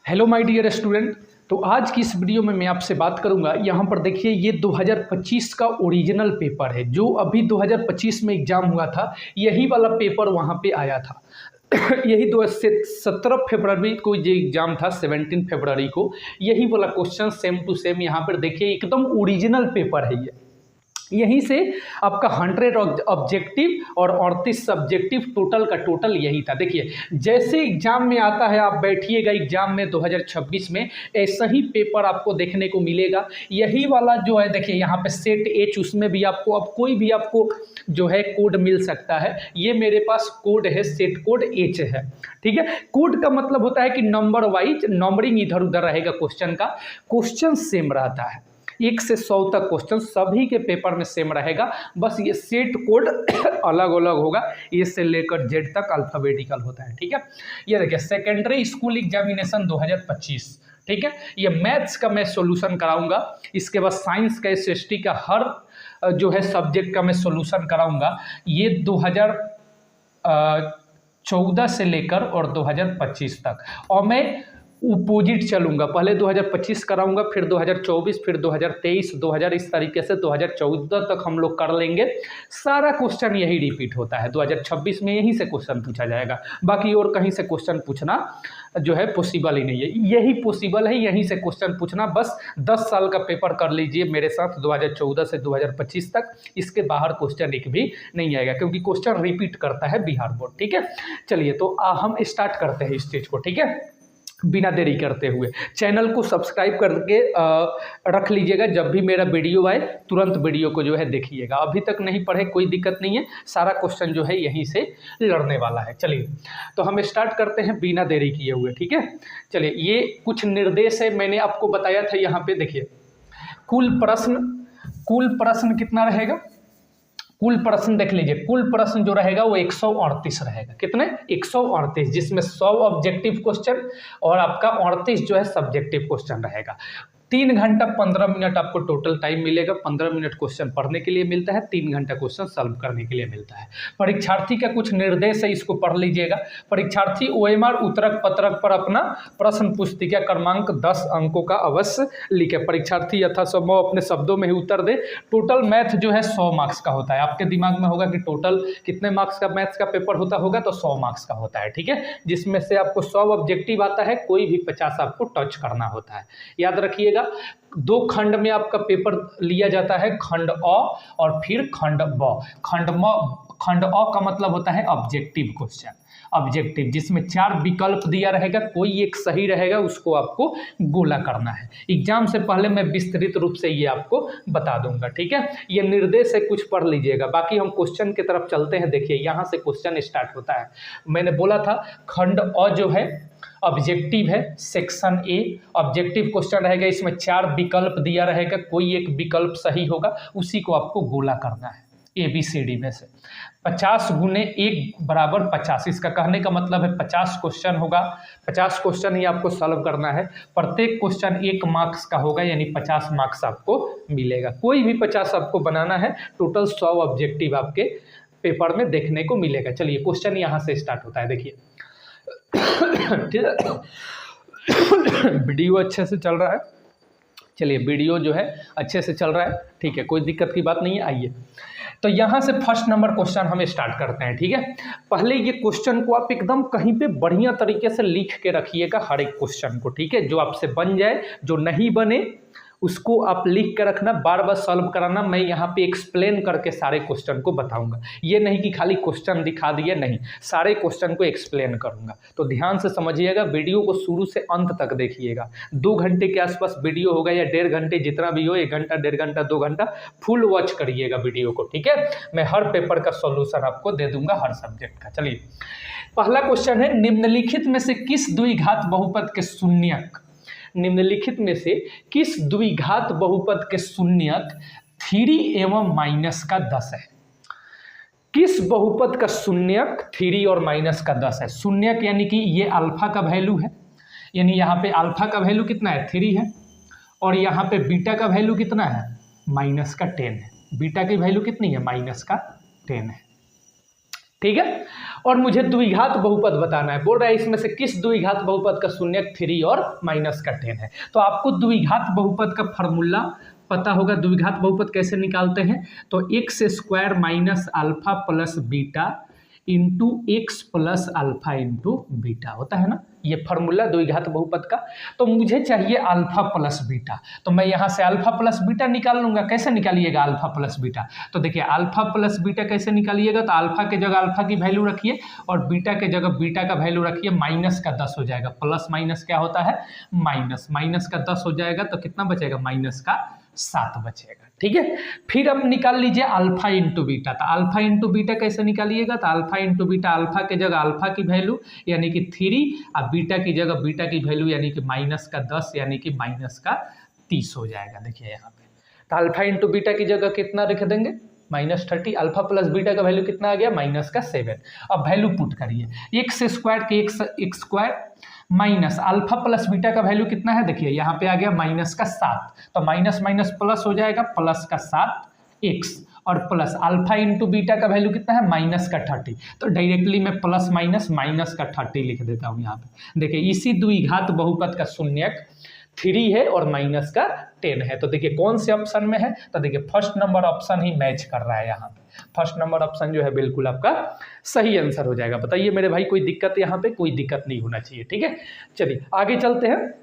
Hello my dear student. तो आज की इस वीडियो में मैं आपसे बात करूंगा। यहाँ पर देखिए ये 2025 का ओरिजिनल पेपर है जो अभी 2025 में एग्जाम हुआ था। यही वाला पेपर वहाँ पे आया था। यही 17 फरवरी को जो एग्जाम था, 17 फरवरी को यही वाला क्वेश्चन सेम टू सेम यहाँ पर देखिए एकदम ओरिजिनल पेपर है। ये यहीं से आपका 100 ऑब्जेक्टिव और 38 सब्जेक्टिव टोटल का टोटल यही था। देखिए जैसे एग्जाम में आता है, आप बैठिएगा एग्जाम में 2026 में ऐसा ही पेपर आपको देखने को मिलेगा। यही वाला जो है देखिए यहाँ पे सेट एच, उसमें भी आपको अब कोई भी आपको जो है कोड मिल सकता है। ये मेरे पास कोड है, सेट कोड एच है। ठीक है, कोड का मतलब होता है कि नंबर वाइज नंबरिंग इधर उधर रहेगा क्वेश्चन का। क्वेश्चन सेम रहता है, 1 से 100 तक क्वेश्चन सभी के पेपर में सेम रहेगा। बस ये सेट कोड अलग अलग होगा, ए से लेकर जेड तक अल्फाबेटिकल होता है। ठीक है, ये देखिए सेकेंडरी स्कूल एग्जामिनेशन 2025। ठीक है, ये मैथ्स का मैं सॉल्यूशन कराऊंगा। इसके बाद साइंस का, एसएसटी का हर जो है सब्जेक्ट का मैं सॉल्यूशन कराऊंगा। ये 2014 से लेकर और 2025 तक, और मैं अपोजिट चलूंगा। पहले 2025 कराऊंगा, फिर 2024, फिर 2023, 2000, इस तरीके से 2014 तक हम लोग कर लेंगे। सारा क्वेश्चन यही रिपीट होता है। 2026 में यहीं से क्वेश्चन पूछा जाएगा, बाकी और कहीं से क्वेश्चन पूछना जो है पॉसिबल ही नहीं है। यही पॉसिबल है, यहीं से क्वेश्चन पूछना। बस 10 साल का पेपर कर लीजिए मेरे साथ 2014 से 2025 तक। इसके बाहर क्वेश्चन एक भी नहीं आएगा, क्योंकि क्वेश्चन रिपीट करता है बिहार बोर्ड। ठीक है, चलिए तो हम स्टार्ट करते हैं इस चीज़ को। ठीक है, बिना देरी करते हुए चैनल को सब्सक्राइब करके रख लीजिएगा। जब भी मेरा वीडियो आए तुरंत वीडियो को जो है देखिएगा। अभी तक नहीं पढ़े कोई दिक्कत नहीं है, सारा क्वेश्चन जो है यहीं से लड़ने वाला है। चलिए तो हम स्टार्ट करते हैं बिना देरी किए हुए। ठीक है, चलिए ये कुछ निर्देश है, मैंने आपको बताया था। यहाँ पे देखिए कुल प्रश्न कितना रहेगा। कुल प्रश्न देख लीजिए, कुल प्रश्न जो रहेगा वो 138 रहेगा। कितने? 138, जिसमें 100 ऑब्जेक्टिव क्वेश्चन और आपका 38 जो है सब्जेक्टिव क्वेश्चन रहेगा। 3 घंटा 15 मिनट आपको टोटल टाइम मिलेगा। 15 मिनट क्वेश्चन पढ़ने के लिए मिलता है, 3 घंटा क्वेश्चन सॉल्व करने के लिए मिलता है। परीक्षार्थी का कुछ निर्देश है, इसको पढ़ लीजिएगा। परीक्षार्थी ओएमआर उत्तरक पत्रक पर अपना प्रश्न पुस्तिका क्रमांक 10 अंकों का अवश्य लिखे। परीक्षार्थी यथासंभव अपने शब्दों में ही उत्तर दे। टोटल मैथ जो है 100 मार्क्स का होता है। आपके दिमाग में होगा कि टोटल कितने मार्क्स का मैथ्स का पेपर होगा, तो 100 मार्क्स का होता है। ठीक है, जिसमें से आपको 100 ऑब्जेक्टिव आता है, कोई भी 50 आपको टच करना होता है। याद रखिएगा 2 खंड में आपका पेपर लिया जाता है, खंड अ और फिर खंड ब। खंड अ का मतलब होता है ऑब्जेक्टिव क्वेश्चन, ऑब्जेक्टिव जिसमें 4 विकल्प दिया रहेगा, कोई एक सही रहेगा, उसको आपको गोला करना है। एग्जाम से पहले मैं विस्तृत रूप से ये आपको बता दूंगा। ठीक है, ये निर्देश है, कुछ पढ़ लीजिएगा। बाकी हम क्वेश्चन की तरफ चलते हैं। देखिए यहाँ से क्वेश्चन स्टार्ट होता है। मैंने बोला था खंड अ जो है ऑब्जेक्टिव है, सेक्शन ए ऑब्जेक्टिव क्वेश्चन रहेगा। इसमें 4 विकल्प दिया रहेगा, कोई एक विकल्प सही होगा, उसी को आपको गोला करना है ABCD में से। 50 गुने 1 बराबर 50, इसका कहने का मतलब है 50 क्वेश्चन होगा। 50 क्वेश्चन ही आपको सॉल्व करना है। प्रत्येक क्वेश्चन 1 मार्क्स का होगा, यानी 50 मार्क्स आपको मिलेगा। कोई भी 50 आपको बनाना है। टोटल 100 ऑब्जेक्टिव आपके पेपर में देखने को मिलेगा। चलिए क्वेश्चन यहाँ से स्टार्ट होता है। देखिए ठीक है, वीडियो अच्छे से चल रहा है। चलिए वीडियो जो है अच्छे से चल रहा है, ठीक है, कोई दिक्कत की बात नहीं है। आइए तो यहाँ से फर्स्ट नंबर क्वेश्चन हम स्टार्ट करते हैं। ठीक है, पहले ये क्वेश्चन को आप एकदम कहीं पे बढ़िया तरीके से लिख के रखिएगा, हर एक क्वेश्चन को। ठीक है, जो आपसे बन जाए, जो नहीं बने उसको आप लिख के रखना, बार बार सॉल्व कराना। मैं यहाँ पे एक्सप्लेन करके सारे क्वेश्चन को बताऊंगा। ये नहीं कि खाली क्वेश्चन दिखा दिए, नहीं, सारे क्वेश्चन को एक्सप्लेन करूंगा। तो ध्यान से समझिएगा, वीडियो को शुरू से अंत तक देखिएगा। 2 घंटे के आसपास वीडियो होगा, या 1.5 घंटे, जितना भी हो, 1 घंटा, 1.5 घंटा, 2 घंटा, फुल वॉच करिएगा वीडियो को। ठीक है, मैं हर पेपर का सॉल्यूशन आपको दे दूंगा, हर सब्जेक्ट का। चलिए पहला क्वेश्चन है, निम्नलिखित में से किस द्विघात बहुपद के शून्यक, निम्नलिखित में से किस द्विघात बहुपद के शून्यक 3 एवं माइनस का 10 है। किस बहुपद का शून्यक 3 और माइनस का 10 है। शून्यक यानी कि ये अल्फा का वैल्यू है, यानी यहाँ पे अल्फा का वैल्यू कितना है, 3 है, और यहाँ पे बीटा का वैल्यू कितना है, -10 है। बीटा की वैल्यू कितनी है, -10 है। ठीक है। और मुझे द्विघात बहुपद बताना है, बोल रहा है इसमें से किस द्विघात बहुपद का शून्यक 3 और माइनस का 10 है। तो आपको द्विघात बहुपद का फॉर्मूला पता होगा। द्विघात बहुपद कैसे निकालते हैं, तो x square minus alpha plus beta into x plus alpha into beta होता है ना, ये फॉर्मूला द्विघात बहुपद का। तो मुझे चाहिए अल्फा प्लस बीटा, तो मैं यहाँ से अल्फा प्लस बीटा निकाल लूंगा। कैसे निकालिएगा अल्फा प्लस बीटा, तो देखिए अल्फा प्लस बीटा कैसे निकालिएगा, तो अल्फा के जगह अल्फा की वैल्यू रखिए और बीटा के जगह बीटा का वैल्यू रखिए। माइनस का 10 हो जाएगा, प्लस माइनस क्या होता है माइनस, माइनस का 10 हो जाएगा तो कितना बचेगा माइनस का 7 बचेगा, ठीक है। फिर अब निकाल लीजिए अल्फा इंटू बीटा, तो अल्फा इंटू बीटा कैसे निकालिएगा, तो अल्फा इंटू बीटा, अल्फा के जगह अल्फा की वैल्यू यानी कि 3 और बीटा की जगह बीटा की वैल्यू यानी कि माइनस का 10 यानी कि माइनस का 30 हो जाएगा। देखिए यहाँ पे तो अल्फा इंटू बीटा की जगह कितना रख देंगे -30, अल्फा प्लस बीटा का वैल्यू कितना आ गया माइनस का 7। अब वैल्यू पुट करिए, एक्स स्क्वायर के x square minus alpha plus beta का वैल्यू कितना है, देखिए यहाँ पे आ गया माइनस का 7, तो माइनस माइनस प्लस हो जाएगा, प्लस का 7 एक्स और प्लस अल्फा इंटू बीटा का वैल्यू कितना है माइनस का 30, तो डायरेक्टली मैं प्लस माइनस का 30 लिख देता हूँ यहाँ पे। देखिए इसी द्विघात बहुपद का शून्यक 3 है और माइनस का 10 है। तो देखिए कौन से ऑप्शन में है, तो देखिए फर्स्ट नंबर ऑप्शन ही मैच कर रहा है यहाँ पे। फर्स्ट नंबर ऑप्शन जो है बिल्कुल आपका सही आंसर हो जाएगा। बताइए मेरे भाई कोई दिक्कत, यहाँ पे कोई दिक्कत नहीं होना चाहिए, ठीक है। चलिए आगे चलते हैं।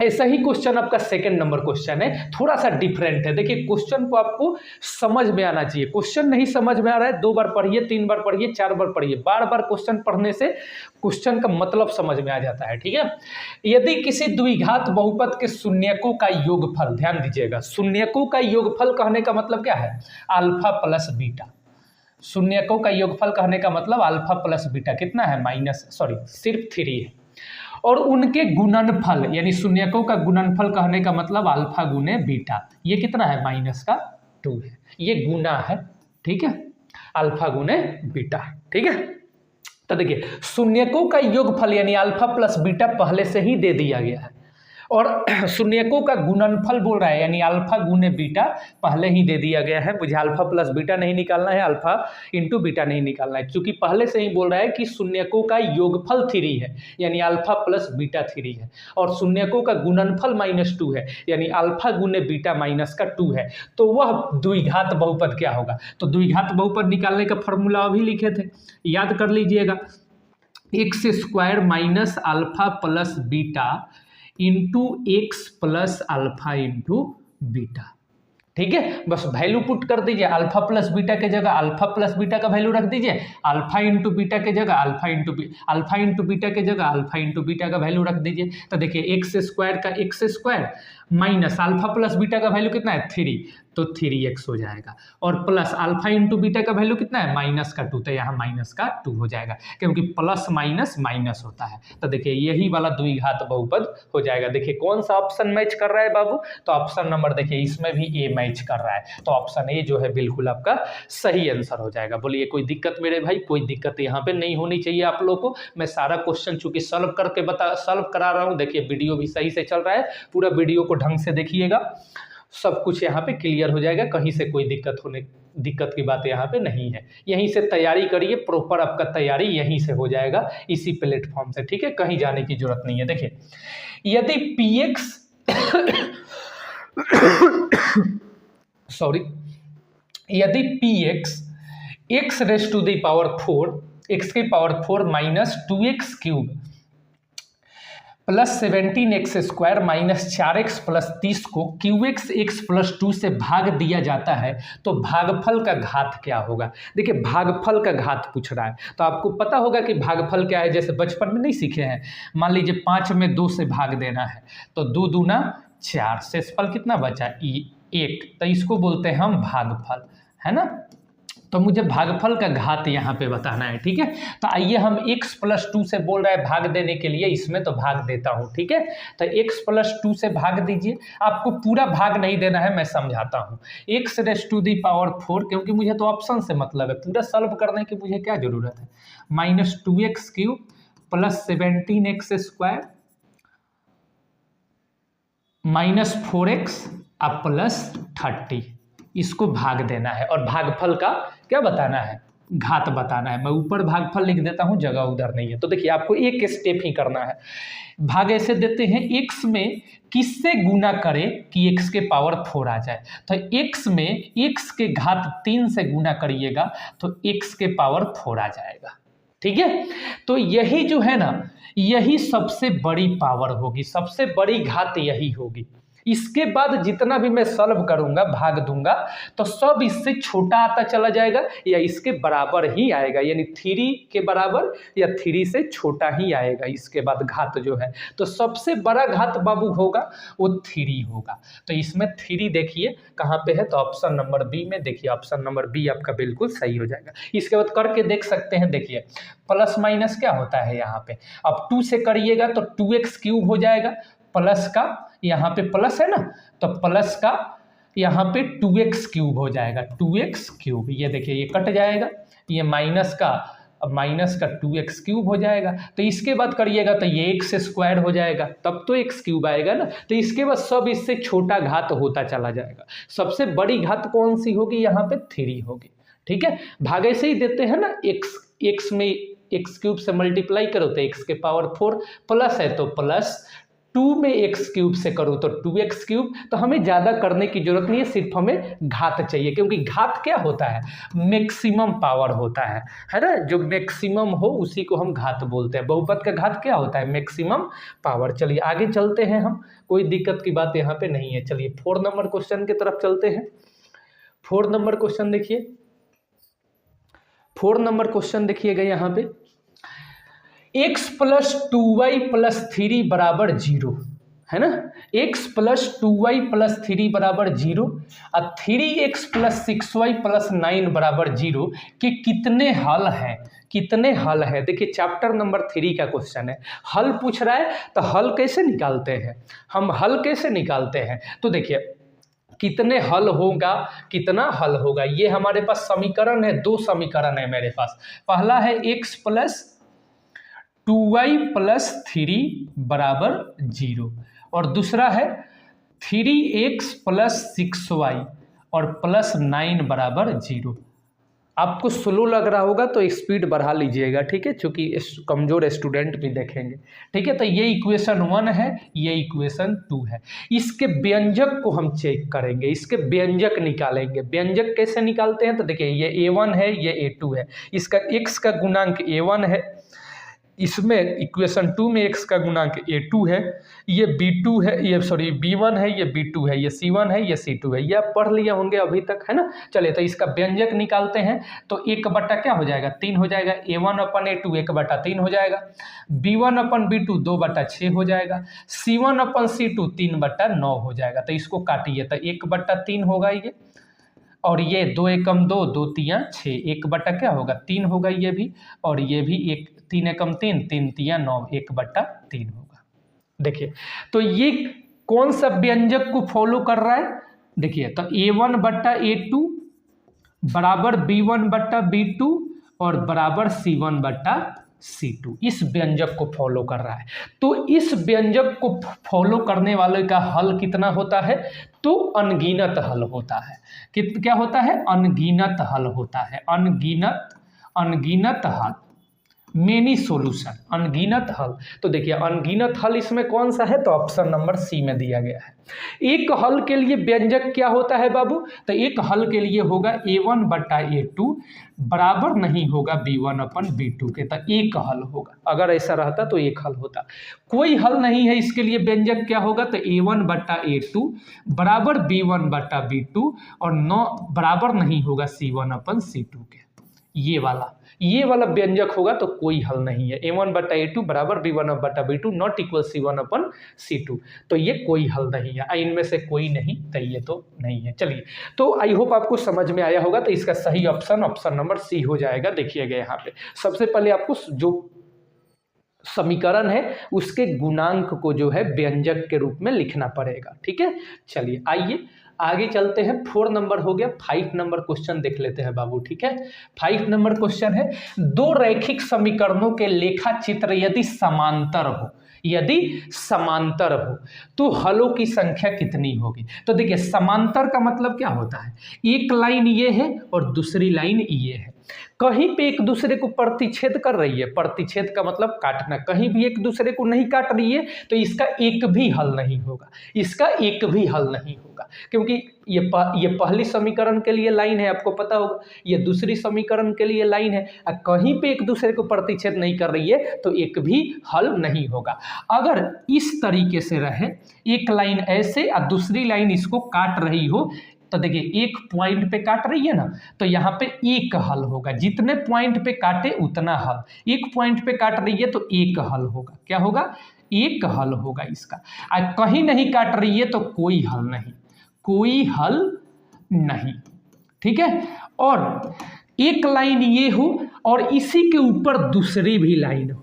ऐसा ही क्वेश्चन आपका सेकंड नंबर क्वेश्चन है, थोड़ा सा डिफरेंट है। देखिए क्वेश्चन को आपको समझ में आना चाहिए, क्वेश्चन नहीं समझ में आ रहा है 2 बार पढ़िए, 3 बार पढ़िए, 4 बार पढ़िए, बार बार क्वेश्चन पढ़ने से क्वेश्चन का मतलब समझ में आ जाता है, ठीक है। यदि किसी द्विघात बहुपद के शून्यकों का योगफल, ध्यान दीजिएगा, शून्यकों का योगफल कहने का मतलब क्या है अल्फा प्लस बीटा। शून्यकों का योगफल कहने का मतलब अल्फा प्लस बीटा कितना है सिर्फ 3 है। और उनके गुणनफल यानी शून्यकों का गुणनफल कहने का मतलब अल्फा गुने बीटा, ये कितना है माइनस का 2 है, ये गुना है, ठीक है, अल्फा गुने बीटा, ठीक है। तो देखिए शून्यकों का योगफल यानी अल्फा प्लस बीटा पहले से ही दे दिया गया है, और शून्यकों का गुणनफल बोल रहा है यानी अल्फा गुने बीटा पहले ही दे दिया गया है। मुझे अल्फा प्लस बीटा नहीं निकालना है, अल्फा इंटू बीटा नहीं निकालना है, क्योंकि पहले से ही बोल रहा है कि शून्यकों का योगफल 3 है यानी अल्फा प्लस बीटा 3 है, और शून्यकों का गुणनफल -2 है यानी अल्फा गुने बीटा माइनस का 2 है। तो वह द्विघात बहुपद क्या होगा, तो द्विघात बहुपद निकालने का फॉर्मूला अभी लिखे थे, याद कर लीजिएगा, x square minus alpha plus beta into x plus alpha into beta, ठीक है। बस वैल्यू पुट कर दीजिए, अल्फा प्लस बीटा के जगह अल्फा प्लस बीटा का वैल्यू रख दीजिए, अल्फा इंटू बीटा के जगह अल्फा इंटू बीटा के जगह अल्फा इंटू बीटा का वैल्यू रख दीजिए। तो देखिए एक्स स्क्वायर का x square minus alpha plus beta का वैल्यू कितना है 3, तो 3x हो जाएगा, और प्लस अल्फा इंटू बीटा का वैल्यू कितना है माइनस का 2, तो यहाँ माइनस का 2 हो जाएगा, क्योंकि प्लस माइनस माइनस होता है। तो देखिए यही वाला द्विघात बहुपद हो जाएगा। देखिए कौन सा ऑप्शन मैच कर रहा है बाबू, तो ऑप्शन नंबर देखिए इसमें भी ए मैच कर रहा है, तो ऑप्शन ए जो है बिल्कुल आपका सही आंसर हो जाएगा। बोलिए कोई दिक्कत मेरे भाई, कोई दिक्कत यहाँ पे नहीं होनी चाहिए आप लोग को। मैं सारा क्वेश्चन चूंकि सॉल्व करा रहा हूँ, देखिए वीडियो भी सही से चल रहा है, पूरा वीडियो को ढंग से देखिएगा, सब कुछ यहाँ पे क्लियर हो जाएगा, कहीं से कोई दिक्कत की बात यहाँ पे नहीं है। यहीं से तैयारी करिए, प्रॉपर आपका तैयारी यहीं से हो जाएगा, इसी प्लेटफॉर्म से, ठीक है, कहीं जाने की जरूरत नहीं है। देखिए यदि px यदि px x raise to the power 4 x की power 4 minus 2x cube plus 17x square minus 4x plus 30 को qx x प्लस 2 से भाग दिया जाता है, तो भागफल का घात क्या होगा। देखिए भागफल का घात पूछ रहा है, तो आपको पता होगा कि भागफल क्या है, जैसे बचपन में नहीं सीखे हैं, मान लीजिए 5 में 2 से भाग देना है, तो 2 दूना 4, शेषफल कितना बचा 1, तो इसको बोलते हैं हम भागफल, है ना। तो मुझे भागफल का घात यहाँ पे बताना है, ठीक है। तो आइए हम x प्लस 2 से बोल रहा है भाग देने के लिए, इसमें तो भाग देता हूँ, ठीक है। तो x प्लस 2 से भाग दीजिए, आपको पूरा भाग नहीं देना है, मैं समझाता हूँ। x raise to the power 4, क्योंकि मुझे तो ऑप्शन से मतलब है, पूरा सॉल्व करने की मुझे क्या जरूरत है, minus 2x cube plus 17x square minus 4x अब प्लस 30, इसको भाग देना है, और भागफल का क्या बताना है, घात बताना है। मैं ऊपर भागफल लिख देता हूँ, जगह उधर नहीं है। तो देखिए आपको एक स्टेप ही करना है। भाग ऐसे देते हैं, x में किससे गुना करें कि x के पावर 4 आ जाए। तो x में x के घात 3 से गुना करिएगा तो x के पावर 4 आ जाएगा। ठीक है, तो यही जो है ना, यही सबसे बड़ी पावर होगी, सबसे बड़ी घात यही होगी। इसके बाद जितना भी मैं सॉल्व करूंगा, भाग दूंगा, तो सब इससे छोटा आता चला जाएगा या इसके बराबर ही आएगा, यानी 3 के बराबर या 3 से छोटा ही आएगा इसके बाद घात जो है। तो सबसे बड़ा घात बाबू होगा वो 3 होगा। तो इसमें 3 देखिए कहाँ पे है, तो ऑप्शन नंबर बी में। देखिए ऑप्शन नंबर बी आपका बिल्कुल सही हो जाएगा। इसके बाद करके देख सकते हैं। देखिए प्लस माइनस क्या होता है यहाँ पे, अब 2 से करिएगा तो 2x क्यूब हो जाएगा, प्लस का यहाँ पे प्लस है ना, तो प्लस का यहाँ पे 2x क्यूब हो जाएगा, 2x क्यूब। ये देखिए ये कट जाएगा, ये माइनस का 2x क्यूब हो जाएगा। तो इसके बाद करिएगा तो ये x स्क्वायर हो जाएगा, तब तो x क्यूब आएगा ना। तो इसके बाद सब इससे छोटा घात होता चला जाएगा। सबसे बड़ी घात कौन सी होगी, यहाँ पे 3 होगी। ठीक है, भागे से ही देते हैं ना, x में x क्यूब से मल्टीप्लाई करो तो x के पावर 4, प्लस है तो प्लस 2 में x क्यूब से करो तो 2x क्यूब। तो हमें ज़्यादा करने की जरूरत नहीं है, सिर्फ हमें घात चाहिए, क्योंकि घात क्या होता है, मैक्सिमम पावर होता है ना। जो मैक्सिमम हो उसी को हम घात बोलते हैं। बहुपद का घात क्या होता है, मैक्सिमम पावर। चलिए आगे चलते हैं हम, कोई दिक्कत की बात यहाँ पे नहीं है। चलिए 4 नंबर क्वेश्चन की तरफ चलते हैं। 4 नंबर क्वेश्चन देखिए, 4 नंबर क्वेश्चन देखिएगा यहाँ पे, x प्लस 2y प्लस 3 बराबर 0 है ना। x प्लस 2y प्लस 3 बराबर 0 और 3x प्लस 6y प्लस 9 बराबर 0 के कितने हल हैं, कितने हल है। देखिए चैप्टर नंबर 3 का क्वेश्चन है, हल पूछ रहा है। तो हल कैसे निकालते हैं, हम हल कैसे निकालते हैं, तो देखिए कितने हल होगा, कितना हल होगा। ये हमारे पास समीकरण है, 2 समीकरण है मेरे पास। पहला है x प्लस 2y प्लस 3 बराबर 0 और दूसरा है 3x प्लस 6y और प्लस 9 बराबर 0। आपको स्लो लग रहा होगा तो स्पीड बढ़ा लीजिएगा, ठीक है, क्योंकि कमज़ोर स्टूडेंट भी देखेंगे। ठीक है, तो ये इक्वेशन 1 है, ये इक्वेशन 2 है। इसके व्यंजक को हम चेक करेंगे, इसके व्यंजक निकालेंगे। व्यंजक कैसे निकालते हैं, तो देखिए ये a1 है, ये a2 है। इसका x का गुणांक a1 है, इसमें इक्वेशन 2 में x का गुणांक a2 है, ये b2 है, ये सॉरी b1 है, ये b2 है, ये c1 है, ये c2 है। ये आप पढ़ लिए होंगे अभी तक, है ना। चलिए तो इसका व्यंजक निकालते हैं। तो 1 बटा क्या हो जाएगा, 3 हो जाएगा। a1 अपन a2 1 बटा 3 हो जाएगा। b1 अपन b2 2 बटा 6 हो जाएगा। c1 अपन c2 3 बटा 9 हो जाएगा। तो इसको काटिए तो 1 बटा 3 होगा ये, और ये 2 एकम 2, 2 तियाँ 6, 1 बटा क्या होगा 3 होगा ये भी, और ये भी 1 3 एकम 3, 3 तियाँ 9, 1 बटा 3 होगा। देखिए तो ये कौन सा व्यंजक को फॉलो कर रहा है, देखिए तो a1 बटा a2 बराबर b1 बटा b2 और बराबर c1 बटा C2, इस व्यंजक को फॉलो कर रहा है। तो इस व्यंजक को फॉलो करने वाले का हल कितना होता है, तो अनगिनत हल होता है। क्या होता है, अनगिनत हल होता है। अनगिनत हल, मेनी सॉल्यूशन, अनगिनत हल। तो देखिए अनगिनत हल इसमें कौन सा है, तो ऑप्शन नंबर सी में दिया गया है। एक हल के लिए व्यंजक क्या होता है बाबू, तो एक हल के लिए होगा a1 बटा a2 बराबर नहीं होगा b1 अपन b2 के, तो एक हल होगा। अगर ऐसा रहता तो एक हल होता, कोई हल नहीं है इसके लिए व्यंजक क्या होगा, तो a1 बटा a2 बराबर b1 बटा b2 और 9 बराबर नहीं होगा c1 अपन c2 के। ये वाला व्यंजक होगा तो कोई हल नहीं है। a1 बटा a2 बराबर b1 बटा b2 not equal c1 upon c2, तो ये कोई हल नहीं है। इनमें से कोई नहीं, तो ये तो नहीं है। चलिए तो आई होप आपको समझ में आया होगा। तो इसका सही ऑप्शन नंबर सी हो जाएगा। देखिएगा यहाँ पे सबसे पहले आपको जो समीकरण है उसके गुणांक को जो है व्यंजक के रूप में लिखना पड़ेगा। ठीक है, चलिए आइए आगे चलते हैं। 4 नंबर हो गया, 5 नंबर क्वेश्चन देख लेते हैं बाबू। ठीक है, 5 नंबर क्वेश्चन है, 2 रैखिक समीकरणों के लेखा चित्र यदि समांतर हो तो हलों की संख्या कितनी होगी। तो देखिए समांतर का मतलब क्या होता है, एक लाइन ये है और दूसरी लाइन ये है। कहीं पे एक दूसरे को प्रतिच्छेद कर रही है, प्रतिच्छेद का मतलब काटना, कहीं भी एक दूसरे को नहीं काट रही है तो इसका एक भी हल नहीं होगा, इसका एक भी हल नहीं होगा, क्योंकि ये पहली समीकरण के लिए लाइन है, आपको पता होगा, ये दूसरी समीकरण के लिए लाइन है, कहीं पे एक दूसरे को प्रतिच्छेद नहीं कर रही है तो एक भी हल नहीं होगा। अगर इस तरीके से रहे, एक लाइन ऐसे और दूसरी लाइन इसको काट रही हो, तो देखिए एक पॉइंट पे काट रही है ना, तो यहाँ पे एक हल होगा, जितने पॉइंट पे काटे उतना हल, एक पॉइंट पे काट रही है तो एक हल होगा, क्या होगा, एक हल होगा इसका। कहीं नहीं काट रही है तो कोई हल नहीं, कोई हल नहीं, ठीक है। और एक लाइन ये हो और इसी के ऊपर दूसरी भी लाइन हो,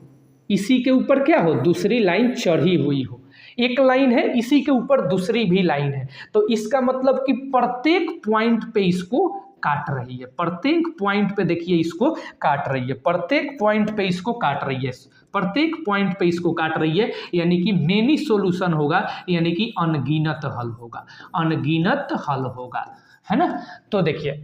इसी के ऊपर क्या हो, दूसरी लाइन चढ़ी हुई हो, एक लाइन है इसी के ऊपर दूसरी भी लाइन है, तो इसका मतलब कि प्रत्येक पॉइंट पे इसको काट रही है, प्रत्येक पॉइंट पे देखिए इसको काट रही है, प्रत्येक पॉइंट पे इसको काट रही है, प्रत्येक पॉइंट पे इसको काट रही है, यानी कि मेनी सॉल्यूशन होगा, यानी कि अनगिनत हल होगा, अनगिनत हल होगा, है ना। तो देखिए,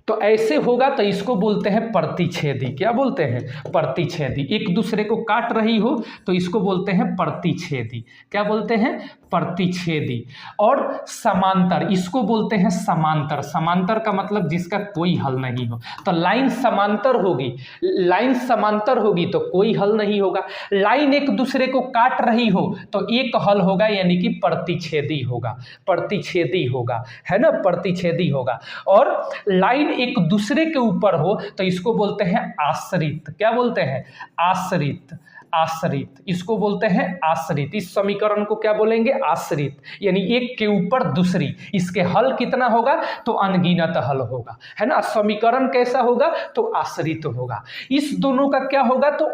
तो ऐसे होगा तो इसको बोलते हैं प्रतिच्छेदी, क्या बोलते हैं, प्रतिच्छेदी। एक दूसरे को काट रही हो तो इसको बोलते हैं प्रतिच्छेदी, क्या बोलते हैं, प्रतिच्छेदी। और समांतर, इसको बोलते हैं समांतर, समांतर का मतलब जिसका कोई हल नहीं हो, तो लाइन समांतर होगी, लाइन समांतर होगी तो कोई हल नहीं होगा, लाइन एक दूसरे को काट रही हो तो एक हल होगा, यानी कि प्रतिच्छेदी होगा, प्रतिच्छेदी होगा, है ना, प्रतिच्छेदी होगा। और लाइन एक दूसरे के ऊपर हो तो इसको बोलते हैं आश्रित, क्या बोलते हैं, आश्रित, आश्रित, इसको बोलते हैं आश्रित। इस समीकरण को क्या बोलेंगे, आश्रित, यानी एक के ऊपर दूसरी, इसके हल कितना होगा, तो अनगिनत हल होगा, है ना। समीकरण कैसा होगा, तो आश्रित होगा। इस दोनों का क्या होगा, तो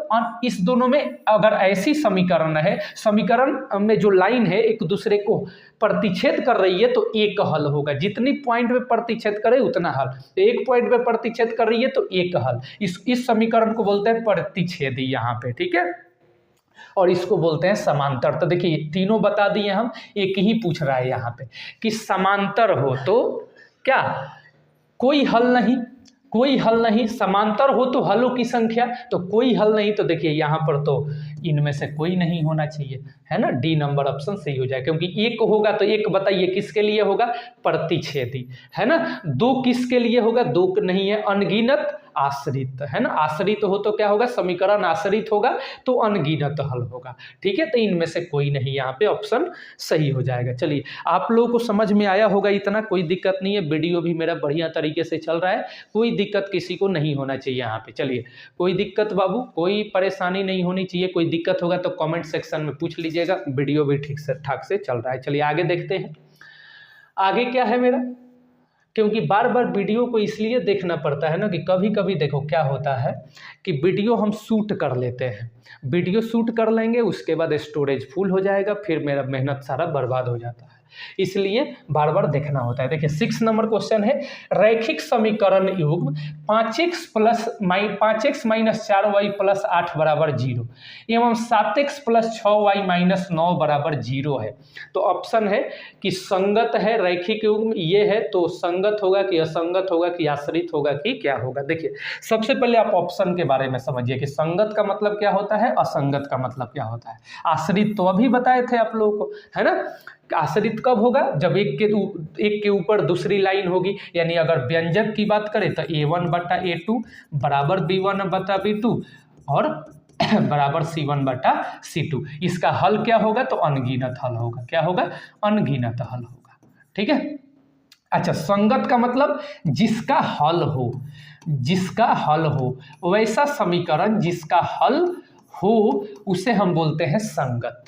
इस दोनों में अगर ऐसी समीकरण है, समीकरण में जो लाइन है एक दूसरे को प्रतिच्छेद कर रही है तो एक हल होगा, जितनी पॉइंट पे प्रतिच्छेद करे उतना हल, एक पॉइंट पे प्रतिच्छेद कर रही है तो एक हल, इस समीकरण को बोलते हैं प्रतिच्छेदी यहाँ पे, ठीक है। और इसको बोलते हैं समांतर। तो देखिए तीनों बता दिए हम, एक ही पूछ रहा है यहाँ पे कि समांतर हो तो क्या, कोई हल नहीं, कोई हल नहीं, समांतर हो तो हलों की संख्या, तो कोई हल नहीं, तो देखिए यहाँ पर तो इनमें से कोई नहीं होना चाहिए, है ना, डी नंबर ऑप्शन सही हो जाए, क्योंकि एक होगा तो एक बताइए किसके लिए होगा, प्रतिच्छेदी, है ना। दो किसके लिए होगा, दो नहीं है, अनगिनत आश्रित, है ना, आश्रित हो तो क्या होगा, समीकरण आश्रित होगा तो अनगिनत हल होगा, ठीक है। तो इनमें से कोई नहीं, यहाँ पे ऑप्शन सही हो जाएगा। चलिए आप लोगों को समझ में आया होगा इतना, कोई दिक्कत नहीं है, वीडियो भी मेरा बढ़िया तरीके से चल रहा है, कोई दिक्कत किसी को नहीं होना चाहिए यहाँ पे। चलिए कोई दिक्कत बाबू, कोई परेशानी नहीं होनी चाहिए, कोई दिक्कत होगा तो कमेंट सेक्शन में पूछ लीजिएगा, वीडियो भी ठीक से ठाक से चल रहा है। चलिए आगे देखते हैं, आगे क्या है मेरा, क्योंकि बार बार वीडियो को इसलिए देखना पड़ता है ना कि कभी कभी देखो क्या होता है कि वीडियो हम शूट कर लेते हैं, वीडियो शूट कर लेंगे उसके बाद स्टोरेज फुल हो जाएगा, फिर मेरा मेहनत सारा बर्बाद हो जाता है, इसलिए बार बार देखना होता है। देखिए 6 नंबर क्वेश्चन है, रैखिक समीकरण युग्म 5x माइनस 4y प्लस 8 बराबर 0 एवं 7x प्लस 6y माइनस 9 बराबर 0 है। तो ऑप्शन है कि संगत है, रैखिक युग्म ये है, तो संगत होगा कि असंगत होगा कि आश्रित होगा कि क्या होगा। देखिए सबसे पहले आप ऑप्शन के बारे में समझिए कि संगत का मतलब क्या होता है, असंगत का मतलब क्या होता है। आश्रित तो अभी बताए थे आप लोगों को, है ना। आश्रित कब होगा, जब एक के ऊपर दूसरी लाइन होगी, यानी अगर व्यंजक की बात करें तो a1 बटा a2 बराबर b1 बटा b2 और बराबर c1 बटा c2। इसका हल क्या होगा, तो अनगिनत हल होगा, क्या होगा, अनगिनत हल होगा, ठीक है। अच्छा, संगत का मतलब जिसका हल हो, जिसका हल हो, वैसा समीकरण जिसका हल हो उसे हम बोलते हैं संगत।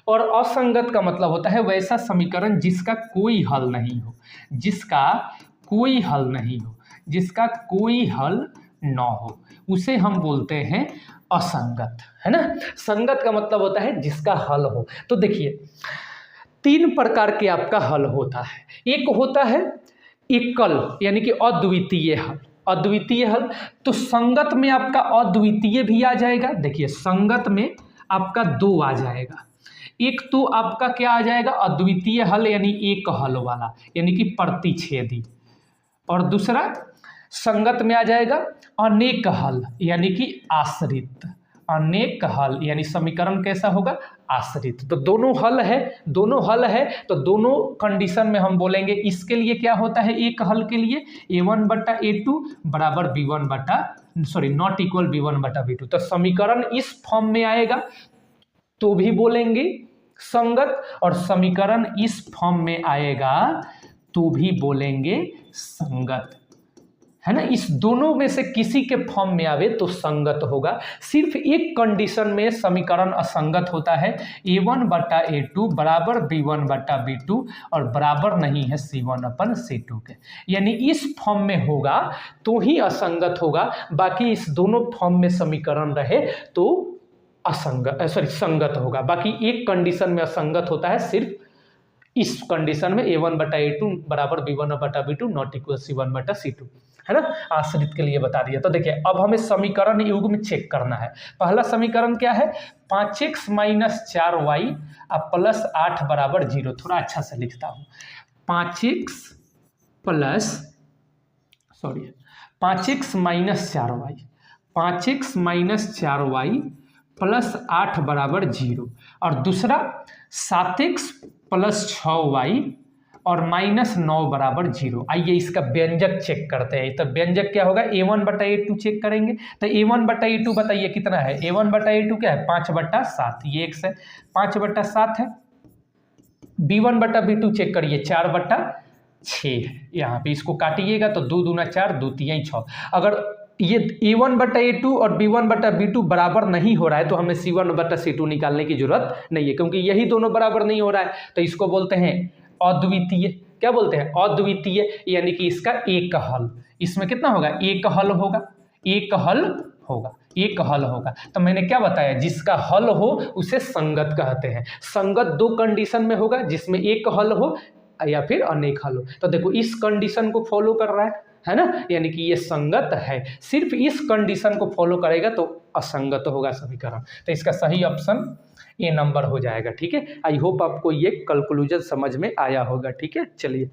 और असंगत का मतलब होता है वैसा समीकरण जिसका कोई हल नहीं हो, जिसका कोई हल नहीं हो, जिसका कोई हल न हो, उसे हम बोलते हैं असंगत, है ना। संगत का मतलब होता है जिसका हल हो। तो देखिए 3 प्रकार के आपका हल होता है, एक होता है एकल यानी कि अद्वितीय हल, अद्वितीय हल। तो संगत में आपका अद्वितीय भी आ जाएगा, देखिए संगत में आपका 2 आ जाएगा, एक तो आपका क्या आ जाएगा, अद्वितीय हल यानी एक हल वाला यानी कि प्रतिच्छेदी, और दूसरा संगत में आ जाएगा अनेक हल यानी कि आश्रित, अनेक हल यानी समीकरण कैसा होगा, आश्रित। तो दोनों हल है, दोनों हल है तो दोनों कंडीशन में हम बोलेंगे इसके लिए क्या होता है, एक हल के लिए a1 बटा a2 बराबर b1 बटा नॉट इक्वल b1 बटा b2। तो समीकरण इस फॉर्म में आएगा तो भी बोलेंगे संगत, और समीकरण इस फॉर्म में आएगा तो भी बोलेंगे संगत, है ना। इस दोनों में से किसी के फॉर्म में आवे तो संगत होगा। सिर्फ एक कंडीशन में समीकरण असंगत होता है, a1 बटा a2 बराबर b1 बटा b2 और बराबर नहीं है c1 अपन c2 के, यानी इस फॉर्म में होगा तो ही असंगत होगा, बाकी इस दोनों फॉर्म में समीकरण रहे तो संगत होगा। बाकी एक कंडीशन में असंगत होता है, सिर्फ इस कंडीशन में a1 बटा a2 बराबर b1 बटा b2 नॉट इक्वल c1 बटा c2, है ना। आश्रित के लिए बता दिया। तो देखिए अब हमें समीकरण युग्म चेक करना है। पहला समीकरण क्या है, 5x माइनस 4y अब प्लस 8 बराबर 0। थोड़ा अच्छा से लिखता हूँ, 5x minus 4y, 5x minus 4y plus 8 बराबर 0, और दूसरा 7x प्लस 6y और माइनस 9 बराबर 0। आइए इसका व्यंजक चेक करते हैं। तो व्यंजक क्या होगा, a1 बटा a2 चेक करेंगे। तो a1 बटा a2 बताइए कितना है, a1 बटा a2 क्या है, 5 बटा 7, ये x है, 5 बटा 7 है। b1 बटा b2 चेक करिए, 4 बटा 6 है, यहाँ पे इसको काटिएगा तो 2 दूना 4, 2 तियां 6। अगर ये a1 बटा a2 और b1 बटा b2 बराबर नहीं हो रहा है तो हमें c1 बटा c2 निकालने की जरूरत नहीं है, क्योंकि यही दोनों बराबर नहीं हो रहा है। तो इसको बोलते हैं अद्वितीय। क्या बोलते हैं, अद्वितीय, यानी कि इसका एक हल। इसमें कितना होगा, एक हल होगा, एक हल होगा, एक हल होगा। तो मैंने क्या बताया, जिसका हल हो उसे संगत कहते हैं। संगत दो कंडीशन में होगा, जिसमें एक हल हो या फिर अनेक हल हो। तो देखो इस कंडीशन को फॉलो कर रहा है ना, यानी कि ये संगत है। सिर्फ इस कंडीशन को फॉलो करेगा तो असंगत होगा समीकरण। तो इसका सही ऑप्शन ए नंबर हो जाएगा। ठीक है, आई होप आपको ये कंक्लूजन समझ में आया होगा। ठीक है, चलिए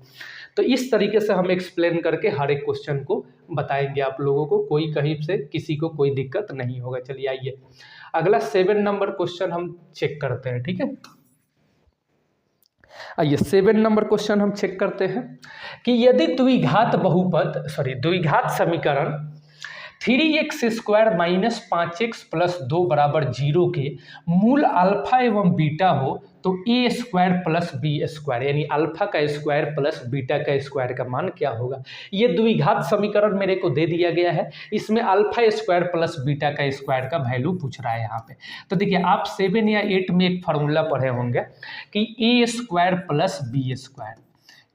तो इस तरीके से हम एक्सप्लेन करके हर एक क्वेश्चन को बताएंगे आप लोगों को, कोई कहीं से किसी को कोई दिक्कत नहीं होगा। चलिए आइए अगला 7 नंबर क्वेश्चन हम चेक करते हैं। ठीक है, आइए 7 नंबर क्वेश्चन हम चेक करते हैं कि यदि द्विघात समीकरण 3x square minus 5x plus 2 बराबर 0 के मूल अल्फा एवं बीटा हो तो ए स्क्वायर प्लस बी स्क्वायर, यानी अल्फा का स्क्वायर प्लस बीटा का स्क्वायर का मान क्या होगा। ये द्विघात समीकरण मेरे को दे दिया गया है, इसमें अल्फा स्क्वायर प्लस बीटा का स्क्वायर का वैल्यू पूछ रहा है यहाँ पे। तो देखिए आप 7 या 8 में एक फार्मूला पढ़े होंगे कि ए स्क्वायर प्लस बी स्क्वायर,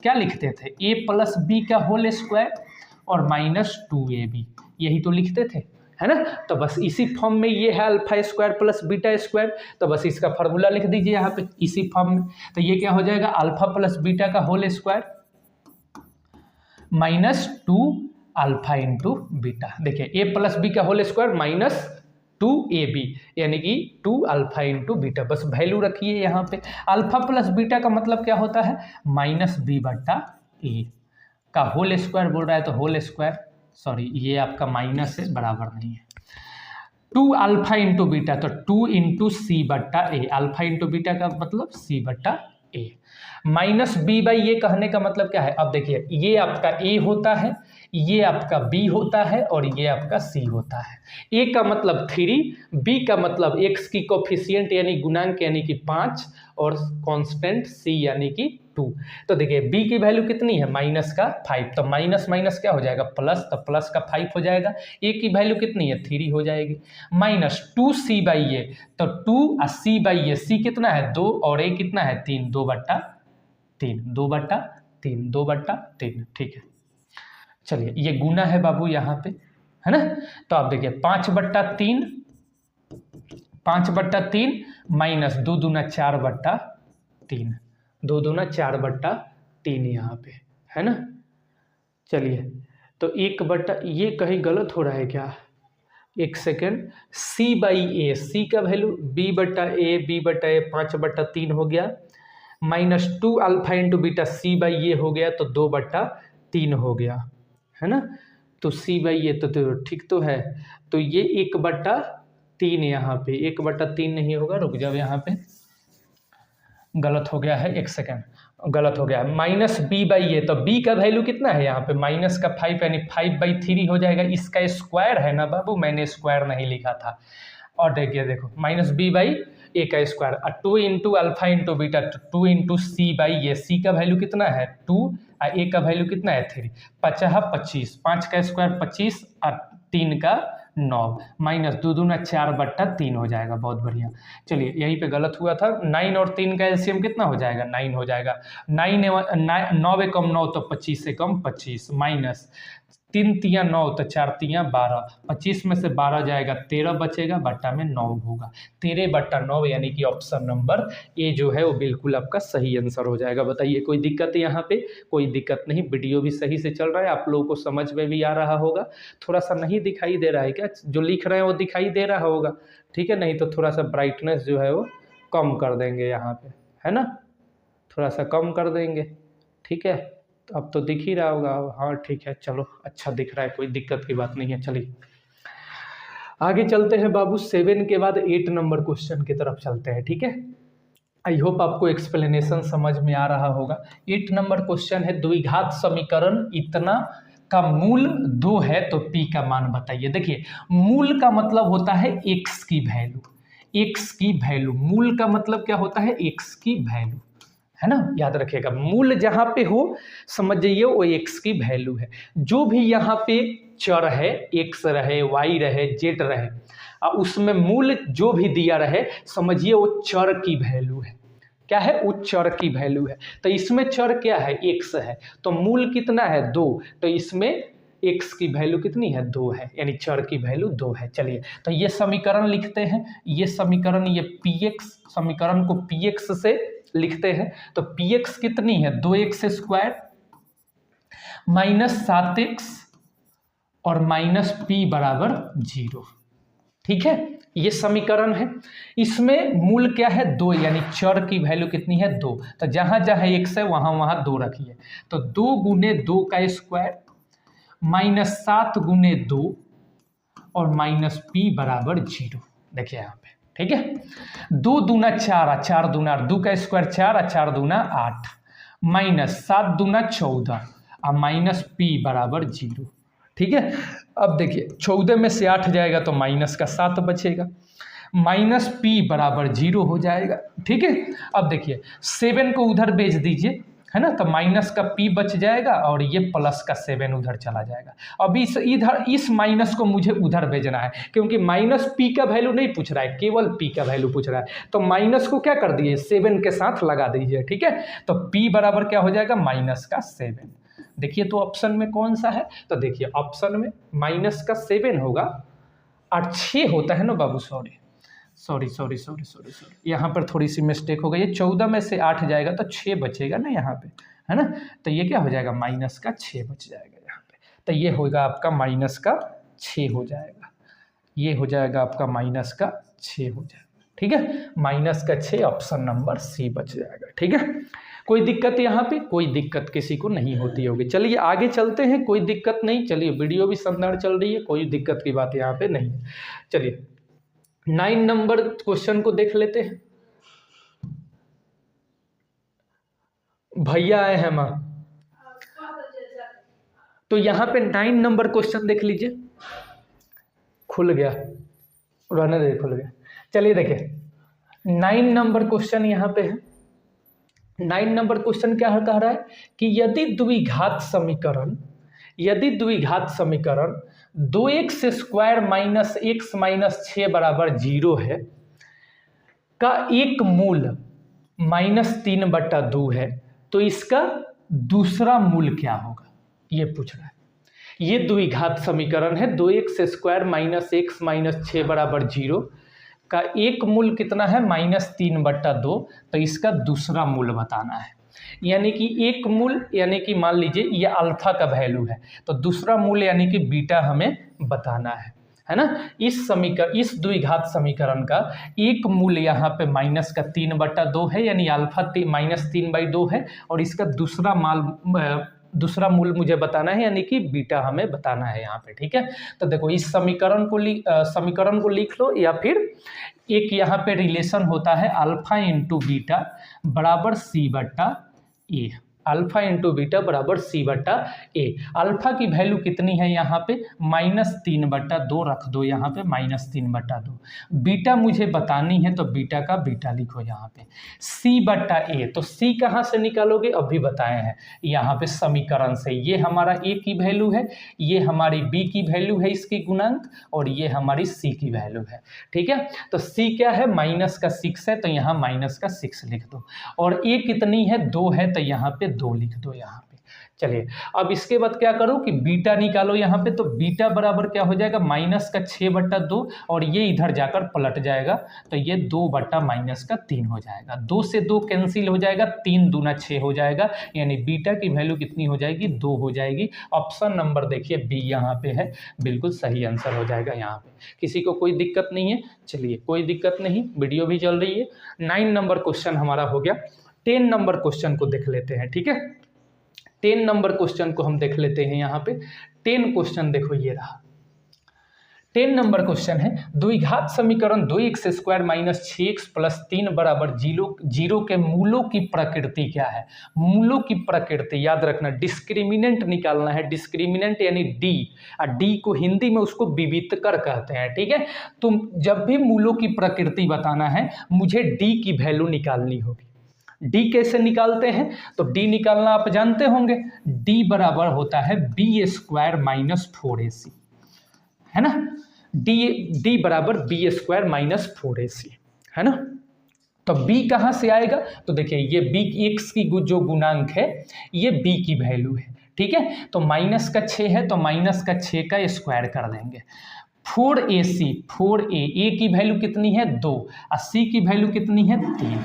क्या लिखते थे, ए प्लस बी का होल स्क्वायर और माइनस 2ab, यही तो लिखते थे, है ना। तो बस इसी फॉर्म में ये है alpha square plus beta square, तो बस इसका फार्मूला लिख दीजिए यहाँ पे इसी फॉर्म में। तो ये क्या हो जाएगा, अल्फा प्लस बीटा का whole square minus 2 alpha into beta. देखिए ए प्लस बी का होल स्क्वायर माइनस 2ab, यानी कि 2 अल्फा इंटू बीटा। बस वैल्यू रखिए यहाँ पे। अल्फा प्लस बीटा का मतलब क्या होता है, माइनस बी बट्टा ए का होल स्क्वायर बोल रहा है, तो होल स्क्वायर, सॉरी ये आपका माइनस है, बराबर नहीं है। 2 अल्फा इंटू बीटा, तो 2 इंटू सी बट्टा ए, अल्फा इंटू बीटा का मतलब सी बट्टा ए, माइनस बी बाई ये कहने का मतलब क्या है। अब देखिए ये आपका ए होता है, ये आपका बी होता है और ये आपका सी होता है। ए का मतलब 3, बी का मतलब एक्स की कोफिशिएंट यानी गुणांक यानी कि 5 और कांस्टेंट सी यानी कि 2। तो देखिए बी की वैल्यू कितनी है, माइनस का 5, तो माइनस माइनस क्या हो जाएगा प्लस, तो प्लस का 5 हो जाएगा। ए की वैल्यू कितनी है 3 हो जाएगी, माइनस 2c बाई ए, तो 2 और c बाई ए, सी कितना है 2 और ए कितना है 3, 2 बट्टा 3, 2 बट्टा 3, 2 बट्टा 3। ठीक है, चलिए ये गुना है बाबू यहाँ पे, है ना। तो आप देखिए 5 बट्टा 3, 5 बट्टा 3 माइनस 2 दूना 4 बट्टा 3, 2 दूना 4 बट्टा 3 यहाँ पे, है ना। चलिए तो 1 बट्टा, ये कहीं गलत हो रहा है क्या, एक second, c by A, C का वैल्यू b बट्टा ए, b बट्टा ए 5 बट्टा 3 हो गया, minus 2 alpha into beta c by A हो गया, तो 2 बट्टा 3 हो गया, है ना। तो सी बाई ये तो ठीक तो है। तो ये 1/3 यहाँ पे 1/3 नहीं होगा, रुक जाओ यहाँ पे गलत हो गया है, एक सेकेंड, गलत हो गया है। माइनस बी बाई ए, तो बी का वैल्यू कितना है यहाँ पे माइनस का 5 यानी 5/3 हो जाएगा। इसका स्क्वायर है ना बाबू, मैंने स्क्वायर नहीं लिखा था। और देखिए देखो माइनस बी बाई ए का square 2 into alpha into beta 2 into C by A. C का वैल्यू कितना है 2 और ए का वैल्यू कितना है 3। 5 5 का स्क्वायर 25 और 3 का 9 माइनस 2 दूना 4/3 हो जाएगा। बहुत बढ़िया, चलिए यहीं पे गलत हुआ था। 9 और 3 का एलसीएम कितना हो जाएगा 9 हो जाएगा। 9 एकम 9 तो 25 एकम 25 माइनस 3 तिया 9 तो 4 तिया 12, 25 में से 12 जाएगा 13 बचेगा, बट्टा में 9 होगा। 13/9 यानी कि ऑप्शन नंबर ए जो है वो बिल्कुल आपका सही आंसर हो जाएगा। बताइए कोई दिक्कत है यहाँ पे? कोई दिक्कत नहीं, वीडियो भी सही से चल रहा है, आप लोगों को समझ में भी आ रहा होगा। थोड़ा सा नहीं दिखाई दे रहा है क्या? जो लिख रहे हैं वो दिखाई दे रहा होगा, ठीक है। नहीं तो थोड़ा सा ब्राइटनेस जो है वो कम कर देंगे यहाँ पे, है ना, थोड़ा सा कम कर देंगे, ठीक है। तो अब तो दिख ही रहा होगा। हाँ ठीक है, चलो अच्छा दिख रहा है, कोई दिक्कत की बात नहीं है। चलिए आगे चलते हैं बाबू, 7 के बाद 8 नंबर क्वेश्चन की तरफ चलते हैं, ठीक है। आई होप आपको एक्सप्लेनेशन समझ में आ रहा होगा। 8 नंबर क्वेश्चन है, द्विघात समीकरण इतना का मूल 2 है तो p का मान बताइए। देखिए मूल का मतलब होता है x की वैल्यू, x की वैल्यू, मूल का मतलब क्या होता है x की वैल्यू, है ना, याद रखिएगा। मूल जहाँ पे हो समझ जाइए वो x की वैल्यू है। जो भी यहाँ पे चर है, x रहे y रहे z रहे, और उसमें मूल जो भी दिया रहे समझिए वो चर की वैल्यू है। क्या है? वो चर की वैल्यू है। तो इसमें चर क्या है? x है, तो मूल कितना है 2, तो इसमें x की वैल्यू कितनी है 2 है, यानी चर की वैल्यू 2 है। चलिए तो ये समीकरण लिखते हैं, ये समीकरण, ये px समीकरण को px से लिखते हैं। तो px कितनी है 2x² माइनस 7x और माइनस p बराबर 0, ठीक है। ये समीकरण है, इसमें मूल क्या है 2, यानी चर की वैल्यू कितनी है 2। तो जहां जहां x है वहां वहां 2 रखिए। तो 2 गुने 2 का स्क्वायर माइनस 7 गुने 2 और माइनस p बराबर 0। देखिए यहाँ पे, ठीक है। 2 दूना 4, 4 दूना 2 का स्क्वायर 4 और 4 दूना 8 माइनस 7 दूना 14 और माइनस p बराबर 0, ठीक है। अब देखिए 14 में से 8 जाएगा तो माइनस का 7 बचेगा, माइनस p बराबर 0 हो जाएगा, ठीक है। अब देखिए 7 को उधर भेज दीजिए, है ना, तो माइनस का p बच जाएगा और ये प्लस का 7 उधर चला जाएगा। अब इस माइनस को मुझे उधर भेजना है, क्योंकि माइनस p का वैल्यू नहीं पूछ रहा है, केवल p का वैल्यू पूछ रहा है। तो माइनस को क्या कर दिए 7 के साथ लगा दीजिए, ठीक है। तो p बराबर क्या हो जाएगा माइनस का 7। देखिए तो ऑप्शन में कौन सा है? तो देखिए ऑप्शन में माइनस का 7 होगा और 6 होता है ना बाबू, सॉरी, यहाँ पर थोड़ी सी मिस्टेक हो गई है। 14 में से 8 जाएगा तो 6 बचेगा ना यहाँ पे, है ना। तो ये क्या हो जाएगा माइनस का 6 बच जाएगा यहाँ पे। तो ये होगा आपका माइनस का 6 हो जाएगा, ये हो जाएगा आपका माइनस का 6 हो जाएगा, ठीक है। माइनस का 6 ऑप्शन नंबर सी बच जाएगा, ठीक है। कोई दिक्कत यहाँ पे? कोई दिक्कत किसी को नहीं होती होगी। चलिए आगे चलते हैं, कोई दिक्कत नहीं। चलिए वीडियो भी शानदार चल रही है, कोई दिक्कत की बात यहाँ पे नहीं है। चलिए 9 नंबर क्वेश्चन को देख लेते हैं। भैया आए हैं माँ, तो यहाँ पे 9 नंबर क्वेश्चन देख लीजिए। खुल गया, रहने दे, खुल गया। चलिए देखिए 9 नंबर क्वेश्चन यहाँ पे है। 9 नंबर क्वेश्चन क्या कह रहा है कि यदि द्विघात समीकरण 2x² माइनस x माइनस 6 बराबर 0 है का एक मूल -3/2 है, तो इसका दूसरा मूल क्या होगा, ये पूछ रहा है। ये द्विघात समीकरण है, 2x² माइनस x माइनस 6 बराबर 0 का एक मूल कितना है -3/2, तो इसका दूसरा मूल बताना है। यानी कि एक मूल, यानी कि मान लीजिए ये अल्फा का वैल्यू है, तो दूसरा मूल यानी कि बीटा हमें बताना है ना। इस द्विघात समीकरण का एक मूल यहाँ पे -3/2 है, यानी अल्फा -3/2 है, और इसका दूसरा दूसरा मूल मुझे बताना है, यानी कि बीटा हमें बताना है यहाँ पे, ठीक है। तो देखो इस समीकरण को लिख लो, या फिर एक यहाँ पे रिलेशन होता है अल्फा इंटू बीटा बराबर सी बट्टा ए, अल्फा इंटू बीटा बराबर सी बट्टा ए। अल्फा की वैल्यू कितनी है यहाँ पे -3/2 रख दो, यहाँ पे -3/2। बीटा मुझे बतानी है तो बीटा का बीटा लिखो यहाँ पे सी बट्टा ए। तो सी कहाँ से निकालोगे, अभी बताए हैं यहाँ पे समीकरण से। ये हमारा ए की वैल्यू है, ये हमारी बी की वैल्यू है इसकी गुणांक, और ये हमारी सी की वैल्यू है, ठीक है। तो सी क्या है -6 है, तो यहाँ -6 लिख दो, और ए कितनी है 2 है, तो यहाँ पे 2 लिख दो यहाँ पे। चलिए अब इसके बाद क्या करो कि बीटा निकालो यहाँ पे। तो बीटा बराबर क्या हो जाएगा -6/2, और ये इधर जाकर पलट जाएगा, तो ये 2/-3 हो जाएगा। 2 से 2 कैंसिल हो जाएगा, 3 दूना 6 हो जाएगा, यानी बीटा की वैल्यू कितनी हो जाएगी 2 हो जाएगी। ऑप्शन नंबर देखिए बी यहाँ पे है, बिल्कुल सही आंसर हो जाएगा यहाँ पे। किसी को कोई दिक्कत नहीं है? चलिए कोई दिक्कत नहीं, वीडियो भी चल रही है। 9 नंबर क्वेश्चन हमारा हो गया। 10 नंबर क्वेश्चन को देख लेते हैं, ठीक है। 10 नंबर क्वेश्चन को हम देख लेते हैं यहाँ पे। 10 क्वेश्चन देखो ये रहा। 10 नंबर क्वेश्चन है द्विघात समीकरण 2x² - 6x + 3 बराबर 0 के मूलों की प्रकृति क्या है। मूलों की प्रकृति याद रखना, डिस्क्रिमिनेंट निकालना है। डिस्क्रिमिनेंट यानी डी, और डी को हिंदी में उसको विवितकर कहते हैं, ठीक है। तुम जब भी मूलों की प्रकृति बताना है, मुझे डी की वैल्यू निकालनी होगी। डी कैसे निकालते हैं, तो डी निकालना आप जानते होंगे। डी बराबर होता है b² - 4ac, है ना। डी बराबर b² - 4ac, है ना। तो b कहाँ से आएगा, तो देखिए ये b x की जो गुणांक है ये b की वैल्यू है, ठीक है। तो -6 है, तो -6 का स्क्वायर कर देंगे। 4ac, 4a की वैल्यू कितनी है 2, और c की वैल्यू कितनी है 3,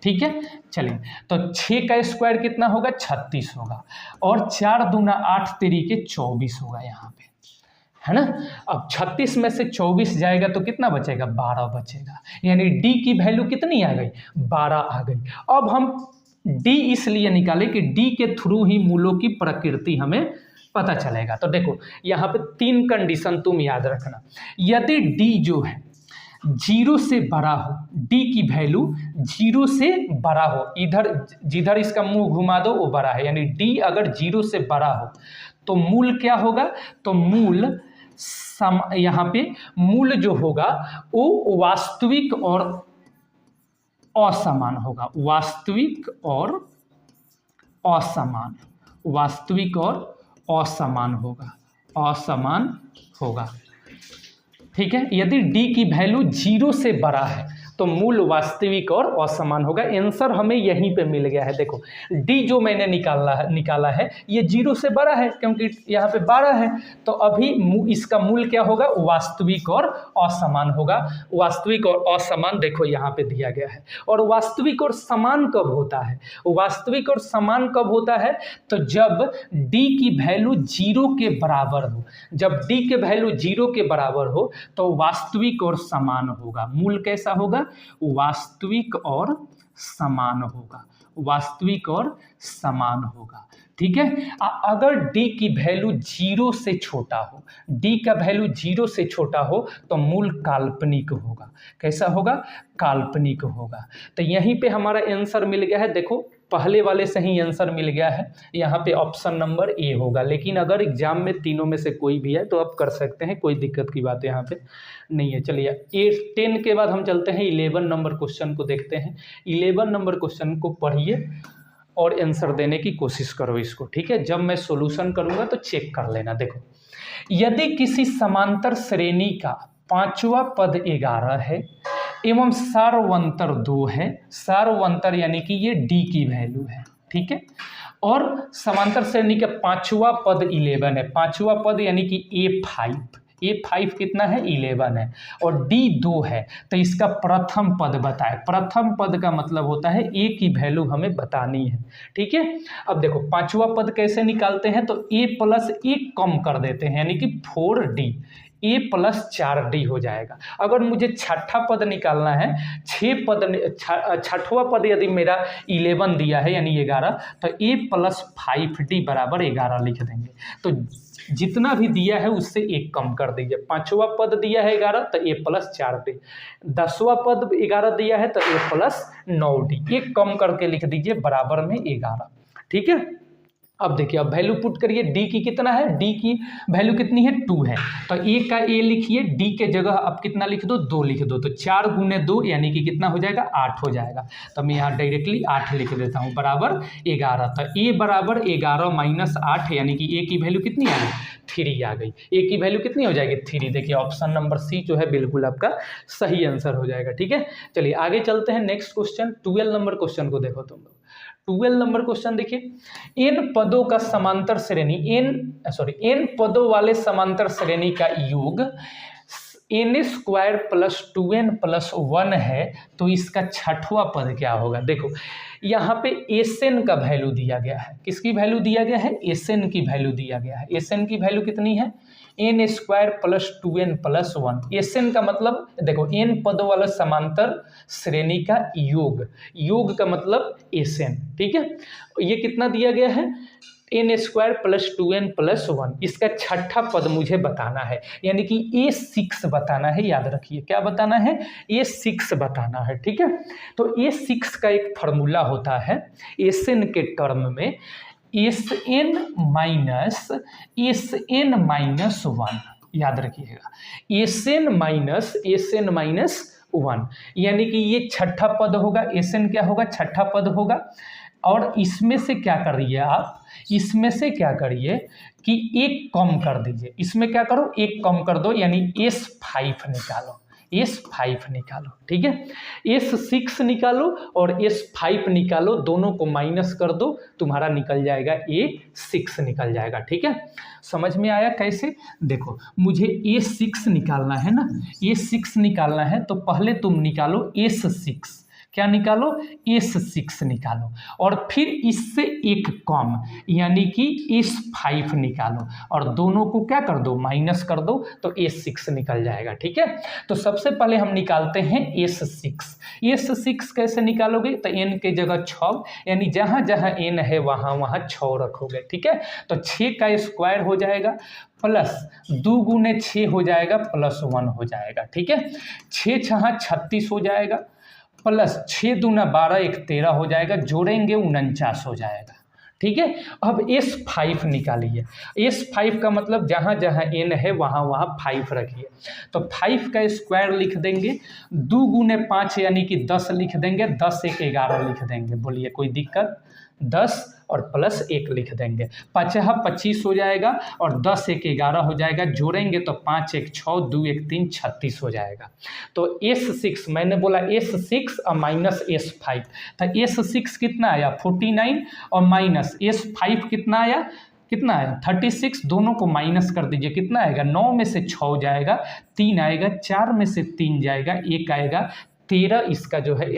ठीक है। चलिए तो 6 का स्क्वायर कितना होगा 36 होगा, और 4 दूना 8 तरीके 24 होगा यहाँ पे, है ना। अब 36 में से 24 जाएगा तो कितना बचेगा 12 बचेगा, यानी डी की वैल्यू कितनी आ गई 12 आ गई। अब हम डी इसलिए निकाले कि डी के थ्रू ही मूलों की प्रकृति हमें पता चलेगा। तो देखो यहाँ पे 3 कंडीशन तुम याद रखना। यदि डी जो है 0 से बड़ा हो, डी की वैल्यू 0 से बड़ा हो, इधर जिधर इसका मुंह घुमा दो वो बड़ा है, यानी डी अगर 0 से बड़ा हो तो मूल क्या होगा, तो मूल यहाँ पे मूल जो होगा वो वास्तविक और असमान होगा। वास्तविक और असमान, वास्तविक और असमान होगा, असमान होगा, ठीक है। यदि d की वैल्यू 0 से बड़ा है तो मूल वास्तविक और असमान होगा। आंसर हमें यहीं पे मिल गया है। देखो d जो मैंने निकाला है ये 0 से बड़ा है, क्योंकि यहाँ पे 12 है, तो अभी इसका मूल क्या होगा वास्तविक और असमान होगा। वास्तविक और असमान देखो यहाँ पे दिया गया है। और वास्तविक और समान कब होता है, वास्तविक और समान कब होता है, तो जब d की वैल्यू 0 के बराबर हो। जब d के वैल्यू 0 के बराबर हो तो वास्तविक और समान होगा। मूल कैसा होगा, वास्तविक और समान होगा, वास्तविक और समान होगा, ठीक है। अगर d की वैल्यू 0 से छोटा हो, d का वैल्यू 0 से छोटा हो तो मूल काल्पनिक होगा। कैसा होगा, काल्पनिक होगा। तो यहीं पे हमारा आंसर मिल गया है। देखो पहले वाले से ही आंसर मिल गया है, यहाँ पे ऑप्शन नंबर ए होगा। लेकिन अगर एग्जाम में तीनों में से कोई भी है तो आप कर सकते हैं, कोई दिक्कत की बात यहाँ पे नहीं है। चलिए 10 के बाद हम चलते हैं 11 नंबर क्वेश्चन को देखते हैं। 11 नंबर क्वेश्चन को पढ़िए और आंसर देने की कोशिश करो इसको, ठीक है। जब मैं सॉल्यूशन करूँगा तो चेक कर लेना। देखो यदि किसी समांतर श्रेणी का 5वां पद 11 है एवं सार्वंतर 2 है, सार्वंतर यानी कि ये d की वैल्यू है, ठीक है। और समांतर श्रेणी का 5वां पद 11 है, 5वां पद यानी कि A5 कितना है 11 है, और D 2 है, तो इसका प्रथम पद बताए। प्रथम पद का मतलब होता है A की वैल्यू हमें बतानी है, ठीक है। अब देखो 5वां पद कैसे निकालते हैं, तो A + 1 कम कर देते हैं, यानी कि 4D। ए प्लस 4d हो जाएगा। अगर मुझे छठा पद निकालना है, छठवां पद यदि मेरा 11 दिया है यानी 11, तो ए प्लस 5d बराबर 11 लिख देंगे। तो जितना भी दिया है उससे एक कम कर दीजिए। पांचवा पद दिया है 11 तो ए प्लस 4d, 10वां पद 11 दिया है तो ए प्लस 9d, एक कम करके लिख दीजिए बराबर में 11। ठीक है, अब देखिए, अब वैल्यू पुट करिए। डी की कितना है, डी की वैल्यू कितनी है 2 है, तो ए का ए लिखिए, डी के जगह अब कितना लिख दो 2 लिख दो, तो 4 गुने 2 यानी कि कितना हो जाएगा 8 हो जाएगा। तो मैं यहाँ डायरेक्टली 8 लिख देता हूँ बराबर 11। तो ए बराबर 11 माइनस 8 यानी कि ए की वैल्यू कितनी आ गई 3 आ गई। ए की वैल्यू कितनी हो जाएगी 3। देखिए ऑप्शन नंबर सी जो है बिल्कुल आपका सही आंसर हो जाएगा। ठीक है, चलिए आगे चलते हैं। नेक्स्ट क्वेश्चन 12 नंबर क्वेश्चन को देखो तुम लोग। 12 नंबर क्वेश्चन देखिए, एन पदों का समांतर श्रेणी एन पदों वाले समांतर श्रेणी का योग n square plus 2n plus 1 है, तो इसका छठवां पद क्या होगा। देखो यहाँ पे Sn का वैल्यू दिया गया है, किसकी वैल्यू दिया गया है, Sn की वैल्यू दिया गया है। Sn की वैल्यू कितनी है, n square plus 2n plus 1। Sn का मतलब देखो n पदों वाला समांतर श्रेणी का योग का मतलब Sn। ठीक है, ये कितना दिया गया है n square plus 2n plus 1। इसका छठा पद मुझे बताना है, यानी कि A6 बताना है। याद रखिए क्या बताना है, A6 बताना है। ठीक है, तो A6 का एक फार्मूला होता है Sn के टर्म में, Sn माइनस 1। याद रखिएगा Sn माइनस 1, यानी कि ये छठा पद होगा। Sn क्या होगा, छठा पद होगा। और इसमें से क्या करिए आप, इसमें से क्या करिए कि एक कम कर दीजिए। इसमें क्या करो, एक कम कर दो, यानी S5 निकालो, S5 निकालो। ठीक है, S6 निकालो और S5 निकालो, दोनों को माइनस कर दो, तुम्हारा निकल जाएगा A6 निकल जाएगा। ठीक है, समझ में आया कैसे। देखो मुझे A6 निकालना है ना, A6 निकालना है तो पहले तुम निकालो S6। क्या निकालो, S6 निकालो, और फिर इससे एक कम यानी कि S5 निकालो, और दोनों को क्या कर दो, माइनस कर दो, तो S6 निकल जाएगा। ठीक है, तो सबसे पहले हम निकालते हैं S6। S6 कैसे निकालोगे, तो n के जगह 6, यानी जहाँ जहाँ n है वहाँ वहाँ 6 रखोगे। ठीक है, तो 6 का स्क्वायर हो जाएगा प्लस 2 गुने 6 हो जाएगा प्लस 1 हो जाएगा। ठीक है, 6 6 36 हो जाएगा, प्लस 6 दूना 12 1 13 हो जाएगा, जोड़ेंगे 49 हो जाएगा। ठीक है, अब S5 निकालिए। S5 का मतलब जहाँ जहाँ n है वहाँ वहाँ 5 रखिए, तो 5 का स्क्वायर लिख देंगे, 2 गुने 5 यानी कि 10 लिख देंगे, 10 1 11 लिख देंगे। बोलिए कोई दिक्कत, 10 और प्लस 1 लिख देंगे, 5 25 हो जाएगा, और 10 1 11 हो जाएगा, जोड़ेंगे तो 5 1 6 2 1 3 36 हो जाएगा। तो S6, मैंने बोला S6 और माइनस S5, तो S6 कितना आया 49, और माइनस S5 कितना आया 36। दोनों को माइनस कर दीजिए, कितना आएगा, 9 में से 6 जाएगा, 3 आएगा, 4 में से 3 जाएगा, 1 आएगा, 13 इसका जो है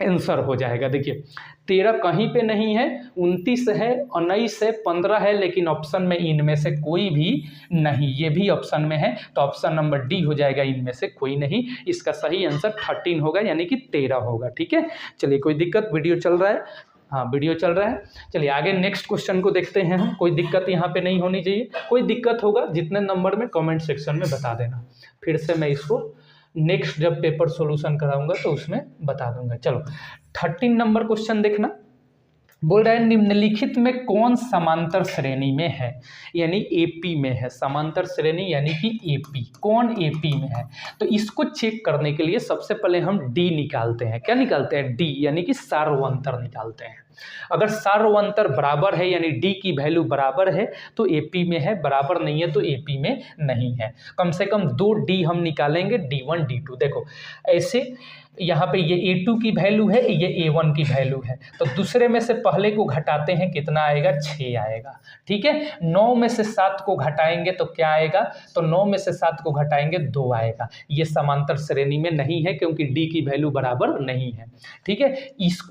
आंसर हो जाएगा। देखिए 13 कहीं पे नहीं है, 29 है, 19 है, 15 है, लेकिन ऑप्शन में इनमें से कोई भी नहीं, ये भी ऑप्शन में है, तो ऑप्शन नंबर डी हो जाएगा, इनमें से कोई नहीं। इसका सही आंसर 13 होगा, यानी कि 13 होगा। ठीक है, चलिए कोई दिक्कत, वीडियो चल रहा है, हाँ वीडियो चल रहा है। चलिए आगे नेक्स्ट क्वेश्चन को देखते हैं हम। कोई दिक्कत यहाँ पे नहीं होनी चाहिए, कोई दिक्कत होगा जितने नंबर में कमेंट सेक्शन में बता देना, फिर से मैं इसको नेक्स्ट जब पेपर सॉल्यूशन कराऊंगा तो उसमें बता दूंगा। चलो 13 नंबर क्वेश्चन देखना, बोल रहा है निम्नलिखित में कौन समांतर श्रेणी में है, यानी एपी में है। समांतर श्रेणी यानी कि एपी, कौन एपी में है, तो इसको चेक करने के लिए सबसे पहले हम डी निकालते हैं। क्या निकालते हैं, डी, यानी कि सार्वंतर निकालते हैं। अगर सार्वंतर बराबर है यानी डी की वैल्यू बराबर है तो एपी में है, बराबर नहीं है तो एपी में नहीं है। कम से कम 2 डी हम निकालेंगे, D1 D2। देखो ऐसे यहाँ पे ये A2 की वैल्यू है, ये A1 की वैल्यू है, तो दूसरे में से पहले को घटाते हैं, कितना आएगा 6 आएगा। ठीक है, 9 में से 7 को घटाएंगे तो क्या आएगा, तो 9 में से 7 को घटाएंगे 2 आएगा। ये समांतर श्रेणी में नहीं है क्योंकि डी की वैल्यू बराबर नहीं है। ठीक है,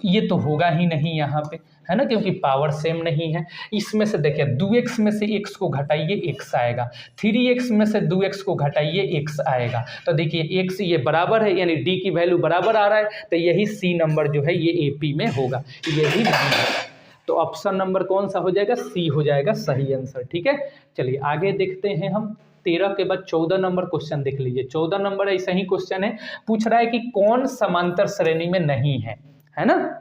ये तो होगा ही नहीं यहाँ यहाँ पे, है ना, क्योंकि पावर सेम नहीं है। इसमें से देखिए 2x में से x को घटाइए x आएगा, 3x में से 2x को घटाइए x आएगा। तो देखिए x ये बराबर है, यानी d की वैल्यू बराबर आ रहा है, तो यही C नंबर जो है ये AP में होगा, ये भी नहीं है। तो ऑप्शन नंबर कौन सा हो जाएगा? C हो जाएगा सही आंसर। ठीक है, चलिए आगे देखते हैं हम। 13 के बाद 14 नंबर क्वेश्चन देख लीजिए। 14 नंबर ऐसा ही क्वेश्चन है, पूछ रहा है कि कौन समांतर श्रेणी में नहीं है ना,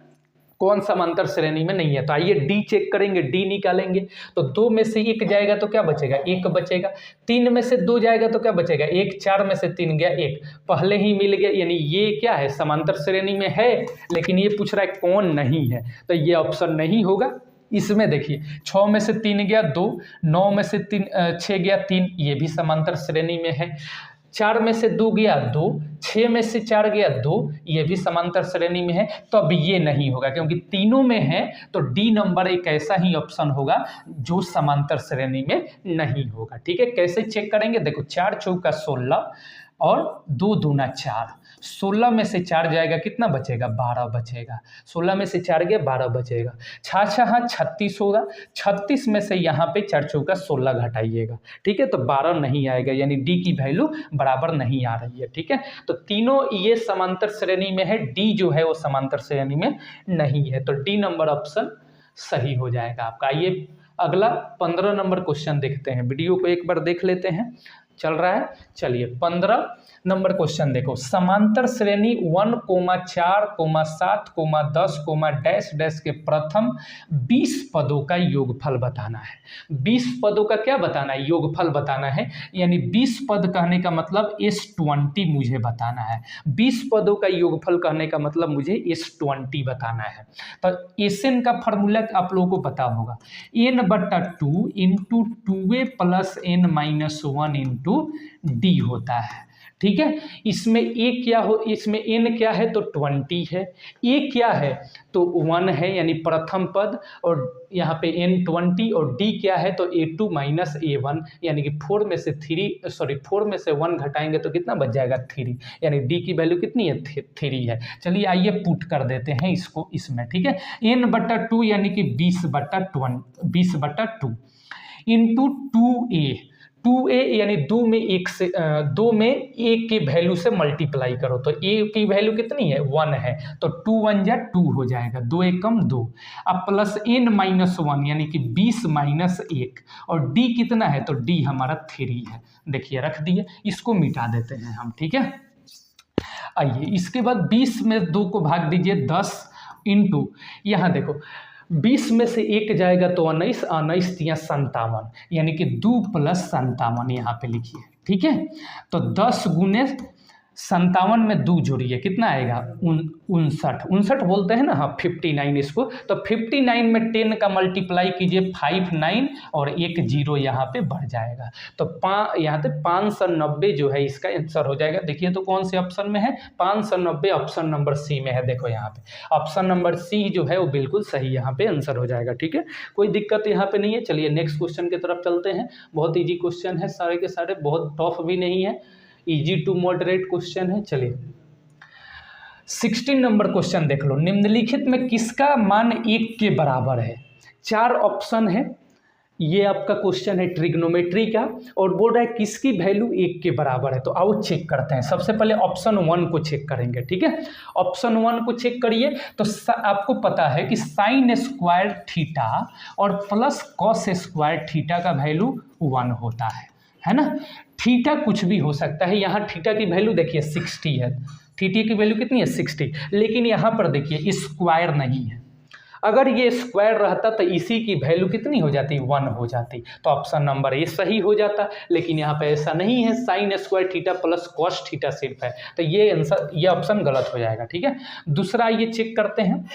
कौन समांतर श्रेणी में नहीं है। तो आइए डी चेक करेंगे, डी निकालेंगे। तो 2 में से 1 जाएगा तो क्या बचेगा? 1 बचेगा। 3 में से 2 जाएगा तो क्या बचेगा? 1। 4 में से 3 गया 1, पहले ही मिल गया, यानी ये क्या है? समांतर श्रेणी में है, लेकिन ये पूछ रहा है कौन नहीं है, तो ये ऑप्शन नहीं होगा। इसमें देखिए 6 में से 3 गया 2, 9 में से 6 गया 3, ये भी समांतर श्रेणी में है। 4 में से 2 गया 2, 6 में से 4 गया 2, ये भी समांतर श्रेणी में है। तो अब ये नहीं होगा, क्योंकि तीनों में है, तो डी नंबर एक ऐसा ही ऑप्शन होगा जो समांतर श्रेणी में नहीं होगा। ठीक है, कैसे चेक करेंगे? देखो 4 चौका 16 और 2 दूना 4, 16 में से 4 जाएगा कितना बचेगा? 12 बचेगा। 16 में से 4 गया 12 बचेगा। 36 होगा, 36 में से यहाँ पे 4 चौका 16 घटाइएगा। ठीक है, तो 12 नहीं आएगा, यानी डी की वैल्यू बराबर नहीं आ रही है। ठीक है, तो तीनों ये समांतर श्रेणी में है, डी जो है वो समांतर श्रेणी में नहीं है, तो डी नंबर ऑप्शन सही हो जाएगा आपका। आइए अगला 15 नंबर क्वेश्चन देखते हैं। वीडियो को एक बार देख लेते हैं, चल रहा है। चलिए 15 नंबर क्वेश्चन देखो, समांतर श्रेणी 1, 4, 7, 10, डैश डैश के प्रथम 20 पदों का योगफल बताना है। 20 पदों का क्या बताना है? योगफल बताना है, यानी 20 पद कहने का मतलब S20 मुझे बताना है। 20 पदों का योगफल कहने का मतलब मुझे S20 बताना है। तो SN का फॉर्मूला आप लोगों को पता होगा, n/2 into 2a plus n-1 into D होता है। ठीक है, इसमें ए क्या हो, इसमें n क्या है? तो 20 है। ए क्या है? तो 1 है, यानी प्रथम पद, और यहाँ पे n20, और डी क्या है? तो a2 माइनस a1, यानी कि 4 में से 1 घटाएंगे तो कितना बच जाएगा? 3, यानी डी की वैल्यू कितनी है? 3 है। चलिए आइए पुट कर देते हैं इसको इसमें। ठीक है, n/2 यानी कि 20/2 इंटू 2a यानी 2 में 1 के वैल्यू से मल्टीप्लाई करो, तो a की वैल्यू कितनी है? 1 है, तो 2 1 जा 2 हो जाएगा, 2 1 कम 2, अब प्लस n-1 यानी कि 20 माइनस 1, और d कितना है? तो d हमारा 3 है। देखिए रख दिए, इसको मिटा देते हैं हम। ठीक है, आइए इसके बाद 20 में 2 को भाग दीजिए 10 इंटू, यहाँ देखो 20 में से 1 जाएगा तो 19, 19 या 57, यानी कि 2 + 57 यहाँ पे लिखिए। ठीक है, तो 10 गुने 57 में 2 जोड़िए, कितना आएगा? 59 बोलते हैं ना, हाँ 59 इसको। तो 59 में 10 का मल्टीप्लाई कीजिए, 5 9 और 1 0 यहाँ पे बढ़ जाएगा, तो यहाँ पे 590 जो है इसका आंसर हो जाएगा। देखिए तो कौन से ऑप्शन में है? 590 ऑप्शन नंबर सी में है। देखो यहाँ पे ऑप्शन नंबर सी जो है वो बिल्कुल सही यहाँ पे आंसर हो जाएगा। ठीक है, कोई दिक्कत यहाँ पे नहीं है। चलिए नेक्स्ट क्वेश्चन की तरफ चलते हैं। बहुत ईजी क्वेश्चन है सारे के सारे, बहुत टफ भी नहीं है, इजी टू मॉडरेट क्वेश्चन है। चलिए 16 नंबर क्वेश्चन देख लो। निम्नलिखित में किसका मान 1 के बराबर है? 4 ऑप्शन है, ये आपका क्वेश्चन है ट्रिग्नोमेट्री का, और बोल रहा है किसकी वैल्यू 1 के बराबर है। तो आओ चेक करते हैं। सबसे पहले ऑप्शन 1 को चेक करेंगे। ठीक है, ऑप्शन 1 को चेक करिए। तो आपको पता है कि साइन स्क्वायर थीटा और प्लस कॉस स्क्वायर थीटा का वैल्यू 1 होता है ना। थीटा कुछ भी हो सकता है, यहाँ थीटा की वैल्यू देखिए 60 है, थीटा की वैल्यू कितनी है? 60, लेकिन यहाँ पर देखिए स्क्वायर नहीं है। अगर ये स्क्वायर रहता तो इसी की वैल्यू कितनी हो जाती? 1 हो जाती, तो ऑप्शन नंबर ए सही हो जाता, लेकिन यहाँ पे ऐसा नहीं है, sign square theta plus cos theta सिर्फ है, तो ये आंसर, ये ऑप्शन गलत हो जाएगा। ठीक है, दूसरा ये चेक करते हैं,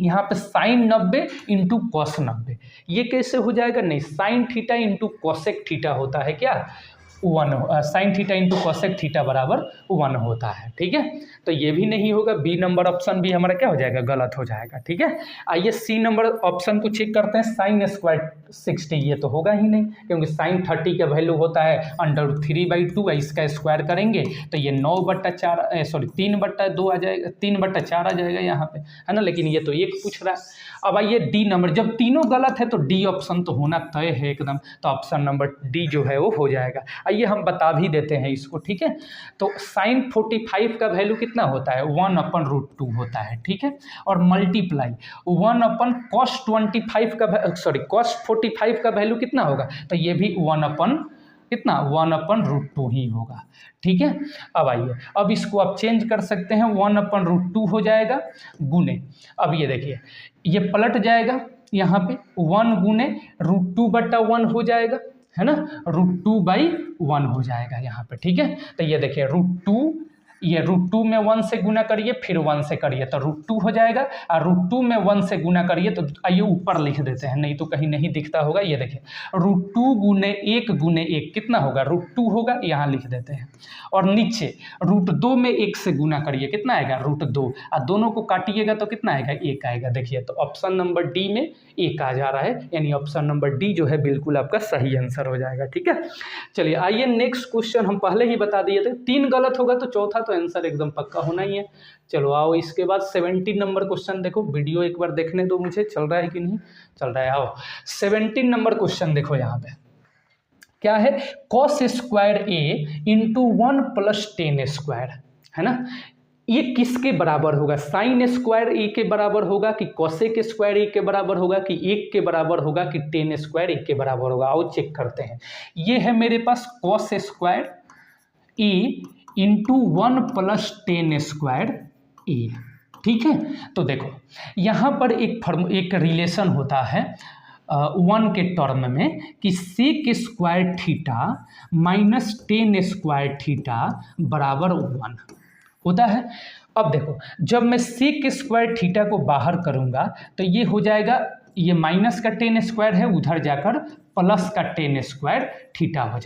यहाँ पे साइन 90 इंटू कॉस 90, ये कैसे हो जाएगा? नहीं, sine theta into cosec theta होता है क्या? 1 sine theta into cosec theta बराबर 1 होता है। ठीक है, तो ये भी नहीं होगा, बी नंबर ऑप्शन भी हमारा क्या हो जाएगा, गलत हो जाएगा। ठीक है, आइए सी नंबर ऑप्शन को चेक करते हैं। साइन स्क्वायर 60, ये तो होगा ही नहीं, क्योंकि साइन 30 का वैल्यू होता है √3/2, इसका स्क्वायर करेंगे तो ये 9/4 सॉरी 3/2 आ जाएगा, 3/4 आ जाएगा यहाँ पे, है ना। लेकिन ये तो एक पूछ रहा है। अब आइए डी नंबर, जब तीनों गलत है तो डी ऑप्शन तो होना तय है एकदम, तो ऑप्शन नंबर डी जो है वो हो जाएगा। आइए हम बता भी देते हैं इसको। ठीक है, तो साइन 45 का वैल्यू कितना होता है, 1/√2 होता है। ठीक है, और मल्टीप्लाई 1/cos 25 का सॉरी cos 45 का वैल्यू कितना होगा, तो ये भी 1/√2 ही होगा। ठीक है, अब आइए, अब इसको आप चेंज कर सकते हैं, 1/√2 हो जाएगा गुने, अब ये देखिए ये पलट जाएगा, यहाँ पे 1 गुने √2/1 हो जाएगा, है ना, √2/1 हो जाएगा यहाँ पे। ठीक है, तो ये देखिए √2, ये √2 में 1 से गुना करिए, फिर 1 से करिए तो √2 हो जाएगा, और √2 में 1 से गुना करिए तो आइए ऊपर लिख देते हैं, नहीं तो कहीं नहीं दिखता होगा। ये देखिए √2 गुने 1 कितना होगा, √2 होगा, यहाँ लिख देते हैं। और नीचे √2 में 1 से गुना करिए, कितना आएगा, √2, और दोनों को काटिएगा तो कितना आएगा, 1 आएगा। देखिए तो ऑप्शन नंबर डी में 1 आ जा रहा है, यानी ऑप्शन नंबर डी जो है बिल्कुल आपका सही आंसर हो जाएगा। ठीक है, चलिए आइए नेक्स्ट क्वेश्चन, हम पहले ही बता दिए थे 3 गलत होगा तो चौथा तो आंसर एकदम पक्का होना ही है। चलो आओ इसके बाद 17 नंबर क्वेश्चन देखो, वीडियो एक बार देखने दो मुझे, चल रहा है कि नहीं चल रहा है। आओ 17 नंबर क्वेश्चन देखो, यहाँ पे क्या है, cos square a into 1 + tan square, है ना, ये किसके बराबर होगा, साइन स्क्वायर ए के बराबर होगा कि कोसेक स्क्वायर ए के बराबर होगा कि 1 के बराबर होगा कि tan स्क्वायर 1 के बराबर होगा। आओ चेक करते हैं। ये है मेरे पास cos स्क्वायर ए इंटू 1 + tan स्क्वायर ए। ठीक है, तो देखो यहाँ पर एक रिलेशन होता है 1 के टर्म में कि sec square theta minus tan square theta बराबर 1 होता है। अब देखो जब मैं सेक स्क्वायर थीटा को बाहर करूँगा तो ये हो जाएगा, ये माइनस का tan स्क्वायर है, उधर जाकर प्लस का tan स्क्वायर थीटा हो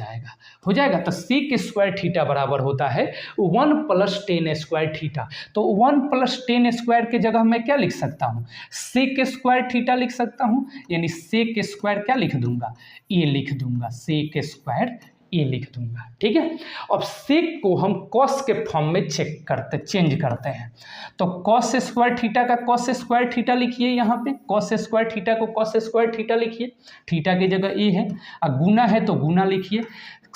जाएगा। तो सेक स्क्वायर थीटा बराबर होता है 1 + tan स्क्वायर थीटा। तो 1 + tan स्क्वायर के जगह मैं क्या लिख सकता हूँ, सेक स्क्वायर थीटा लिख सकता हूँ, यानी सेक स्क्वायर क्या लिख दूंगा, ए लिख दूंगा, सेक स्क्वायर ए लिख दूंगा। ठीक है, अब सेक को हम कॉस के फॉर्म में चेंज करते हैं। तो कॉस स्क्वायर थीटा का कॉस स्क्वायर थीटा लिखिए, यहाँ पे कॉस स्क्वायर थीटा को कॉस स्क्वायर थीटा लिखिए, थीटा की जगह ए है, और गुना है तो गुना लिखिए।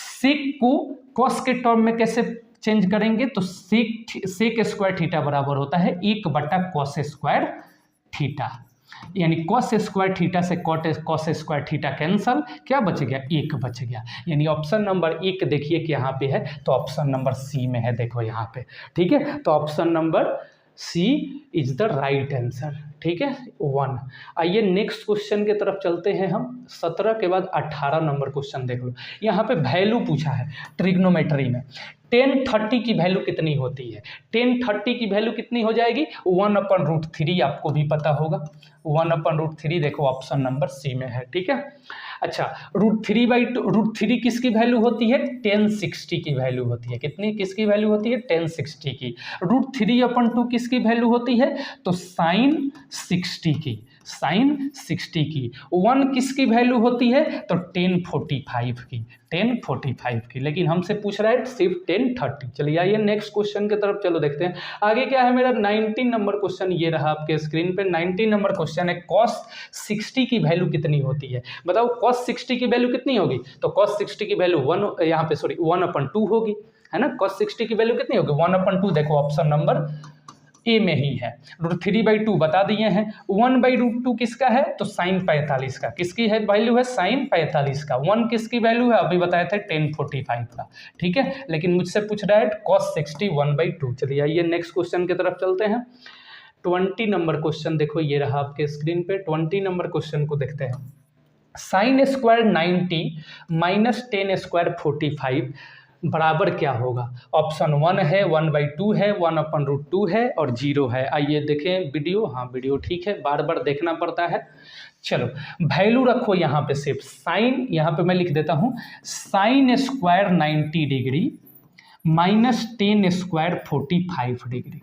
सेक को कॉस के टर्म में कैसे चेंज करेंगे, तो सेक स्क्वायर थीटा बराबर होता है 1/cos स्क्वायर थीटा, यानी cos स्क्वायर थीटा से cos स्क्वायर थीटा कैंसल, क्या बच गया, 1 बच गया। यानी ऑप्शन नंबर 1 देखिए कि यहाँ पे है, तो ऑप्शन नंबर सी में है, देखो यहाँ पे। ठीक है, तो option number C is the right answer. ठीक है 1। आइए नेक्स्ट क्वेश्चन की तरफ चलते हैं हम। 17 के बाद 18 नंबर क्वेश्चन देख लो। यहाँ पे वैल्यू पूछा है ट्रिग्नोमेट्री में, tan 30 की वैल्यू कितनी होती है। tan 30 की वैल्यू कितनी हो जाएगी, 1/√3, आपको भी पता होगा 1/√3, देखो ऑप्शन नंबर सी में है। ठीक है, अच्छा √3/√3 किसकी वैल्यू होती है, tan 60 की वैल्यू होती है। कितनी किसकी वैल्यू होती है, tan 60 की। √3/2 किसकी वैल्यू होती है, तो sin 60 की, sin 60 की। 1 किसकी वैल्यू होती है, तो tan 45 की, tan 45 की। लेकिन हमसे पूछ रहा है सिर्फ tan 30। चलिए आइए नेक्स्ट क्वेश्चन की तरफ चलो देखते हैं। आगे क्या है मेरा 19 नंबर क्वेश्चन, ये रहा आपके स्क्रीन पे। 19 नंबर क्वेश्चन है cos 60 की वैल्यू कितनी होती है, बताओ cos 60 की वैल्यू कितनी होगी। तो cos 60 की वैल्यू 1 यहाँ पे 1/2 होगी, है ना। cos 60 की वैल्यू कितनी होगी, 1/2, देखो ऑप्शन नंबर ए में ही है। √3/2 बता दिए हैं। 1/√2 किसका है, तो sin 45 का। किसकी है वैल्यू है, sin 45 का। 1 किसकी वैल्यू है, अभी बताया था tan 45 का। ठीक है, लेकिन मुझसे पूछ रहा है cos 60 1/2। चलिए आइए नेक्स्ट क्वेश्चन की तरफ चलते हैं। 20 नंबर क्वेश्चन देखो, ये रहा आपके स्क्रीन पे। 20 नंबर क्वेश्चन को देखते हैं। sin square 90 minus tan square 45 बराबर क्या होगा? ऑप्शन 1 है, 1/2 है, 1/√2 है और 0 है। आइए देखें वीडियो। हाँ वीडियो ठीक है, बार बार देखना पड़ता है। चलो वैल्यू रखो यहाँ पे, सिर्फ साइन, यहाँ पे मैं लिख देता हूँ sine square 90 degree minus ten square 45 degree.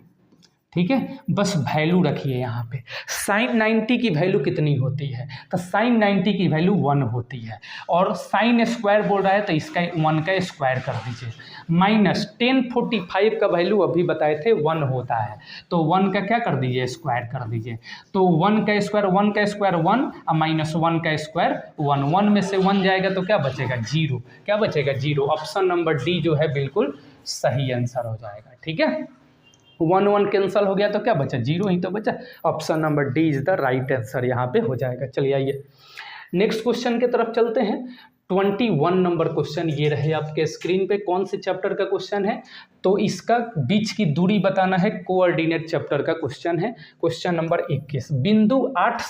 ठीक है, बस वैल्यू रखिए यहाँ पे। साइन 90 की वैल्यू कितनी होती है? तो साइन 90 की वैल्यू 1 होती है, और साइन स्क्वायर बोल रहा है तो इसका 1 का स्क्वायर कर दीजिए, माइनस टेन 45 का वैल्यू अभी बताए थे 1 होता है, तो 1 का क्या कर दीजिए? स्क्वायर कर दीजिए। तो 1 का स्क्वायर 1 का स्क्वायर 1 और माइनस 1 का स्क्वायर 1, 1 में से 1 जाएगा तो क्या बचेगा? 0। क्या बचेगा? 0। ऑप्शन नंबर डी जो है बिल्कुल सही आंसर हो जाएगा। ठीक है, 1 1 कैंसिल हो गया तो क्या बचा? 0 ही तो बचा। Option number D is the right answer यहाँ पे हो जाएगा। चलिए आइए नेक्स्ट क्वेश्चन की तरफ चलते हैं। 21 नंबर क्वेश्चन ये रहे आपके स्क्रीन पे। कौन से चैप्टर का क्वेश्चन है? तो इसका बीच की दूरी बताना है, कोऑर्डिनेट चैप्टर का क्वेश्चन है। क्वेश्चन नंबर 21, बिंदु 8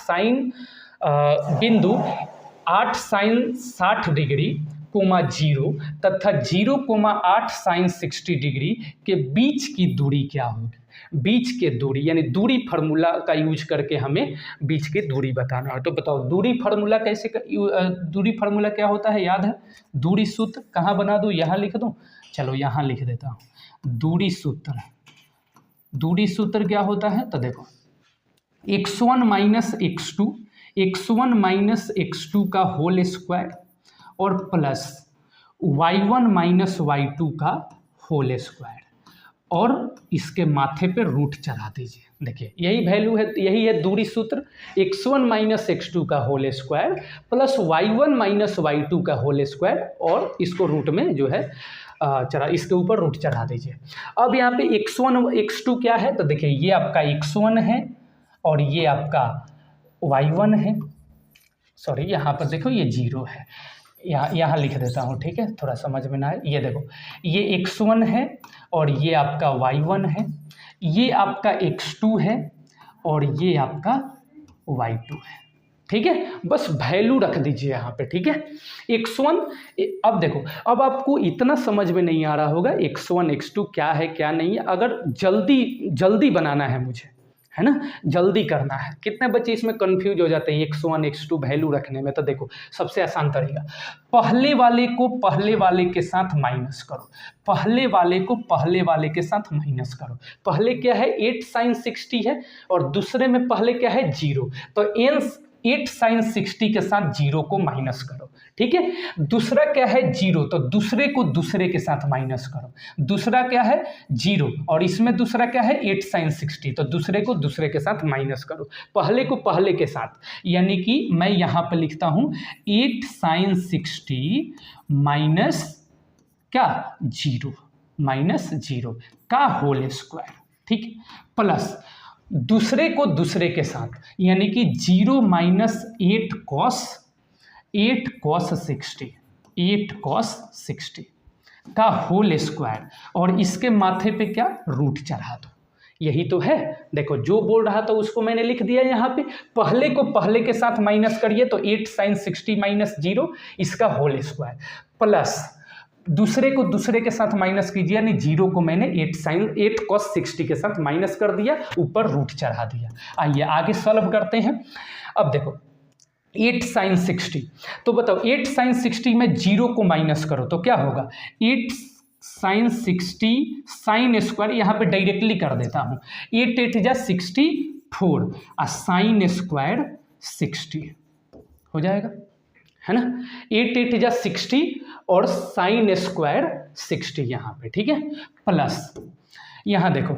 साइन 60 डिग्री कोमा 0 तथा 0,8 साइन 60 डिग्री के बीच की दूरी क्या होगी? बीच के दूरी यानी दूरी फार्मूला का यूज करके हमें बीच की दूरी बताना है। तो बताओ दूरी फार्मूला कैसे दूरी फार्मूला क्या होता है? याद है? दूरी सूत्र कहाँ बना दूँ? यहाँ लिख दूँ? चलो यहाँ लिख देता हूँ। दूरी सूत्र क्या होता है? तो देखो x1 माइनस x2 का होल स्क्वायर और प्लस y1 माइनस y2 का होल स्क्वायर, और इसके माथे पे रूट चढ़ा दीजिए। देखिए यही वैल्यू है, यही है दूरी सूत्र। x1 माइनस x2 का whole square plus y1 minus y2 का होल स्क्वायर, और इसको रूट में जो है इसके ऊपर रूट चढ़ा दीजिए। अब यहाँ पे x1 x2 क्या है? तो देखिए ये आपका x1 है और ये आपका y1 है। सॉरी यहाँ पर देखो ये 0 है, यहाँ लिख देता हूँ। ठीक है, थोड़ा समझ में ना आए। ये देखो ये x1 है और ये आपका y1 है, ये आपका x2 है और ये आपका y2 है। ठीक है, बस वैल्यू रख दीजिए यहाँ पे। ठीक है, x1, अब देखो अब आपको इतना समझ में नहीं आ रहा होगा x1 x2 क्या है क्या नहीं है। अगर जल्दी बनाना है मुझे, है ना, जल्दी करना है। कितने बच्चे इसमें कंफ्यूज हो जाते हैं x1 x2 वैल्यू रखने में? तो देखो सबसे आसान तरीका, पहले वाले को पहले वाले के साथ माइनस करो, पहले वाले को पहले वाले के साथ माइनस करो। पहले क्या है? 8 साइन 60 है और दूसरे में पहले क्या है? 0, तो 8 साइन 60 के साथ 0 को माइनस करो। ठीक है, दूसरा क्या है? 0, तो दूसरे को दूसरे के साथ माइनस करो। दूसरा क्या है? 0, और इसमें दूसरा क्या है? 8 साइन 60, तो दूसरे को दूसरे के साथ माइनस करो। पहले को पहले के साथ, यानी कि मैं यहाँ पर लिखता हूँ 8 साइन 60 माइनस क्या? 0, माइनस 0 का होल स्क्वायर। ठीक, प्लस दूसरे को दूसरे के साथ, यानी कि 0 माइनस 8 cos 60 का होल स्क्वायर, और इसके माथे पे क्या? रूट चढ़ा दो। यही तो है। देखो जो बोल रहा था उसको मैंने लिख दिया यहाँ पे। पहले को पहले के साथ माइनस करिए तो 8 साइन 60 माइनस 0 इसका होल स्क्वायर, प्लस दूसरे को दूसरे के साथ माइनस कीजिए, यानी 0 को मैंने 8 cos 60 के साथ माइनस कर दिया, ऊपर रूट चढ़ा दिया। आइए आगे सॉल्व करते हैं। अब देखो 8 साइन 60, तो बताओ 8 साइन 60 में 0 को माइनस करो तो क्या होगा? 8 साइन 60 साइन स्क्वायर, यहाँ पे डायरेक्टली कर देता हूँ, 8 8 जा 64 और साइन स्क्वायर 60 हो जाएगा, है ना। 8 8 जा 60 और साइन स्क्वायर 60 यहाँ पे। ठीक है, प्लस यहाँ देखो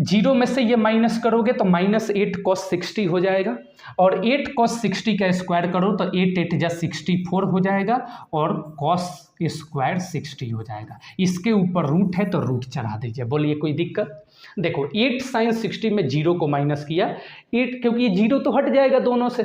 0 में से ये माइनस करोगे तो -8 cos 60 हो जाएगा, और 8 cos 60 का स्क्वायर करो तो 8 8 जा 64 हो जाएगा, और cos स्क्वायर 60 हो जाएगा। इसके ऊपर रूट है तो रूट चढ़ा दीजिए। बोलिए कोई दिक्कत? देखो 8 साइन 60 में 0 को माइनस किया, 8 क्योंकि ये 0 तो हट जाएगा दोनों से,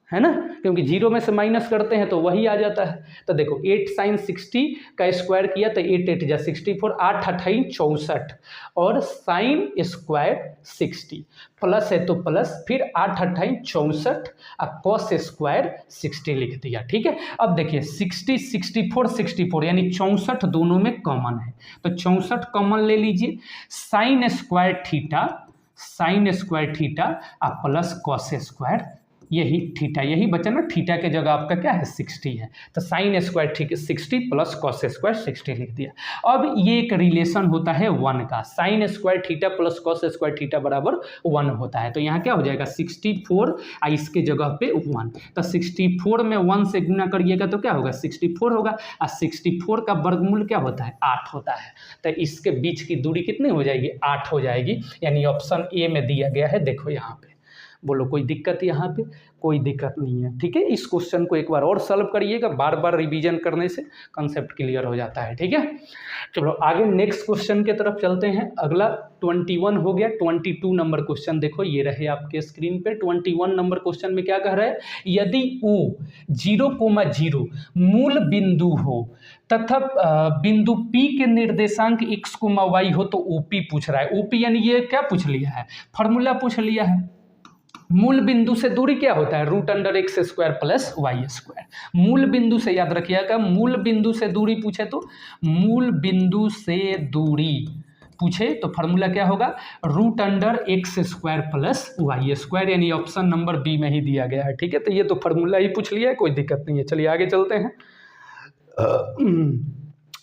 है ना, क्योंकि जीरो में से माइनस करते हैं तो वही आ जाता है। तो देखो 8 sin 60 का स्क्वायर किया तो 8 8 जा 64, 8 अट्ठाई 64 और साइन स्क्वायर 60 प्लस है तो प्लस, फिर 8 अट्ठाई 64 और कॉस स्क्वायर 60 लिख दिया। ठीक है, अब देखिए 60 64 64 यानी 64 दोनों में कॉमन है, तो 64 कॉमन ले लीजिए। साइन स्क्वायर थीटा और प्लस कॉस स्क्वायर, यही थीटा यही बचा ना, थीटा के जगह आपका क्या है 60 है, तो साइन स्क्वायर ठीक है 60 प्लस कॉस स्क्वायर 60 लिख दिया। अब ये एक रिलेशन होता है 1 का, sign square theta plus cos square theta बराबर 1 होता है। तो यहाँ क्या हो जाएगा 64 और इसके जगह पे 1, तो 64 में 1 से गुना करिएगा तो क्या होगा 64 होगा, और 64 का वर्गमूल क्या होता है 8 होता है। तो इसके बीच की दूरी कितनी हो जाएगी 8 हो जाएगी, यानी ऑप्शन ए में दिया गया है। देखो यहाँ पे बोलो कोई दिक्कत यहाँ पे, कोई दिक्कत नहीं है। ठीक है, इस क्वेश्चन को एक बार और सॉल्व करिएगा, बार बार रिवीजन करने से कंसेप्ट क्लियर हो जाता है। ठीक है, चलो आगे नेक्स्ट क्वेश्चन की तरफ चलते हैं। अगला 21 हो गया, 22 नंबर क्वेश्चन देखो ये रहे आपके स्क्रीन पे। 21 नंबर क्वेश्चन में क्या कह रहा है, यदि O 0,0 मूल बिंदु हो तथा बिंदु P के निर्देशांक x, y हो तो OP पूछ रहा है। OP यानी ये क्या पूछ लिया है, फॉर्मूला पूछ लिया है। मूल बिंदु से दूरी क्या होता है √x² प्लस y²। मूल बिंदु से याद रखिएगा, मूल बिंदु से दूरी पूछे तो, मूल बिंदु से दूरी पूछे तो फॉर्मूला क्या होगा √x² प्लस y², यानी ऑप्शन नंबर बी में ही दिया गया है। ठीक है, तो ये तो फॉर्मूला ही पूछ लिया है, कोई दिक्कत नहीं है। चलिए आगे चलते हैं।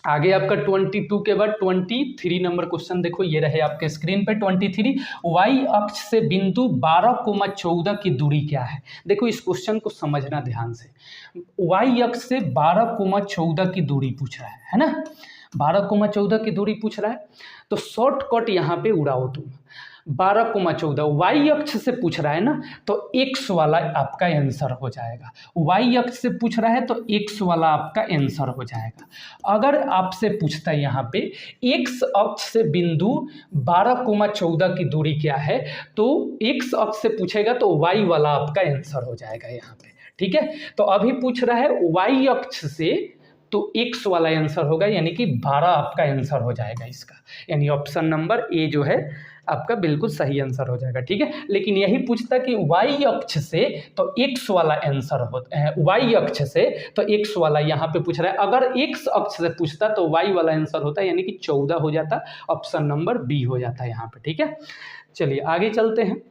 आगे आपका 22 के बाद 23 नंबर क्वेश्चन देखो ये रहे आपके स्क्रीन पे। 23 y अक्ष से बिंदु 12,14 की दूरी क्या है। देखो इस क्वेश्चन को समझना ध्यान से, y अक्ष से 12,14 की दूरी पूछ रहा है ना, 12,14 की दूरी पूछ रहा है। तो शॉर्टकट यहाँ पे उड़ाओ तुम, 12,14 y अक्ष से पूछ रहा है ना, तो x वाला आपका आंसर हो जाएगा। y अक्ष से पूछ रहा है तो x वाला आपका आंसर हो जाएगा। अगर आपसे पूछता है यहाँ पे x अक्ष से बिंदु 12,14 की दूरी क्या है, तो x अक्ष से पूछेगा तो y वाला आपका आंसर हो जाएगा यहाँ पे। ठीक है, तो अभी पूछ रहा है y अक्ष से, तो x वाला आंसर होगा, यानी कि 12 आपका आंसर हो जाएगा इसका, यानी ऑप्शन नंबर ए जो है आपका बिल्कुल सही आंसर हो जाएगा। ठीक है, लेकिन यही पूछता कि y अक्ष से तो x वाला आंसर होता है, y अक्ष से तो x वाला यहाँ पे पूछ रहा है। अगर x अक्ष से पूछता तो y वाला आंसर होता है, यानी कि 14 हो जाता, ऑप्शन नंबर बी हो जाता है यहाँ पे। ठीक है, चलिए आगे चलते हैं।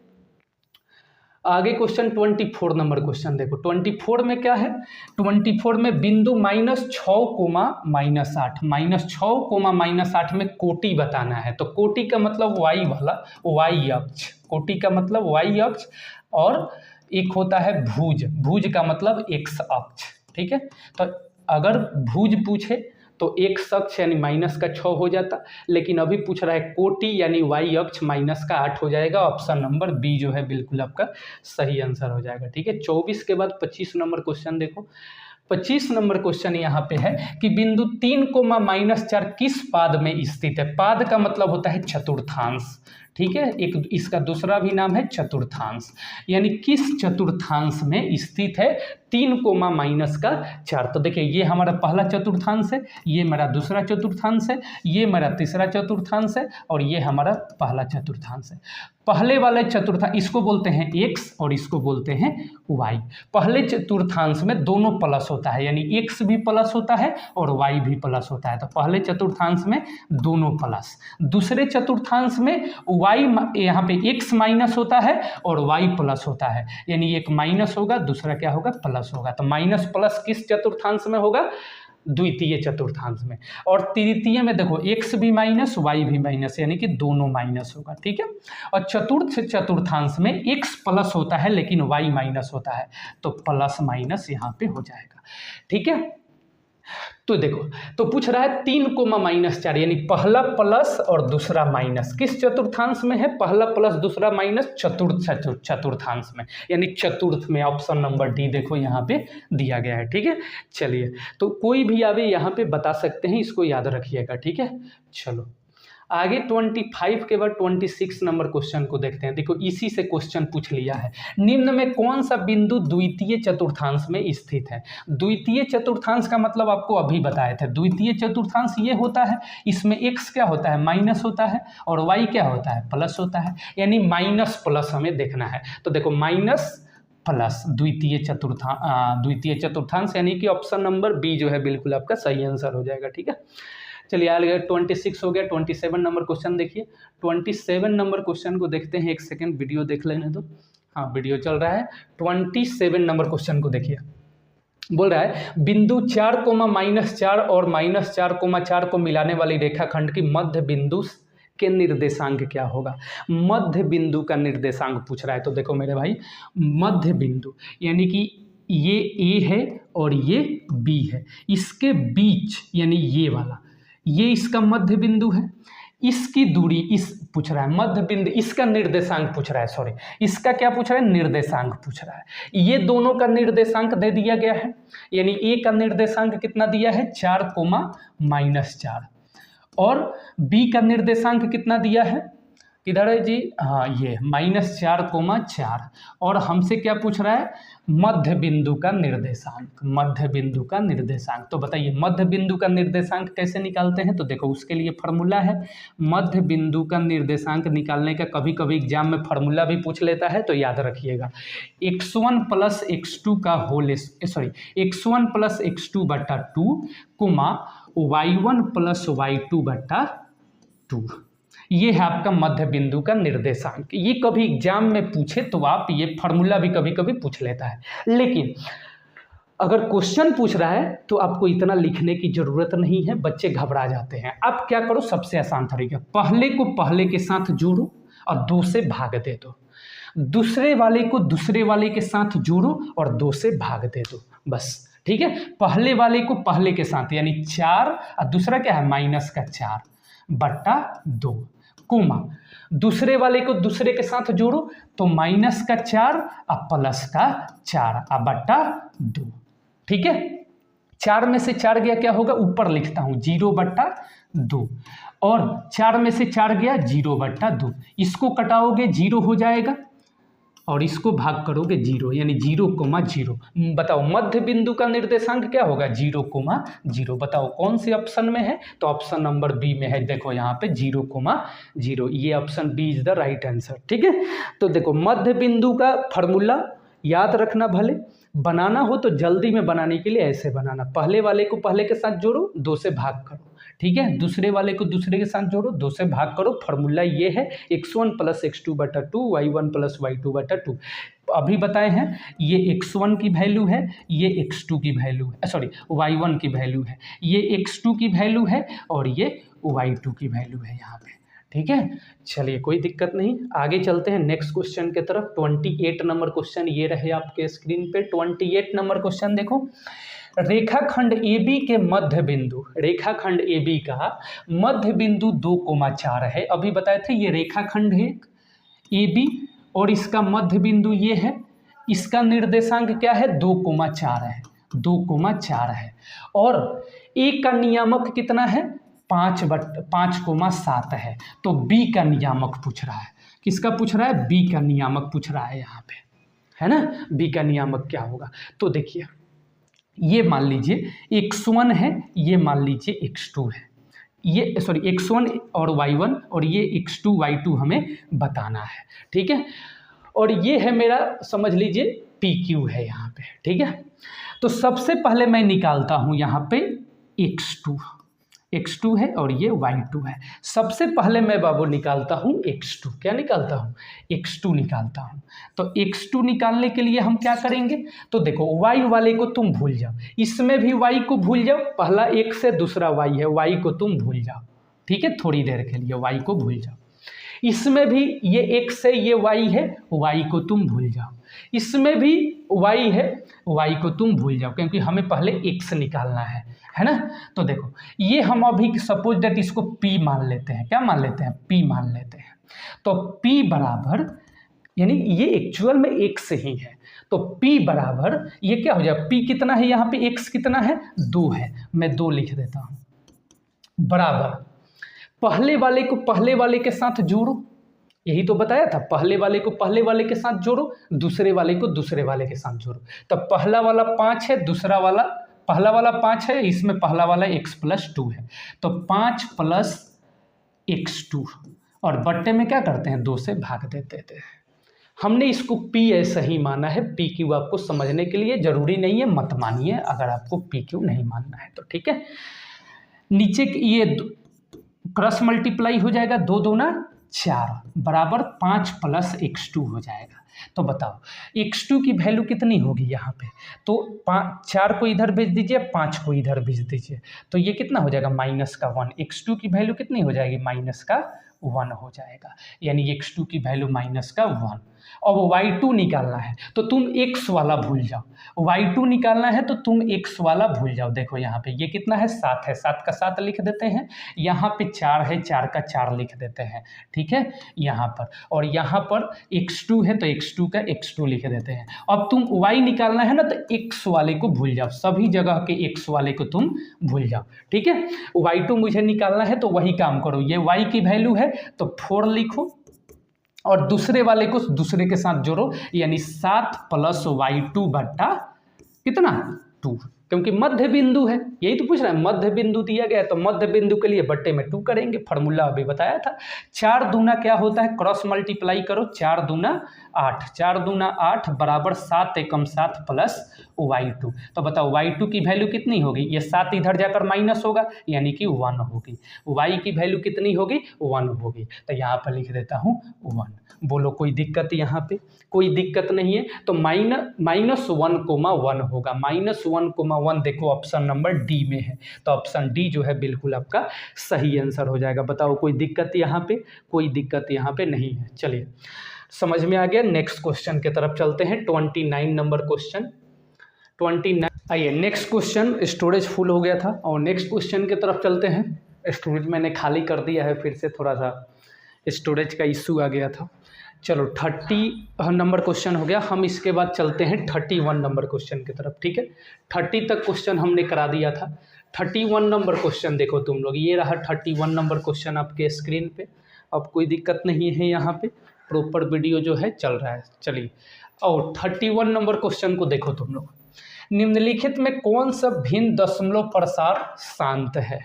आगे क्वेश्चन 24 नंबर क्वेश्चन देखो। 24 में क्या है, 24 में बिंदु -6, -8, -6, -8 में कोटि बताना है। तो कोटि का मतलब y वाला y अक्ष, कोटि का मतलब y अक्ष, और एक होता है भुज, भुज का मतलब x अक्ष। ठीक है, तो अगर भुज पूछे तो x अक्ष यानी -6 हो जाता, लेकिन अभी पूछ रहा है कोटि यानी y अक्ष -8 हो जाएगा। ऑप्शन नंबर बी जो है बिल्कुल आपका सही आंसर हो जाएगा। ठीक है, 24 के बाद 25 नंबर क्वेश्चन देखो। 25 नंबर क्वेश्चन यहाँ पे है कि बिंदु 3,-4 किस पाद में स्थित है। पाद का मतलब होता है चतुर्थांश। ठीक है, एक इसका दूसरा भी नाम है चतुर्थांश, यानी किस चतुर्थांश में स्थित है 3,-4। तो देखिए ये हमारा पहला चतुर्थांश है, ये मेरा दूसरा चतुर्थांश है, ये मेरा तीसरा चतुर्थांश है, और ये हमारा पहला चतुर्थांश है। पहले वाले चतुर्थांश इसको बोलते हैं x और इसको बोलते हैं y। पहले चतुर्थांश में दोनों प्लस होता है, यानी x भी प्लस होता है और y भी प्लस होता है। तो पहले चतुर्थांश में दोनों प्लस, दूसरे चतुर्थांश में y यहाँ पे x माइनस होता है और y प्लस होता है, यानी एक माइनस होगा दूसरा क्या होगा प्लस होगा। तो माइनस प्लस किस चतुर्थांश में होगा, द्वितीय चतुर्थांश में। और तृतीय में देखो x भी माइनस y भी माइनस, यानी कि दोनों माइनस होगा। ठीक है, और चतुर्थ चतुर्थांश में x प्लस होता है लेकिन y माइनस होता है, तो प्लस माइनस यहाँ पे हो जाएगा। ठीक है, तो देखो तो पूछ रहा है 3,-4 यानी पहला प्लस और दूसरा माइनस किस चतुर्थांश में है, पहला प्लस दूसरा माइनस चतुर्थ चतुर्थांश में, यानी चतुर्थ में। ऑप्शन नंबर डी देखो यहाँ पे दिया गया है। ठीक है, चलिए तो कोई भी आवे यहाँ पे बता सकते हैं, इसको याद रखिएगा। ठीक है, चलो आगे 25 के बाद 26 नंबर क्वेश्चन को देखते हैं। देखो इसी से क्वेश्चन पूछ लिया है, निम्न में कौन सा बिंदु द्वितीय चतुर्थांश में स्थित है। द्वितीय चतुर्थांश का मतलब आपको अभी बताए थे, द्वितीय चतुर्थांश ये होता है, इसमें x क्या होता है, माइनस होता है, और y क्या होता है, प्लस होता है, यानी माइनस प्लस हमें देखना है। तो देखो माइनस प्लस द्वितीय चतुर्थांश यानी कि ऑप्शन नंबर बी जो है बिल्कुल आपका सही आंसर हो जाएगा। ठीक है, चलिए आगे 26 हो गया। 27 नंबर क्वेश्चन देखिए। 27 नंबर क्वेश्चन को देखते हैं, एक सेकेंड वीडियो देख लेने दो। हाँ वीडियो चल रहा है। 27 नंबर क्वेश्चन को देखिए, बोल रहा है बिंदु 4, -4 और -4, 4 को मिलाने वाली रेखाखंड की मध्य बिंदु के निर्देशांक क्या होगा। मध्य बिंदु का निर्देशांक पूछ रहा है। तो देखो मेरे भाई, मध्य बिंदु यानी कि ये ए है और ये बी है, इसके बीच यानी ये वाला, ये इसका मध्य बिंदु है। इसकी दूरी इस पूछ रहा है, मध्य बिंदु इसका निर्देशांक पूछ रहा है, सॉरी इसका क्या पूछ रहा है, निर्देशांक पूछ रहा है। ये दोनों का निर्देशांक दे दिया गया है, यानी ए का निर्देशांक कितना दिया है, 4, -4, और बी का निर्देशांक कितना दिया है, किधर है जी, हाँ ये -4, 4, और हमसे क्या पूछ रहा है, मध्य बिंदु का निर्देशांक, मध्य बिंदु का निर्देशांक। तो बताइए मध्य बिंदु का निर्देशांक कैसे निकालते हैं। तो देखो उसके लिए फार्मूला है, मध्य बिंदु का निर्देशांक निकालने का कभी कभी एग्जाम में फार्मूला भी पूछ लेता है, तो याद रखिएगा x1 + x2 का होल, सॉरी x1 + x2 बटा 2, y1 + y2 2, ये है आपका मध्य बिंदु का निर्देशांक। ये कभी एग्जाम में पूछे तो आप ये फार्मूला भी कभी कभी पूछ लेता है, लेकिन अगर क्वेश्चन पूछ रहा है तो आपको इतना लिखने की जरूरत नहीं है, बच्चे घबरा जाते हैं। आप क्या करो, सबसे आसान तरीका, पहले को पहले के साथ जोड़ो और 2 से भाग दे दो, दूसरे वाले को दूसरे वाले के साथ जोड़ो और 2 से भाग दे दो, बस। ठीक है, पहले वाले को पहले के साथ यानी 4 और दूसरा क्या है -4 बटा 2, दूसरे वाले को दूसरे के साथ जोड़ो तो -4 और +4 बटा 2। ठीक है, 4 में से 4 गया क्या होगा, ऊपर लिखता हूँ 0/2, और 4 में से 4 गया 0/2, इसको कटाओगे 0 हो जाएगा और इसको भाग करोगे 0, यानी 0,0। बताओ मध्य बिंदु का निर्देशांक क्या होगा, 0,0। बताओ कौन से ऑप्शन में है, तो ऑप्शन नंबर बी में है। देखो यहाँ पे 0,0, ये option B is the right answer. ठीक है, तो देखो मध्य बिंदु का फार्मूला याद रखना, भले बनाना हो तो जल्दी में बनाने के लिए ऐसे बनाना, पहले वाले को पहले के साथ जोड़ो 2 से भाग करो, ठीक है, दूसरे वाले को दूसरे के साथ जोड़ो 2 से भाग करो। फार्मूला ये है x1 + x2 बटा 2, y1 + y2 बटा 2। अभी बताए हैं ये x1 की वैल्यू है, ये x2 की वैल्यू है, सॉरी y1 की वैल्यू है, ये x2 की वैल्यू है और ये y2 की वैल्यू है यहाँ पे। ठीक है, चलिए कोई दिक्कत नहीं, आगे चलते हैं नेक्स्ट क्वेश्चन की तरफ। 28 नंबर क्वेश्चन ये रहे आपके स्क्रीन पे। 28 नंबर क्वेश्चन देखो, रेखाखंड AB के मध्य बिंदु, रेखाखंड AB का मध्य बिंदु 2,4 है। अभी बताए थे ये रेखाखंड है AB और इसका मध्य बिंदु ये है, इसका निर्देशांक क्या है, 2,4 है, 2,4 है, और A का नियामक कितना है, 5,7 है। तो B का नियामक पूछ रहा है, किसका पूछ रहा है, B का नियामक पूछ रहा है यहाँ पे, है ना। B का नियामक क्या होगा, तो देखिए ये मान लीजिए x1 है, ये मान लीजिए x2 है, ये सॉरी x1 और y1 और ये x2 y2 हमें बताना है। ठीक है, और ये है मेरा समझ लीजिए PQ है यहाँ पे। ठीक है, तो सबसे पहले मैं निकालता हूँ यहाँ पे x2 है और ये y2 है। सबसे पहले मैं बाबू निकालता हूँ x2, क्या निकालता हूँ, x2 निकालता हूँ। तो x2 निकालने के लिए हम क्या करेंगे, तो देखो y वाले को तुम भूल जाओ, इसमें भी y को भूल जाओ, पहला x से दूसरा y है, y को तुम भूल जाओ। ठीक है, थोड़ी देर के लिए y को भूल जाओ, इसमें भी ये x है, ये y है, y को तुम भूल जाओ, इसमें भी y है, y को तुम भूल जाओ, क्योंकि हमें पहले x निकालना है ना। तो देखो ये हम अभी सपोज दैट इसको p मान लेते हैं, क्या मान लेते हैं, p मान लेते हैं। तो p बराबर, यानी ये एक्चुअल में x ही है, तो p बराबर ये क्या हो जाए, p कितना है यहाँ पे, x कितना है, 2 है, मैं 2 लिख देता हूँ, बराबर पहले वाले को पहले वाले के साथ जोड़ो, यही तो बताया था, पहले वाले को पहले वाले के साथ जोड़ो, दूसरे वाले को दूसरे वाले के साथ जोड़ो। तो पहला वाला 5 है, दूसरा वाला पहला वाला 5 है, इसमें पहला वाला x+2 है, तो 5 + x2 और बट्टे में क्या करते हैं 2 से भाग देते थे। हमने इसको p ऐसा ही माना है, p q आपको समझने के लिए जरूरी नहीं है, मत मानिए अगर आपको p q नहीं मानना है तो, ठीक है। नीचे ये क्रॉस मल्टीप्लाई हो जाएगा, 2 दूना 4 बराबर 5 + x2 हो जाएगा। तो बताओ x2 की वैल्यू कितनी होगी यहाँ पे, तो 4 को इधर भेज दीजिए, 5 को इधर भेज दीजिए, तो ये कितना हो जाएगा -1। x2 की वैल्यू कितनी हो जाएगी -1 हो जाएगा, यानी x2 की वैल्यू -1। अब y2 निकालना है तो तुम x वाला भूल जाओ, y2 निकालना है तो तुम x वाला भूल जाओ। देखो यहाँ पे ये कितना है 7 है, 7 का 7 लिख देते हैं, यहाँ पे 4 है, 4 का 4 लिख देते हैं, ठीक है यहाँ पर, और यहाँ पर x2 है तो x2 का x2 लिख देते हैं। अब तुम y निकालना है ना तो x वाले को भूल जाओ, सभी जगह के x वाले को तुम भूल जाओ, ठीक है। y2 मुझे निकालना है तो वही काम करो, ये y की वैल्यू है तो 4 लिखो और दूसरे वाले को दूसरे के साथ जोड़ो, यानी 7 + y2 बट्टा कितना 2, क्योंकि मध्य बिंदु है, यही तो पूछ रहा है, मध्य बिंदु दिया गया है तो मध्य बिंदु के लिए बट्टे में 2 करेंगे, फार्मूला अभी बताया था। 4 दूना क्या होता है, क्रॉस मल्टीप्लाई करो, 4 दूना 8, 4 दूना 8 बराबर 7 एकम 7 + y2। तो बताओ y2 की वैल्यू कितनी होगी, ये 7 इधर जाकर माइनस होगा यानी कि 1 होगी, y की वैल्यू कितनी होगी 1 होगी, तो यहाँ पर लिख देता हूँ 1। बोलो कोई दिक्कत यहाँ पे, कोई दिक्कत नहीं है, तो -1,1 होगा, -1,1 देखो ऑप्शन नंबर डी में है, तो ऑप्शन डी जो है बिल्कुल आपका सही आंसर हो जाएगा। बताओ कोई दिक्कत यहाँ पे, कोई दिक्कत यहाँ पे नहीं है। चलिए समझ में आ गया, नेक्स्ट क्वेश्चन की तरफ चलते हैं, 29 नंबर क्वेश्चन। 29 आइए, नेक्स्ट क्वेश्चन, स्टोरेज फुल हो गया था और नेक्स्ट क्वेश्चन की तरफ चलते हैं। स्टोरेज मैंने खाली कर दिया है, फिर से थोड़ा सा स्टोरेज का इशू आ गया था। चलो 30 नंबर क्वेश्चन हो गया, हम इसके बाद चलते हैं 31 नंबर क्वेश्चन की तरफ, ठीक है। 30 तक क्वेश्चन हमने करा दिया था, 31 नंबर क्वेश्चन देखो तुम लोग, ये रहा 31 नंबर क्वेश्चन आपके स्क्रीन पे। अब कोई दिक्कत नहीं है, यहाँ पे प्रॉपर वीडियो जो है चल रहा है। चलिए और 31 नंबर क्वेश्चन को देखो तुम लोग, निम्नलिखित में कौन सा भिन्न दशमलव प्रसार शांत है,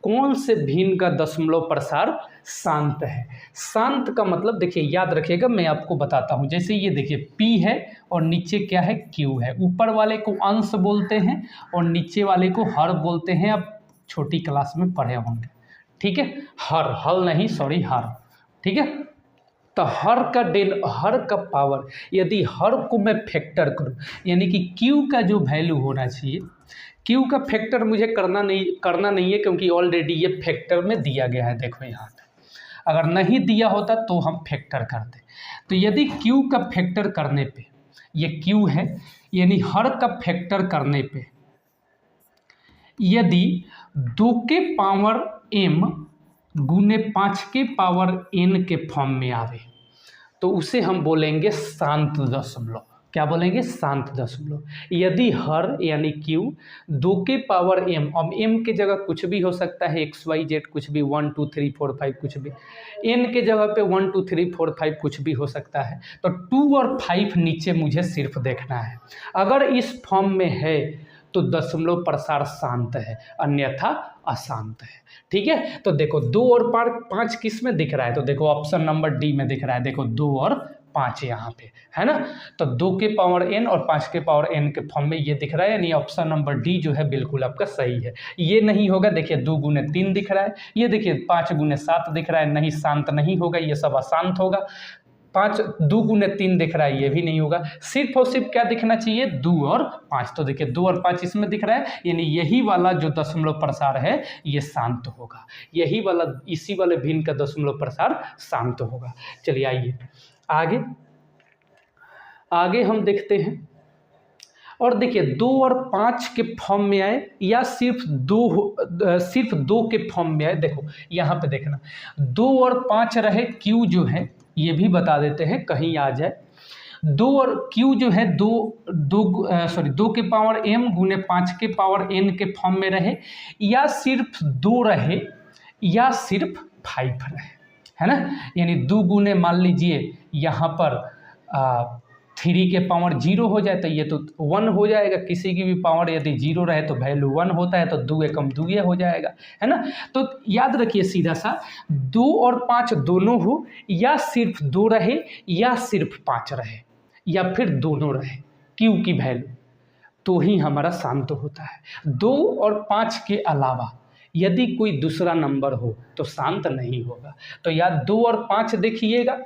कौन से भिन्न का दशमलव प्रसार शांत है। शांत का मतलब देखिए, याद रखिएगा, मैं आपको बताता हूँ। जैसे ये देखिए P है और नीचे क्या है Q है, ऊपर वाले को अंश बोलते हैं और नीचे वाले को हर बोलते हैं, आप छोटी क्लास में पढ़े होंगे, ठीक है। हल नहीं, सॉरी हर, ठीक है। तो हर का पावर, यदि हर को मैं फैक्टर करूँ, यानी कि Q का जो वैल्यू होना चाहिए, Q का फैक्टर मुझे करना नहीं है, क्योंकि ऑलरेडी ये फैक्टर में दिया गया है। देखो यहाँ पे अगर नहीं दिया होता तो हम फैक्टर करते। तो यदि Q का फैक्टर करने पे, ये Q है, यानी हर का फैक्टर करने पे यदि 2 के पावर m गुने 5 के पावर n के फॉर्म में आवे तो उसे हम बोलेंगे शांत दशमलव। क्या बोलेंगे, शांत दशमलव। यदि हर यानी Q 2 के पावर m, अब m के जगह कुछ भी हो सकता है, XYZ कुछ भी, 1 2 3 4 5 कुछ भी, n के जगह पे 1 2 3 4 5 कुछ भी हो सकता है। तो 2 और 5 नीचे मुझे सिर्फ देखना है, अगर इस फॉर्म में है तो दशमलव प्रसार शांत है, अन्यथा अशांत है, ठीक है। तो देखो 2 और 5 किस में दिख रहा है, तो देखो ऑप्शन नंबर डी में दिख रहा है। देखो 2 और 5 यहाँ पे है ना, तो 2 के पावर n और 5 के पावर n के फॉर्म में ये दिख रहा है, यानी ऑप्शन नंबर डी जो है बिल्कुल आपका सही है। ये नहीं होगा, देखिए 2 गुने 3 दिख रहा है, ये देखिए 5 गुने 7 दिख रहा है, नहीं शांत नहीं होगा, ये सब अशांत होगा। 2 गुने 3 दिख रहा है, ये भी नहीं होगा। सिर्फ और सिर्फ क्या दिखना चाहिए, 2 और 5। तो देखिए 2 और 5 इसमें दिख रहा है, यानी यही वाला जो दशमलव प्रसार है ये शांत होगा, यही वाला, इसी वाले भिन्न का दशमलव प्रसार शांत होगा। चलिए आइए आगे हम देखते हैं। और देखिए 2 और 5 के फॉर्म में आए या सिर्फ 2 के फॉर्म में आए। देखो यहाँ पे देखना, 2 और 5 रहे, Q जो है ये भी बता देते हैं कहीं आ जाए। 2 और Q जो है 2 के पावर m गुने 5 के पावर n के फॉर्म में रहे, या सिर्फ 2 रहे या सिर्फ 5 रहे, है ना। यानी 2 गुने मान लीजिए यहाँ पर 3 के पावर 0 हो जाए तो ये तो 1 हो जाएगा। किसी की भी पावर यदि 0 रहे तो वैल्यू 1 होता है, तो 2 एकम 2 हो जाएगा, है ना। तो याद रखिए सीधा सा 2 और 5 दोनों हो, या सिर्फ 2 रहे या सिर्फ 5 रहे या फिर दोनों रहे क्यू की वैल्यू, तो ही हमारा शांत होता है। 2 और 5 के अलावा यदि कोई दूसरा नंबर हो तो शांत नहीं होगा। तो या 2 और 5 देखिएगा,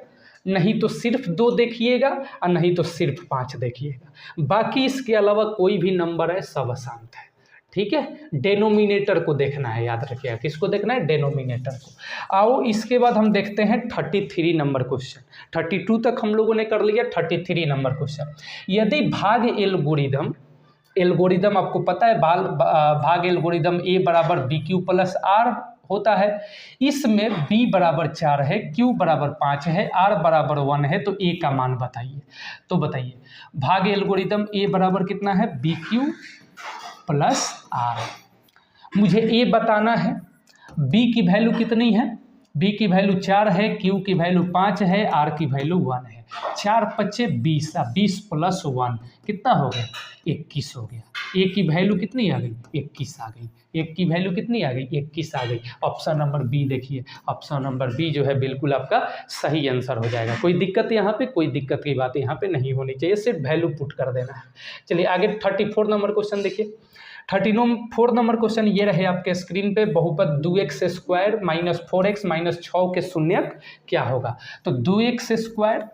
नहीं तो सिर्फ 2 देखिएगा, और नहीं तो सिर्फ 5 देखिएगा। बाकी इसके अलावा कोई भी नंबर है सब अशांत है, ठीक है। डेनोमिनेटर को देखना है, याद रखिएगा। किसको देखना है? डेनोमिनेटर को। आओ इसके बाद हम देखते हैं 33 नंबर क्वेश्चन। 32 तक हम लोगों ने कर लिया, 33 नंबर क्वेश्चन। यदि भाग एल्गोरिदम आपको पता है, भाग एल्गोरिदम ए बराबर बी क्यू प्लस आर होता है। इसमें b बराबर 4 है, q बराबर 5 है, r बराबर 1 है, तो a का मान बताइए। तो बताइए भाग एल्गोरिदम a बराबर कितना है? B Q plus R. मुझे a बताना है, b की वैल्यू कितनी है? b की वैल्यू 4 है, q की वैल्यू 5 है, r की वैल्यू 1 है। 4 पच्चे 20, 20 प्लस 1 कितना हो गया? 21 हो गया। a की वैल्यू कितनी आ गई? 21 आ गई। एक की वैल्यू कितनी आ गई? 21 आ गई। ऑप्शन नंबर बी देखिए, ऑप्शन नंबर बी जो है बिल्कुल आपका सही आंसर हो जाएगा। कोई दिक्कत यहाँ पे, कोई दिक्कत की बात यहाँ पे नहीं होनी चाहिए, सिर्फ वैल्यू पुट कर देना है। चलिए आगे 34 नंबर क्वेश्चन देखिए। 34 नंबर क्वेश्चन ये रहे आपके स्क्रीन पे। बहुपद 2x square minus 4x minus 6 के शून्यक क्या होगा? तो 2x स्क्वायर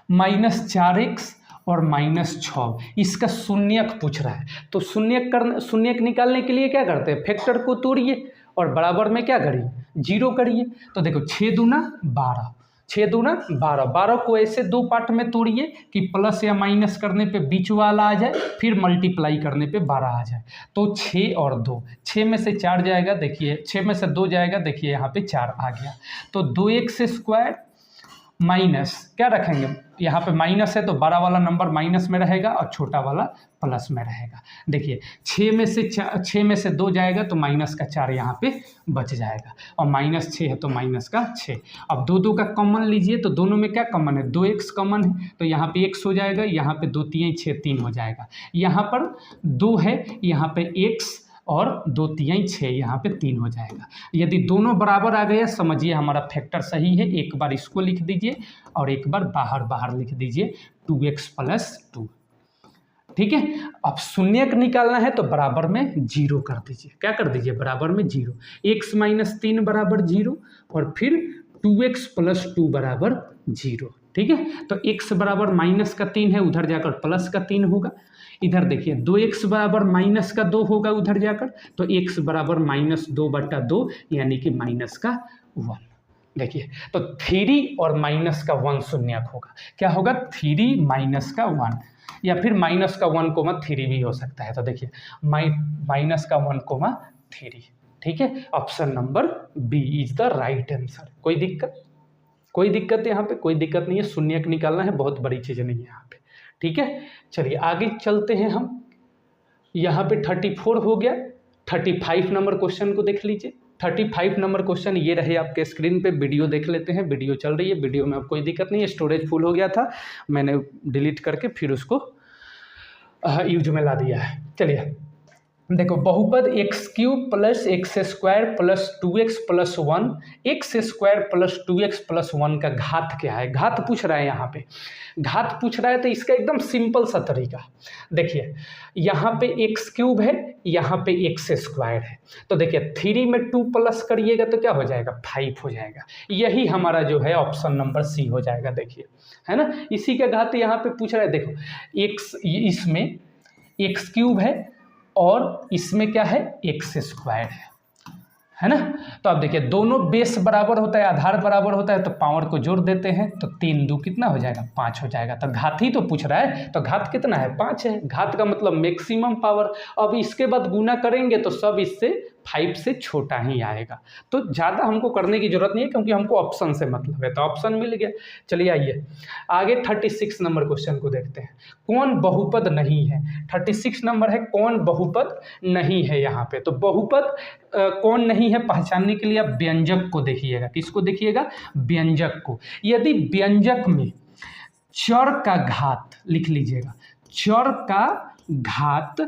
माइनस 4x और माइनस 6, इसका शून्यक पूछ रहा है। तो शून्यक निकालने के लिए क्या करते हैं? फैक्टर को तोड़िए और बराबर में क्या करिए? 0 करिए। तो देखो 6 दूना 12, 6 दूना 12, 12 को ऐसे 2 पार्ट में तोड़िए कि प्लस या माइनस करने पे बीच वाला आ जाए, फिर मल्टीप्लाई करने पे 12 आ जाए। तो 6 और 2, 6 में से 4 जाएगा, देखिए 6 में से 2 जाएगा, देखिए यहाँ पे 4 आ गया। तो 2x स्क्वायर माइनस क्या रखेंगे? यहाँ पे माइनस है तो बड़ा वाला नंबर माइनस में रहेगा और छोटा वाला प्लस में रहेगा। देखिए 6 में से 2 जाएगा तो माइनस का 4 यहाँ पे बच जाएगा, और माइनस 6 है तो माइनस का 6। अब 2 का कॉमन लीजिए, तो दोनों में क्या कॉमन है? 2x कॉमन है, तो यहाँ पे x हो जाएगा, यहाँ पे 2 3 6 3 हो जाएगा। यहाँ पर 2 है, यहाँ पे x और 2 3 6, यहाँ पे 3 हो जाएगा। यदि दोनों बराबर आ गया समझिए हमारा फैक्टर सही है। एक बार इसको लिख दीजिए और एक बार बाहर लिख दीजिए 2x प्लस 2, ठीक है। अब शून्यक निकालना है तो बराबर में 0 कर दीजिए। क्या कर दीजिए? बराबर में 0। x माइनस 3 बराबर 0 और फिर 2x प्लस 2 बराबर 0, ठीक है। तो x बराबर माइनस का 3 है, उधर जाकर प्लस का 3 होगा। इधर देखिए 2x बराबर माइनस का 2 होगा उधर जाकर, तो x बराबर माइनस 2/2 यानी कि माइनस का 1। देखिए तो 3 और माइनस का 1 शून्यक होगा। क्या होगा? 3 माइनस का 1, या फिर माइनस का 1,3 भी हो सकता है। तो देखिए माइनस का 1,3, ठीक है। Option number B is the right answer. कोई दिक्कत यहाँ पे कोई दिक्कत नहीं है। शून्यक निकालना है, बहुत बड़ी चीज़ नहीं है यहाँ पे, ठीक है। चलिए आगे चलते हैं हम। यहाँ पे 34 हो गया। 35 नंबर क्वेश्चन को देख लीजिए। 35 नंबर क्वेश्चन ये रहे आपके स्क्रीन पे। वीडियो देख लेते हैं, वीडियो चल रही है, वीडियो में अब कोई दिक्कत नहीं है। स्टोरेज फुल हो गया था, मैंने डिलीट करके फिर उसको यूज में ला दिया है। चलिए देखो, बहुपद x cube plus x square plus 2x plus 1, x square plus 2x plus 1 का घात क्या है? घात पूछ रहा है यहाँ पे, घात पूछ रहा है। तो इसका एकदम सिंपल सा तरीका देखिए, यहाँ पे एक्स क्यूब है, यहाँ पे एक्स स्क्वायर है। तो देखिए 3 में 2 प्लस करिएगा तो क्या हो जाएगा? 5 हो जाएगा। यही हमारा जो है ऑप्शन नंबर सी हो जाएगा। देखिए है ना, इसी का घात यहाँ पे पूछ रहा है। देखो एक्स, इसमें एक्स क्यूब है और इसमें क्या है? एक्स स्क्वायर है ना। तो अब देखिए दोनों बेस बराबर होता है, आधार बराबर होता है, तो पावर को जोड़ देते हैं तो 3 2 कितना हो जाएगा? 5 हो जाएगा। तो घात ही तो पूछ रहा है, तो घात कितना है? 5 है। घात का मतलब मैक्सिमम पावर। अब इसके बाद गुना करेंगे तो सब इससे 5 से छोटा ही आएगा। तो ज़्यादा हमको करने की ज़रूरत नहीं है क्योंकि हमको ऑप्शन से मतलब है, तो ऑप्शन मिल गया। चलिए आइए आगे 36 नंबर क्वेश्चन को देखते हैं। कौन बहुपद नहीं है? 36 नंबर है, कौन बहुपद नहीं है यहाँ पे। तो बहुपद कौन नहीं है पहचानने के लिए आप व्यंजक को देखिएगा। किसको देखिएगा? व्यंजक को। यदि व्यंजक में चर का घात, लिख लीजिएगा, चर का घात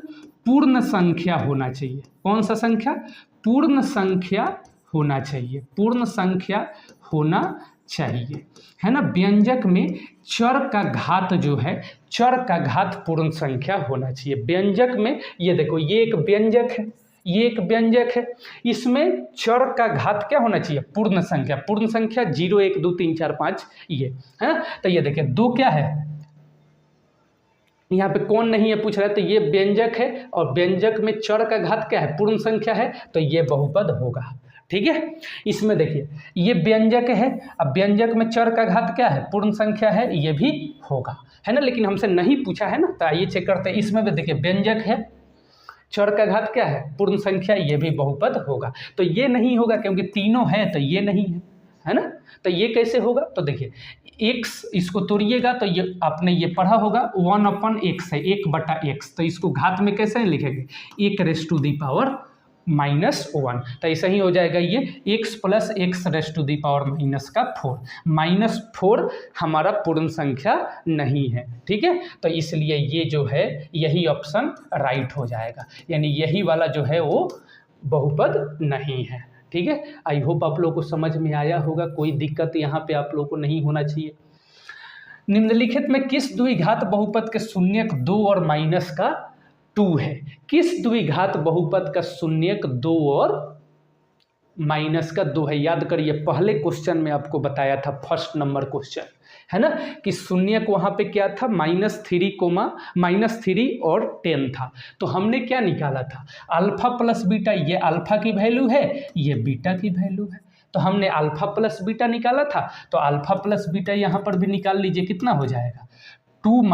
पूर्ण संख्या होना चाहिए। कौन सा संख्या? पूर्ण संख्या होना चाहिए, पूर्ण संख्या होना चाहिए, है ना। व्यंजक में चर का घात जो है, चर का घात पूर्ण संख्या होना चाहिए व्यंजक में। ये देखो, ये एक व्यंजक है, ये एक व्यंजक है, इसमें चर का घात क्या होना चाहिए? पूर्ण संख्या। पूर्ण संख्या 0 1 2 3 4 5 ये है ना। तो ये देखिए 2 क्या है, यहाँ पे कौन नहीं है पूछ रहा है, तो ये व्यंजक है और व्यंजक में चर का घात क्या है? पूर्ण संख्या है, तो ये बहुपद होगा। ठीक है, इसमें देखिए ये व्यंजक है, अब व्यंजक में चर का घात क्या है? पूर्ण संख्या है, ये भी होगा, है ना। लेकिन हमसे नहीं पूछा है ना, तो आइए चेक करते हैं। इसमें भी देखिए व्यंजक है, चर का घात क्या है? पूर्ण संख्या, ये भी बहुपद होगा। तो ये नहीं होगा क्योंकि तीनों है, तो ये नहीं है ना। तो ये कैसे होगा? तो देखिए x, इसको तोड़िएगा तो ये आपने ये पढ़ा होगा 1/x है, 1/x। तो इसको घात में कैसे लिखेंगे? 1 -1। तो ऐसा ही हो जाएगा, ये x + x⁻⁻⁴ -4 हमारा पूर्ण संख्या नहीं है। ठीक है, तो इसलिए ये जो है यही ऑप्शन राइट हो जाएगा, यानी यही वाला जो है वो बहुपद नहीं है। ठीक है, आई होप आप लोगों को समझ में आया होगा, कोई दिक्कत यहाँ पे आप लोगों को नहीं होना चाहिए। निम्नलिखित में किस द्विघात बहुपद के शून्यक 2 और -2 है? किस द्विघात बहुपद का शून्यक 2 और -2 है? याद करिए, पहले क्वेश्चन में आपको बताया था, फर्स्ट नंबर क्वेश्चन है ना, कि शून्यक वहाँ पे क्या था? -3 और 10 था। तो हमने क्या निकाला था? अल्फा प्लस बीटा, ये अल्फा की वैल्यू है, ये बीटा की वैल्यू है, तो हमने अल्फा प्लस बीटा निकाला था। तो अल्फा प्लस बीटा यहाँ पर भी निकाल लीजिए, कितना हो जाएगा? 2 -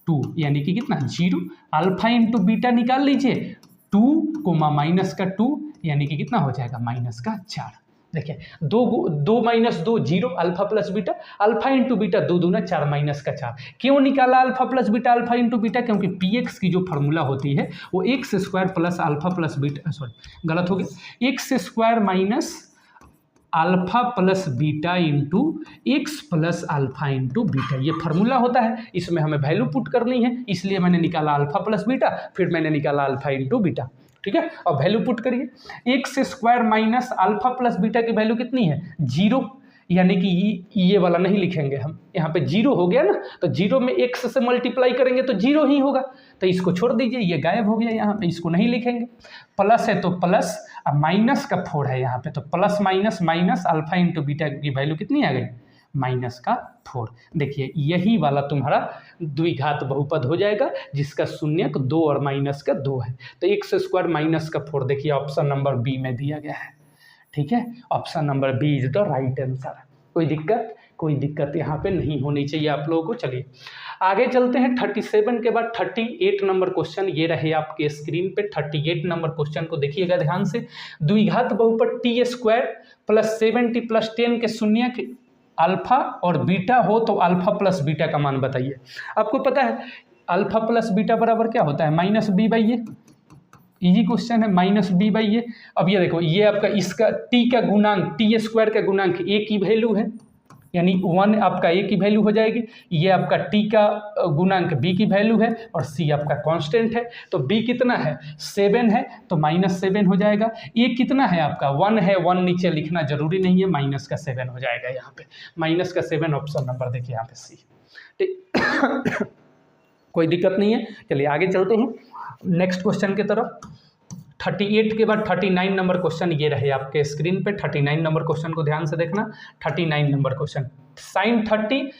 2 यानी कि कितना? 0। अल्फा इंटू बीटा निकाल लीजिए, 2, -2 यानी कि कितना हो जाएगा? -4। देखिए 2 2 - 2 0, alpha plus beta, alpha into beta 2 दूना 4 -4। क्यों निकाला alpha plus beta, alpha into beta? क्योंकि px की जो फार्मूला होती है वो x² plus alpha plus beta, sorry गलत हो गया, x² minus alpha plus beta into x plus alpha into beta, ये फार्मूला होता है। इसमें हमें वैल्यू पुट करनी है, इसलिए मैंने निकाला अल्फा प्लस बीटा, फिर मैंने निकाला अल्फा इंटू बीटा। ठीक है, और वैल्यू पुट करिए, x² minus alpha plus beta की वैल्यू कितनी है? 0, यानी कि ये वाला नहीं लिखेंगे हम, यहाँ पे 0 हो गया ना, तो 0 में x से मल्टीप्लाई करेंगे तो 0 ही होगा, तो इसको छोड़ दीजिए, ये गायब हो गया यहाँ पे, इसको नहीं लिखेंगे। प्लस है तो प्लस, अब माइनस का 4 है यहाँ पे, तो plus minus minus alpha into beta की वैल्यू कितनी आ गई? -4। देखिए यही वाला तुम्हारा द्विघात बहुपद हो जाएगा, जिसका शून्यक 2 और -2 है। तो x² -4 देखिए ऑप्शन नंबर बी में दिया गया है। ठीक है, option number B is the right answer. कोई दिक्कत यहाँ पे नहीं होनी चाहिए आप लोगों को। चलिए आगे चलते हैं। 37 के बाद 38 नंबर क्वेश्चन ये रहे आपके स्क्रीन पे। 38 नंबर क्वेश्चन को देखिएगा ध्यान से। द्विघात बहुपद t² + 70 + 10 के शून्यक अल्फा और बीटा हो तो अल्फा प्लस बीटा का मान बताइए। आपको पता है अल्फा प्लस बीटा बराबर क्या होता है? -b/a। इजी क्वेश्चन है, -b/a। अब ये देखो, ये आपका इसका t का गुणांक, t² का गुणांक a की वैल्यू है, यानी 1 आपका a की वैल्यू हो जाएगी, ये आपका t का गुणांक b की वैल्यू है और c आपका कांस्टेंट है। तो b कितना है? 7 है, तो -7 हो जाएगा। a कितना है आपका? 1 है, 1 नीचे लिखना जरूरी नहीं है, -7 हो जाएगा यहाँ पे, -7 ऑप्शन नंबर देखिए यहाँ पे c। ठीक कोई दिक्कत नहीं है। चलिए आगे चलते हैं नेक्स्ट क्वेश्चन की तरफ। 38 के बाद 39 नंबर क्वेश्चन ये रहे आपके स्क्रीन पे। 39 नंबर क्वेश्चन को ध्यान से देखना। 39 number question, sin 30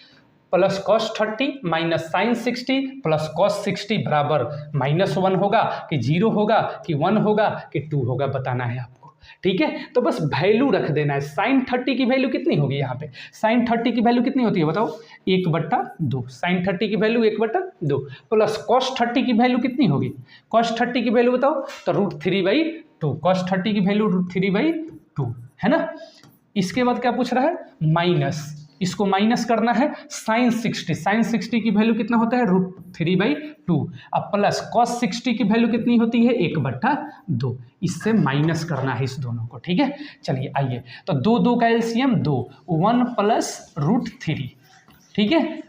+ cos 30 - sin 60 + cos 60 बराबर -1 होगा कि 0 होगा कि 1 होगा कि 2 होगा, बताना है आपको। ठीक है। तो बस वैल्यू रख देना है। साइन 30 की वैल्यू कितनी होगी यहाँ पे, साइन 30 की वैल्यू कितनी होती है बताओ, 1/2। साइन 30 की वैल्यू 1/2 प्लस कॉस 30 की वैल्यू कितनी होगी, कॉस 30 की वैल्यू बताओ, तो √3/2। कॉस 30 की वैल्यू √3/2 है ना। इसके बाद क्या पूछ रहा है, माइनस, इसको माइनस करना है साइन 60। साइन 60 की वैल्यू कितना होता है, √3/2। अब प्लस कॉस 60 की वैल्यू कितनी होती है, 1/2। इससे माइनस करना है इस दोनों को, ठीक है। चलिए आइए, तो 2 का एलसीएम 2, 1 + √3, ठीक है,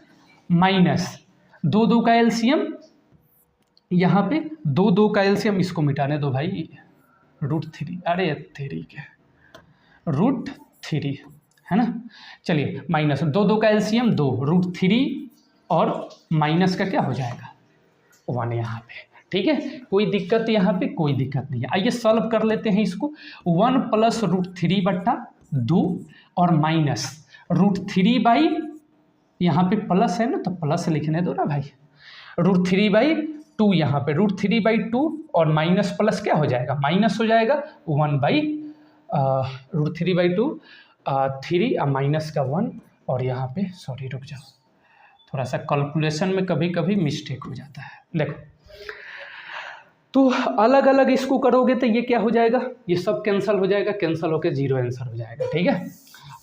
माइनस 2 का एलसीएम, यहाँ पे 2 का एलसीएम, इसको मिटाने दो भाई, √3, अरे 3 के √3 है ना। चलिए माइनस 2 का एलसीएम 2, √3 और माइनस का क्या हो जाएगा 1 यहाँ पे, ठीक है। कोई दिक्कत यहाँ पे, कोई दिक्कत नहीं है। आइए सॉल्व कर लेते हैं इसको। 1 + √3/2 और माइनस √3 यहाँ पे प्लस है ना, तो प्लस लिखने दो ना भाई, √3/2 यहाँ पे, √3/2 और माइनस प्लस क्या हो जाएगा, माइनस हो जाएगा 1/√3/2 3 और माइनस का 1, और यहाँ पे सॉरी रुक जाओ, थोड़ा सा कैलकुलेशन में कभी कभी मिस्टेक हो जाता है। देखो तो अलग अलग इसको करोगे तो ये क्या हो जाएगा, ये सब कैंसिल हो जाएगा, कैंसिल होकर 0 आंसर हो जाएगा, ठीक है।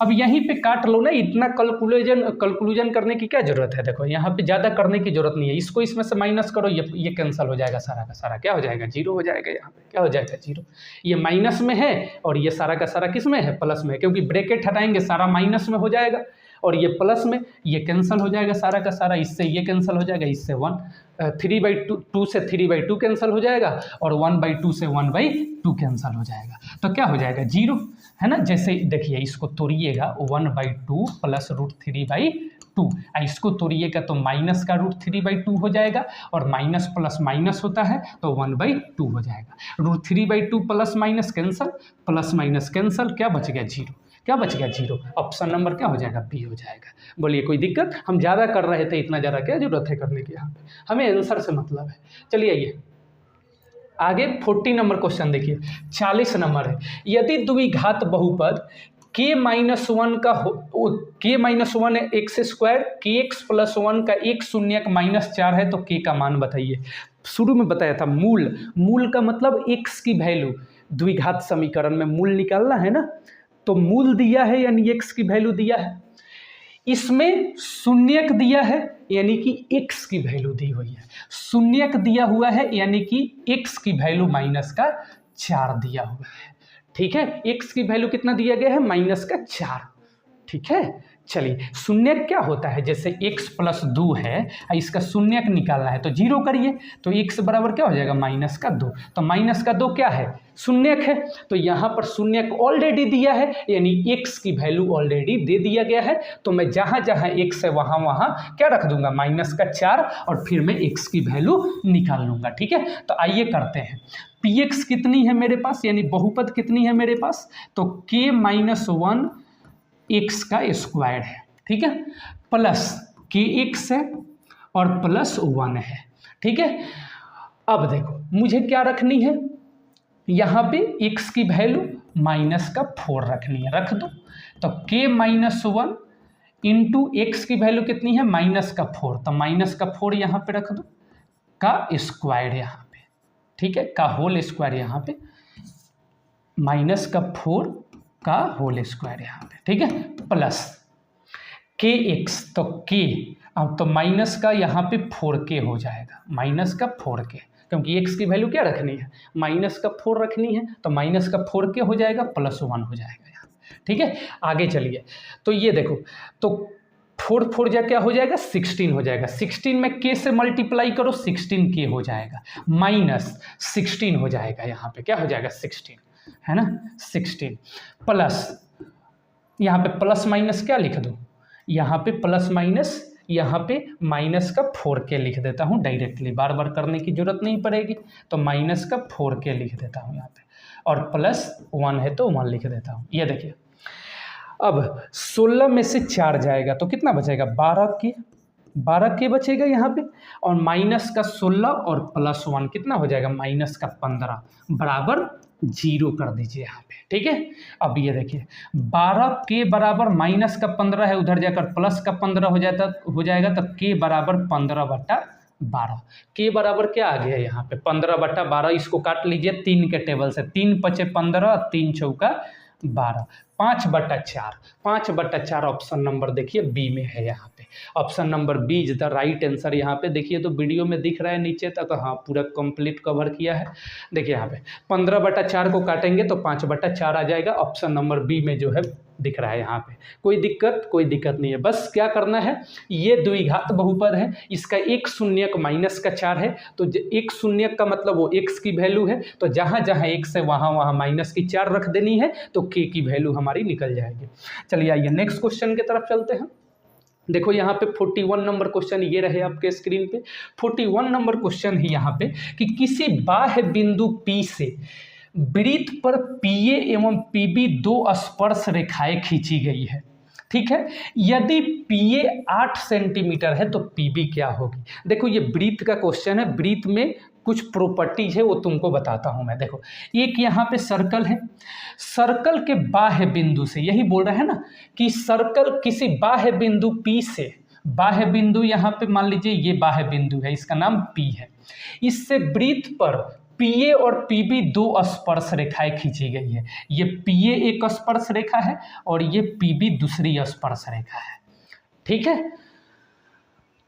अब यहीं पे काट लो ना, इतना कंक्लूजन करने की क्या जरूरत है। देखो यहाँ पे ज़्यादा करने की जरूरत नहीं है, इसको इसमें से माइनस करो, ये कैंसिल हो जाएगा, सारा का सारा क्या हो जाएगा 0 हो जाएगा। यहाँ पे क्या हो जाएगा 0, ये माइनस में है और ये सारा का सारा किस में है, प्लस में, क्योंकि ब्रैकेट हटाएंगे सारा माइनस में हो जाएगा, और ये प्लस में, ये कैंसिल हो जाएगा सारा का सारा, इससे ये कैंसिल हो जाएगा, इससे 3/2 से 3/2 कैंसिल हो जाएगा, और 1/2 से 1/2 कैंसिल हो जाएगा, तो क्या हो जाएगा 0 है ना। जैसे देखिए इसको तोड़िएगा, 1/2 प्लस √3/2, इसको तोड़िएगा तो माइनस का √3/2 हो जाएगा, और माइनस प्लस माइनस होता है तो 1/2 हो जाएगा। √3/2 plus minus cancel, plus minus cancel, क्या बच गया 0, क्या बच गया 0। ऑप्शन नंबर क्या हो जाएगा, बी हो जाएगा। बोलिए कोई दिक्कत, हम ज़्यादा कर रहे थे, इतना ज़्यादा क्या जरूरत है करने की, यहाँ पे हमें आंसर से मतलब है। चलिए आइए आगे 40 नंबर क्वेश्चन देखिए, 40 नंबर है। यदि द्विघात बहुपद k-1 का k-1 है x², kx+1 का एक शून्यक -4 है, तो k का मान बताइए। शुरू में बताया था मूल का मतलब x की वैल्यू, द्विघात समीकरण में मूल निकालना है ना, तो मूल दिया है यानी x की वैल्यू दिया है, इसमें शून्यक दिया है यानी कि x की वैल्यू दी हुई है, शून्यक दिया हुआ है यानी कि x की वैल्यू -4 दिया हुआ है, ठीक है। x की वैल्यू कितना दिया गया है, -4, ठीक है। चलिए शून्यक क्या होता है, जैसे x+2 है, इसका शून्यक निकालना है तो 0 करिए, तो x बराबर क्या हो जाएगा -2, तो -2 क्या है, शून्यक है, तो यहाँ पर शून्यक ऑलरेडी दिया है यानी x की वैल्यू ऑलरेडी दे दिया गया है, तो मैं जहाँ जहाँ x है वहाँ वहाँ क्या रख दूंगा, -4, और फिर मैं x की वैल्यू निकाल लूँगा, ठीक है। तो आइए करते हैं, px कितनी है मेरे पास, यानी बहुपद कितनी है मेरे पास, तो k-1 x का स्क्वायर है, ठीक है, प्लस kx है और +1 है, ठीक है। अब देखो मुझे क्या रखनी है, यहाँ पे x की वैल्यू -4 रखनी है, रख दो, तो k-1 इंटू एक्स की वैल्यू कितनी है, -4, तो -4 यहाँ पे रख दो, का स्क्वायर यहाँ पे, ठीक है, का होल स्क्वायर यहाँ पे, -4 का होल स्क्वायर यहाँ पे, ठीक है, प्लस kx, तो k, अब तो माइनस का यहाँ पे 4k हो जाएगा, -4k, क्योंकि x की वैल्यू क्या रखनी है, -4 रखनी है, तो -4k हो जाएगा, +1 हो जाएगा यहाँ, ठीक है। आगे चलिए, तो ये देखो, तो 4 जा क्या हो जाएगा, 16 हो जाएगा, 16 में k से मल्टीप्लाई करो, 16k हो जाएगा, -16 हो जाएगा, यहाँ पे क्या हो जाएगा 16, है ना, 16 प्लस, यहाँ पे प्लस माइनस क्या लिख दूँ, यहाँ पे प्लस माइनस, यहाँ पे माइनस का 4k लिख देता हूँ डायरेक्टली, बार बार करने की जरूरत नहीं पड़ेगी, तो -4k लिख देता हूँ यहाँ पे, और +1 है तो 1 लिख देता हूँ। ये देखिए अब 16 में से 4 जाएगा तो कितना बचेगा, 12k, 12 के बचेगा यहाँ पे, और माइनस का 16 और प्लस 1 कितना हो जाएगा, माइनस का 15 बराबर 0 कर दीजिए यहाँ पे। ठीक है, अब ये देखिए 12 के बराबर माइनस का 15 है, उधर जाकर प्लस का 15 हो जाएगा, तो के बराबर 15/12। के बराबर क्या आ गया यहाँ पे 15/12। इसको काट लीजिए 3 के टेबल से, 3 पचे 15, 3 चौका 12, 5/4। 5/4 ऑप्शन नंबर देखिए बी में है यहाँ पे। Option number B is the right answer. यहाँ पे देखिए तो वीडियो में दिख रहा है नीचे तक, हाँ पूरा कंप्लीट कवर किया है। देखिए यहाँ पे 15/4 को काटेंगे तो 5/4 आ जाएगा। ऑप्शन नंबर बी में जो है दिख रहा है यहाँ पे। कोई दिक्कत नहीं है, बस क्या करना है, ये द्विघात बहुपद है, इसका एक शून्यक माइनस का 4 है, तो एक शून्यक का मतलब वो x की वैल्यू है, तो जहाँ जहाँ x है वहाँ वहाँ माइनस की 4 रख देनी है, तो k की वैल्यू हमारी निकल जाएगी। चलिए आइए नेक्स्ट क्वेश्चन की तरफ चलते हैं। देखो यहाँ पे 41 नंबर क्वेश्चन ये रहे आपके स्क्रीन पे। 41 नंबर क्वेश्चन है यहाँ पे कि किसी बाह्य बिंदु P से वृत्त पर PA एवं PB 2 स्पर्श रेखाएं खींची गई है। ठीक है, यदि PA 8 सेंटीमीटर है तो PB क्या होगी। देखो ये वृत्त का क्वेश्चन है, वृत्त में कुछ प्रॉपर्टीज है वो तुमको बताता हूं मैं। देखो एक यहाँ पे सर्कल है, सर्कल के बाह्य बिंदु से, यही बोल रहा है ना कि सर्कल किसी बाह्य बिंदु P से, बाह्य बिंदु यहाँ पे मान लीजिए ये बाह्य बिंदु है, इसका नाम P है, इससे वृत्त पर PA और PB 2 स्पर्श रेखाएं खींची गई है। ये PA एक स्पर्श रेखा है और ये PB दूसरी स्पर्श रेखा है। ठीक है,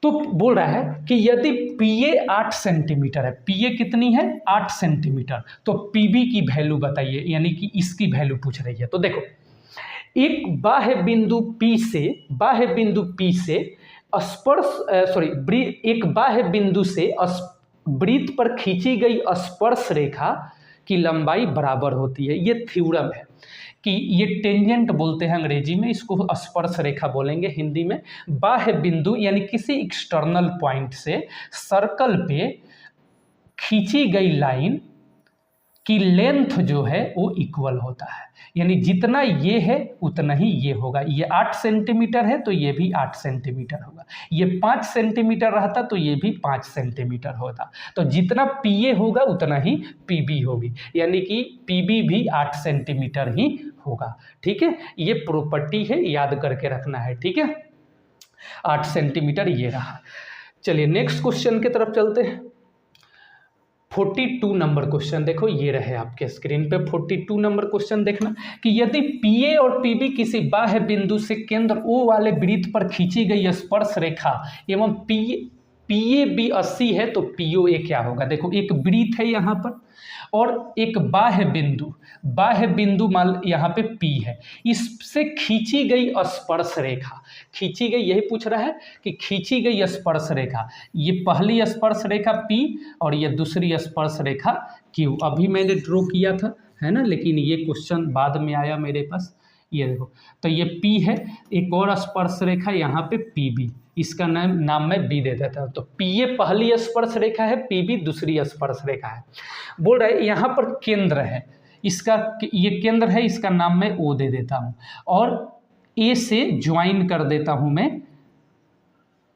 तो बोल रहा है कि यदि PA 8 सेंटीमीटर है, PA कितनी है 8 सेंटीमीटर, तो PB की वैल्यू बताइए, यानी कि इसकी वैल्यू पूछ रही है। तो देखो एक बाह्य बिंदु P से एक बाह्य बिंदु से वृत्त पर खींची गई स्पर्श रेखा की लंबाई बराबर होती है। ये थ्योरम है कि ये टेंजेंट बोलते हैं अंग्रेजी में, इसको स्पर्श रेखा बोलेंगे हिंदी में। बाह्य बिंदु यानी किसी एक्सटर्नल पॉइंट से सर्कल पे खींची गई लाइन की लेंथ जो है वो इक्वल होता है, यानी जितना ये है उतना ही ये होगा। ये 8 सेंटीमीटर है तो ये भी 8 सेंटीमीटर होगा, ये 5 सेंटीमीटर रहता तो ये भी 5 सेंटीमीटर होता, तो जितना PA होगा उतना ही PB होगी, यानी कि PB भी 8 सेंटीमीटर ही होगा। ठीक है, ये प्रॉपर्टी है, याद करके रखना है। ठीक है, 8 सेंटीमीटर ये रहा। चलिए नेक्स्ट क्वेश्चन की तरफ चलते हैं। 42 नंबर क्वेश्चन देखो ये रहे आपके स्क्रीन पे। 42 नंबर क्वेश्चन देखना कि यदि PA और PB किसी बाह्य बिंदु से केंद्र O वाले वृत्त पर खींची गई स्पर्श रेखा एवं PAB 80 है तो POA क्या होगा। देखो एक वृत्त है यहाँ पर और एक बाह्य बिंदु मान यहाँ पे P है, इससे खींची गई स्पर्श रेखा, खींची गई यही पूछ रहा है कि खींची गई स्पर्श रेखा, ये पहली स्पर्श रेखा P और ये दूसरी स्पर्श रेखा Q। अभी मैंने ड्रॉ किया था है ना, लेकिन ये क्वेश्चन बाद में आया मेरे पास। ये देखो तो ये P है, एक और स्पर्श रेखा यहाँ पे PB, इसका नाम मैं B दे देता हूँ। तो PA पहली स्पर्श रेखा है, PB दूसरी स्पर्श रेखा है। बोल रहा है यहाँ पर केंद्र है, इसका ये केंद्र है, इसका नाम मैं O दे देता हूँ और A से ज्वाइन कर देता हूँ मैं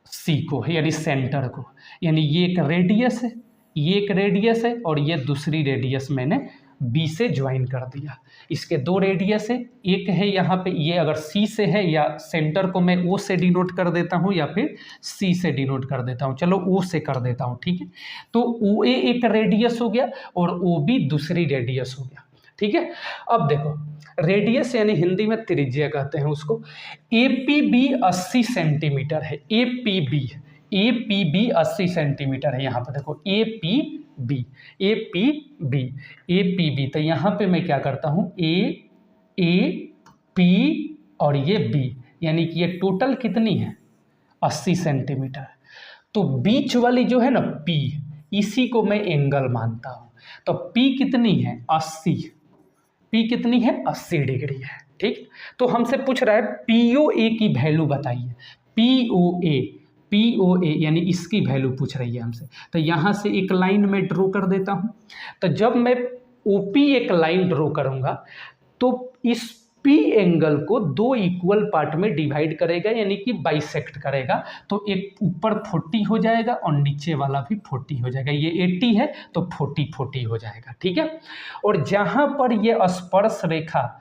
C को, यानी सेंटर को, यानी ये एक रेडियस है, ये एक रेडियस है और ये दूसरी रेडियस मैंने B से ज्वाइन कर दिया। इसके 2 रेडियस है, एक है यहाँ पे, ये अगर C से है या सेंटर को मैं O से डिनोट कर देता हूँ या फिर C से डिनोट कर देता हूँ, चलो O से कर देता हूँ। ठीक है, तो OA एक रेडियस हो गया और OB दूसरी रेडियस हो गया। ठीक है, अब देखो रेडियस यानी हिंदी में त्रिज्या कहते हैं उसको। APB 80 सेंटीमीटर है, APB 80 सेंटीमीटर है। यहाँ पर देखो APB, तो यहाँ पे मैं क्या करता हूँ AP और ये B, यानी कि ये टोटल कितनी है 80 सेंटीमीटर। तो बीच वाली जो है ना P, इसी को मैं एंगल मानता हूँ। तो P कितनी है 80, P कितनी है 80 डिग्री है। ठीक, तो हमसे पूछ रहा है POA की वैल्यू बताइए। POA यानी इसकी वैल्यू पूछ रही है हमसे। तो यहाँ से एक लाइन में ड्रॉ कर देता हूँ। तो जब मैं OP एक लाइन ड्रॉ करूँगा तो इस पी एंगल को दो इक्वल पार्ट में डिवाइड करेगा, यानी कि बाइसेक्ट करेगा। तो एक ऊपर 40 हो जाएगा और नीचे वाला भी 40 हो जाएगा। ये 80 है तो 40 हो जाएगा, ठीक है। और जहाँ पर ये स्पर्श रेखा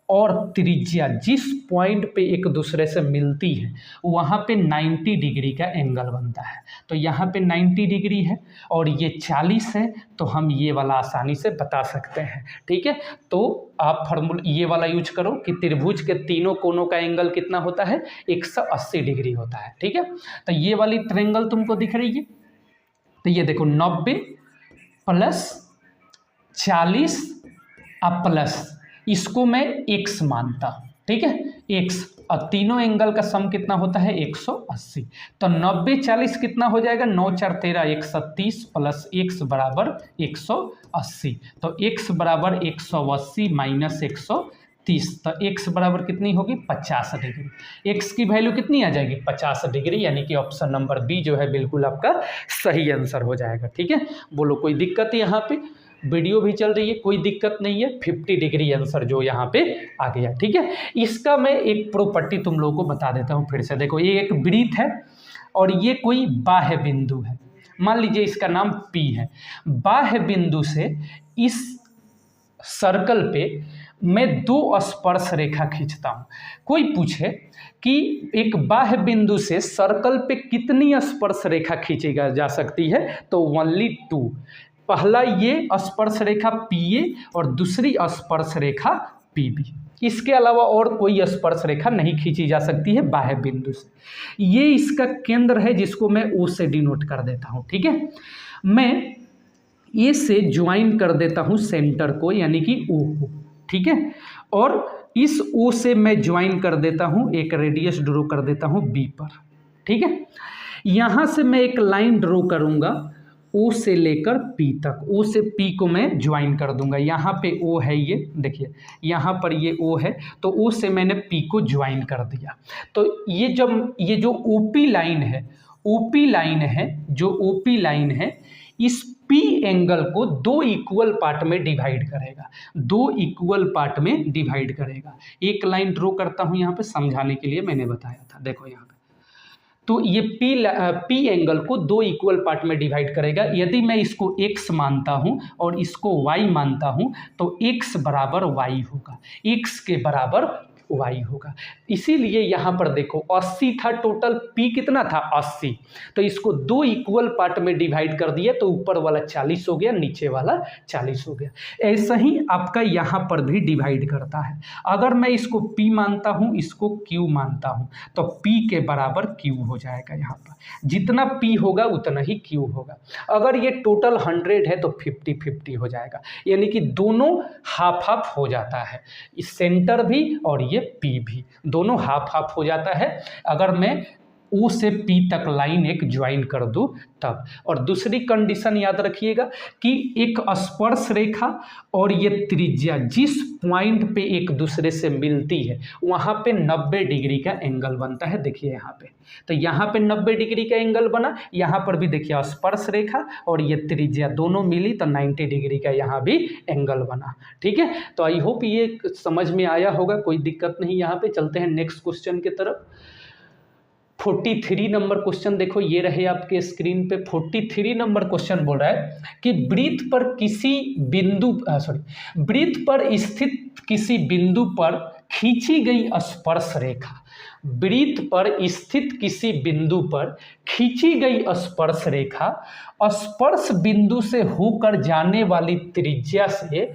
और त्रिज्या जिस पॉइंट पे एक दूसरे से मिलती है वहाँ पे 90 डिग्री का एंगल बनता है। तो यहाँ पे 90 डिग्री है और ये 40 है, तो हम ये वाला आसानी से बता सकते हैं, ठीक है। तो आप फॉर्मूला ये वाला यूज करो कि त्रिभुज के तीनों कोनों का एंगल कितना होता है, 180 डिग्री होता है, ठीक है। तो ये वाली ट्रायंगल तुमको दिख रही है, तो ये देखो 90 प्लस 40 और प्लस इसको मैं x मानता हूँ, ठीक है, x, और तीनों एंगल का सम कितना होता है 180। तो 90 40 कितना हो जाएगा, 9 4 13 130 प्लस x बराबर 180। तो x बराबर 180 माइनस 130, तो x बराबर कितनी होगी 50 डिग्री। x की वैल्यू कितनी आ जाएगी 50 डिग्री, यानी कि ऑप्शन नंबर बी जो है बिल्कुल आपका सही आंसर हो जाएगा, ठीक है। बोलो कोई दिक्कत यहाँ पे, वीडियो भी चल रही है, कोई दिक्कत नहीं है। 50 डिग्री आंसर जो यहाँ पे आ गया, ठीक है। इसका मैं एक प्रॉपर्टी तुम लोगों को बता देता हूँ फिर से। देखो ये एक वृत्त है और ये कोई बाह्य बिंदु है, मान लीजिए इसका नाम P है। बाह्य बिंदु से इस सर्कल पे मैं दो स्पर्श रेखा खींचता हूँ। कोई पूछे कि एक बाह्य बिंदु से सर्कल पे कितनी स्पर्श रेखा खींची जा सकती है, तो ओनली 2। पहला ये स्पर्श रेखा PA और दूसरी स्पर्श रेखा PB। इसके अलावा और कोई स्पर्श रेखा नहीं खींची जा सकती है बाह्य बिंदु से। ये इसका केंद्र है जिसको मैं O से डिनोट कर देता हूँ, ठीक है। मैं A से ज्वाइन कर देता हूँ सेंटर को, यानी कि O को, ठीक है। और इस O से मैं ज्वाइन कर देता हूँ, एक रेडियस ड्रॉ कर देता हूँ B पर, ठीक है। यहाँ से मैं एक लाइन ड्रॉ करूँगा O से लेकर P तक, O से P को मैं ज्वाइन कर दूंगा। यहाँ पे O है, ये देखिए यहाँ पर ये O है, तो O से मैंने P को ज्वाइन कर दिया। तो ये जो OP लाइन है, OP लाइन है, जो OP लाइन है, इस P एंगल को दो इक्वल पार्ट में डिवाइड करेगा, दो इक्वल पार्ट में डिवाइड करेगा। एक लाइन ड्रॉ करता हूँ यहाँ पे समझाने के लिए, मैंने बताया था, देखो यहाँ पे। तो ये P एंगल को दो इक्वल पार्ट में डिवाइड करेगा। यदि मैं इसको x मानता हूँ और इसको y मानता हूँ तो x बराबर y होगा, x के बराबर y होगा। इसीलिए यहाँ पर देखो 80 था टोटल, P कितना था 80, तो इसको दो इक्वल पार्ट में डिवाइड कर दिया, तो ऊपर वाला 40 हो गया, नीचे वाला 40 हो गया। ऐसा ही आपका यहाँ पर भी डिवाइड करता है। अगर मैं इसको P मानता हूँ, इसको Q मानता हूँ, तो P के बराबर Q हो जाएगा। यहाँ पर जितना P होगा उतना ही Q होगा। अगर ये टोटल 100 है तो 50-50 हो जाएगा, यानी कि दोनों हाफ हाफ हो जाता है, इस सेंटर भी और ये P भी, दोनों हाफ हाफ हो जाता है अगर मैं O से P तक लाइन एक ज्वाइन कर दूं तब। और दूसरी कंडीशन याद रखिएगा कि एक स्पर्श रेखा और ये त्रिज्या जिस पॉइंट पे एक दूसरे से मिलती है वहाँ पे 90 डिग्री का एंगल बनता है। देखिए यहाँ पे, तो यहाँ पे 90 डिग्री का एंगल बना, यहाँ पर भी देखिए स्पर्श रेखा और ये त्रिज्या दोनों मिली तो 90 डिग्री का यहाँ भी एंगल बना, ठीक है। तो आई होप ये समझ में आया होगा, कोई दिक्कत नहीं। यहाँ पे चलते हैं नेक्स्ट क्वेश्चन की तरफ। 43 नंबर क्वेश्चन देखो, ये रहे आपके स्क्रीन पे। 43 नंबर क्वेश्चन बोल रहा है कि वृत्त पर स्थित किसी बिंदु पर खींची गई स्पर्श रेखा, वृत्त पर स्थित किसी बिंदु पर खींची गई स्पर्श रेखा स्पर्श बिंदु से होकर जाने वाली त्रिज्या से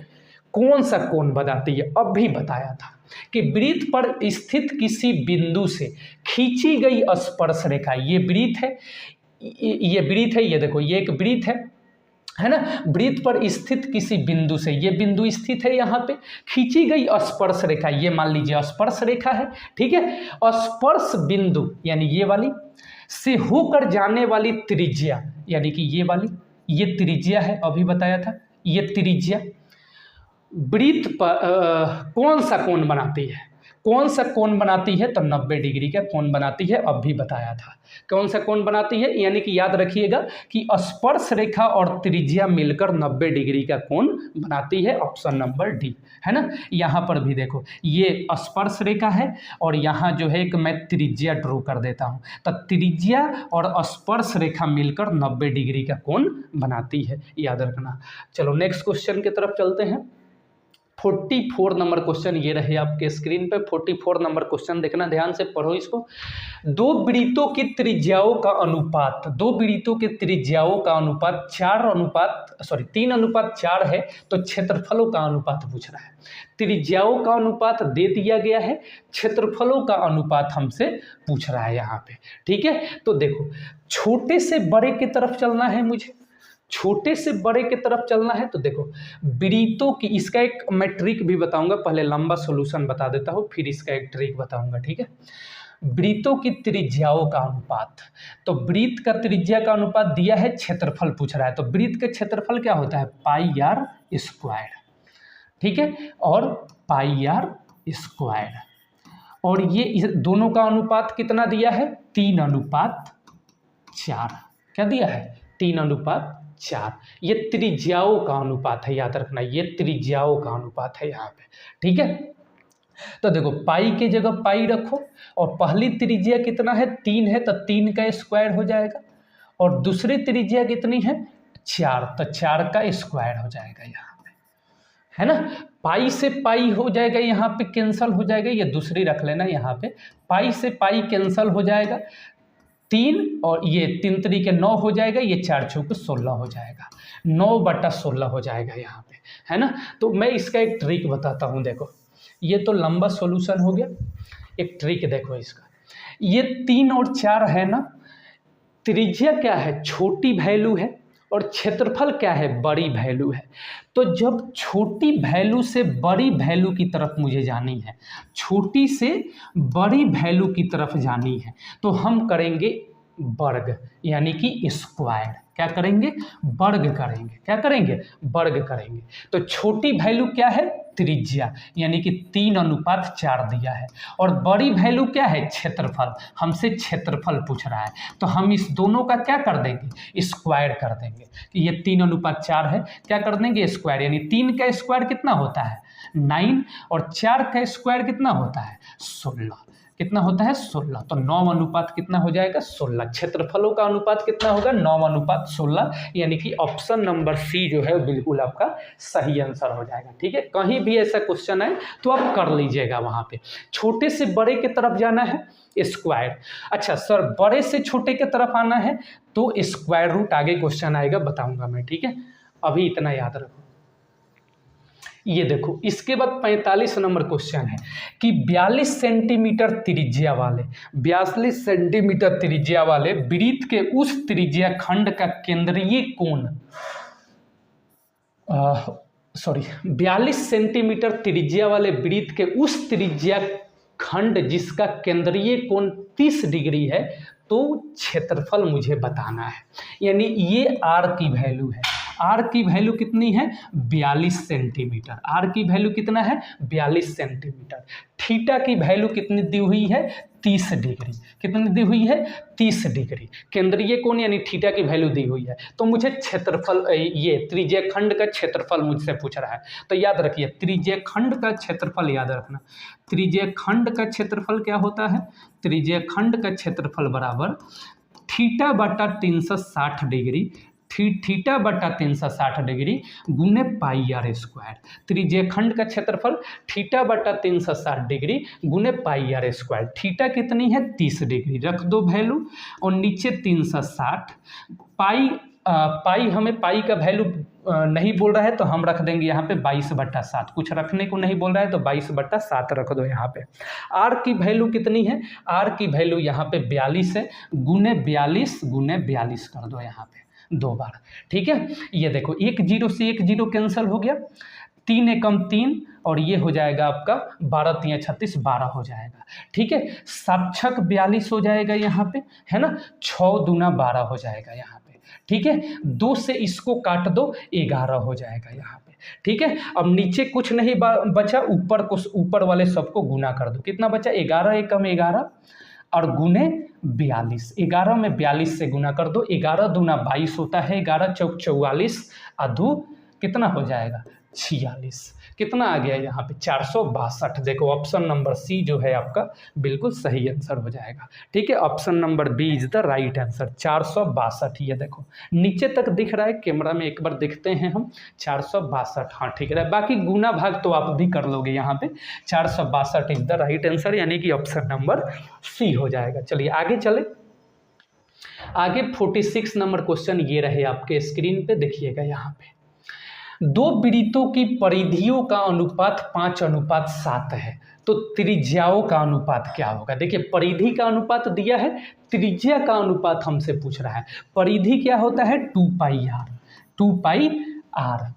कौन सा कोण बनाती है। अब भी बताया था कि वृत्त पर स्थित किसी बिंदु से खींची गई स्पर्श रेखा, ये वृत्त है, ये देखो ये एक वृत्त है ना। वृत्त पर स्थित किसी बिंदु से, ये बिंदु स्थित है यहाँ पे, खींची गई स्पर्श रेखा, ये मान लीजिए स्पर्श रेखा है, ठीक है। स्पर्श बिंदु यानी ये वाली से होकर जाने वाली त्रिज्या, यानी कि ये वाली, ये त्रिज्या है, अभी बताया था, ये त्रिज्या वृत्त पर कौन सा कोण बनाती है, कौन सा कोण बनाती है? तो 90 डिग्री का कोण बनाती है, अब भी बताया था। कौन सा कोण बनाती है? यानी कि याद रखिएगा कि स्पर्श रेखा और त्रिज्या मिलकर 90 डिग्री का कोण बनाती है, ऑप्शन नंबर डी, है ना। यहाँ पर भी देखो, ये स्पर्श रेखा है और यहाँ जो है एक मैं त्रिज्या ड्रॉ कर देता हूँ, तो त्रिज्या और स्पर्श रेखा मिलकर 90 डिग्री का कोण बनाती है, याद रखना। चलो नेक्स्ट क्वेश्चन की तरफ चलते हैं। 44 नंबर क्वेश्चन ये रहे आपके स्क्रीन पे। 44 नंबर क्वेश्चन देखना, ध्यान से पढ़ो इसको। दो वृत्तों की त्रिज्याओं का अनुपात, दो वृत्तों की त्रिज्याओं का अनुपात 3:4 है, तो क्षेत्रफलों का अनुपात पूछ रहा है। त्रिज्याओं का अनुपात दे दिया गया है, क्षेत्रफलों का अनुपात हमसे पूछ रहा है यहाँ पे, ठीक है। तो देखो, छोटे से बड़े की तरफ चलना है मुझे, छोटे से बड़े की तरफ चलना है। तो देखो वृत्तों की, इसका एक मैं ट्रिक भी बताऊंगा, पहले लंबा सॉल्यूशन बता देता हूँ, फिर इसका एक ट्रिक बताऊंगा, ठीक है। वृत्तों की त्रिज्याओं का अनुपात, तो वृत्त का त्रिज्या का अनुपात दिया है, क्षेत्रफल पूछ रहा है, तो वृत्त का क्षेत्रफल क्या होता है? पाई आर स्क्वायर, ठीक है, और पाई आर स्क्वायर। और ये दोनों का अनुपात कितना दिया है? 3:4। क्या दिया है? 3:4। ये त्रिज्याओं का अनुपात है, याद रखना, ये त्रिज्याओं का अनुपात है यहाँ पे, ठीक है। तो देखो पाई के जगह पाई रखो, और पहली त्रिज्या कितना है? 3 है, तो 3 का स्क्वायर हो जाएगा, और दूसरी त्रिज्या कितनी है? 4, तो 4 का स्क्वायर हो जाएगा यहाँ पे, है ना। पाई से पाई हो जाएगा, यहाँ पे कैंसल हो जाएगा, ये दूसरी रख लेना यहाँ पे, पाई से पाई कैंसल हो जाएगा, 3 और ये 3 3 के 9 हो जाएगा, ये 4 4 के 16 हो जाएगा, 9/16 हो जाएगा यहाँ पे, है ना। तो मैं इसका एक ट्रिक बताता हूँ, देखो ये तो लंबा सॉल्यूशन हो गया, एक ट्रिक देखो इसका। ये 3 और 4 है ना, त्रिज्या क्या है? छोटी वैल्यू है, और क्षेत्रफल क्या है? बड़ी वैल्यू है। तो जब छोटी वैल्यू से बड़ी वैल्यू की तरफ मुझे जानी है, छोटी से बड़ी वैल्यू की तरफ जानी है, तो हम करेंगे वर्ग, यानी कि स्क्वायर। क्या करेंगे? वर्ग करेंगे। क्या करेंगे? वर्ग करेंगे। तो छोटी वैल्यू क्या है? त्रिज्या, यानी कि 3:4 दिया है, और बड़ी वैल्यू क्या है? क्षेत्रफल, हमसे क्षेत्रफल पूछ रहा है, तो हम इस दोनों का क्या कर देंगे? स्क्वायर कर देंगे। कि ये 3:4 है, क्या कर देंगे? स्क्वायर, यानी 3 का स्क्वायर कितना होता है? 9, और 4 का स्क्वायर कितना होता है? 16। कितना होता है? 16। तो 9 कितना हो जाएगा? 16। क्षेत्रफलों का अनुपात कितना होगा? 9:16, यानी कि ऑप्शन नंबर सी जो है बिल्कुल आपका सही आंसर हो जाएगा, ठीक है। कहीं भी ऐसा क्वेश्चन है तो आप कर लीजिएगा, वहाँ पे छोटे से बड़े की तरफ जाना है, स्क्वायर। अच्छा सर, बड़े से छोटे की तरफ आना है तो स्क्वायर रूट, आगे क्वेश्चन आएगा बताऊंगा मैं, ठीक है। अभी इतना याद रखो। ये देखो, इसके बाद 45 नंबर क्वेश्चन है कि 42 सेंटीमीटर त्रिज्या वाले, 42 सेंटीमीटर त्रिज्या वाले वृत्त के उस त्रिज्या खंड का केंद्रीय कोण, 42 सेंटीमीटर त्रिज्या वाले वृत्त के उस त्रिज्या खंड जिसका केंद्रीय कोण 30 डिग्री है, तो क्षेत्रफल मुझे बताना है। यानी ये आर की वैल्यू है, आर की वैल्यू कितनी है? 42 सेंटीमीटर। आर की वैल्यू कितना है? 42 सेंटीमीटर। थीटा की वैल्यू कितनी दी हुई है? 30 डिग्री। कितनी दी हुई है? 30 डिग्री। केंद्रीय कोण यानी थीटा की वैल्यू दी हुई है, तो मुझे क्षेत्रफल, ये त्रिज्या खंड का क्षेत्रफल मुझसे पूछ रहा है। तो याद रखिए, त्रिज्या खंड का क्षेत्रफल याद रखना। त्रिज्या खंड का क्षेत्रफल क्या होता है? त्रिज्या खंड का क्षेत्रफल बराबर थीटा बटा 360 डिग्री, थीटा बटा 360 डिग्री गुने पाई आर स्क्वायर। त्रिज्या खंड का क्षेत्रफल थीटा बटा 360 डिग्री गुने पाई आर स्क्वायर। थीटा कितनी है? 30 डिग्री, रख दो वैल्यू, और नीचे 360। पाई हमें पाई का वैल्यू नहीं बोल रहा है, तो हम रख देंगे यहाँ पे 22/7। कुछ रखने को नहीं बोल रहा है तो 22/7 रख दो यहाँ पे। आर की वैल्यू कितनी है? आर की वैल्यू यहाँ पे 42 है, गुने 42 कर दो यहाँ पे 2 बार, ठीक है। ये देखो, 1 0 से 1 0 कैंसिल हो गया, 3 एकम 3, और ये हो जाएगा आपका 12 3 36, 12 हो जाएगा, ठीक है। साक्षक 42 हो जाएगा यहाँ पे, है ना। 6 दूना 12 हो जाएगा यहाँ पे, ठीक है, 2 से इसको काट दो, 11 हो जाएगा यहाँ पे। ठीक है, अब नीचे कुछ नहीं बचा, ऊपर वाले सबको गुना कर दो। कितना बचा? 11 एकम 11 और गुने 42। 11 में 42 से गुना कर दो, 11 दूना 22 होता है, 11 चौक 44, अधू कितना हो जाएगा? 46। कितना आ गया यहाँ पे? 462। देखो ऑप्शन नंबर सी जो है आपका बिल्कुल सही आंसर हो जाएगा। ठीक है, option number B is the right answer, 462। ये देखो नीचे तक दिख रहा है, कैमरा में एक बार देखते हैं हम, 462। हाँ ठीक है, बाकी गुना भाग तो आप भी कर लोगे यहाँ पे। 462 इज द राइट आंसर, यानी कि ऑप्शन नंबर सी हो जाएगा। चलिए आगे चले। आगे 46 नंबर क्वेश्चन ये रहे आपके स्क्रीन पे, देखिएगा यहाँ पे। दो वृत्तों की परिधियों का अनुपात 5:7 है, तो त्रिज्याओं का अनुपात क्या होगा? देखिए परिधि का अनुपात दिया है, त्रिज्या का अनुपात हमसे पूछ रहा है। परिधि क्या होता है? 2πr, 2πr,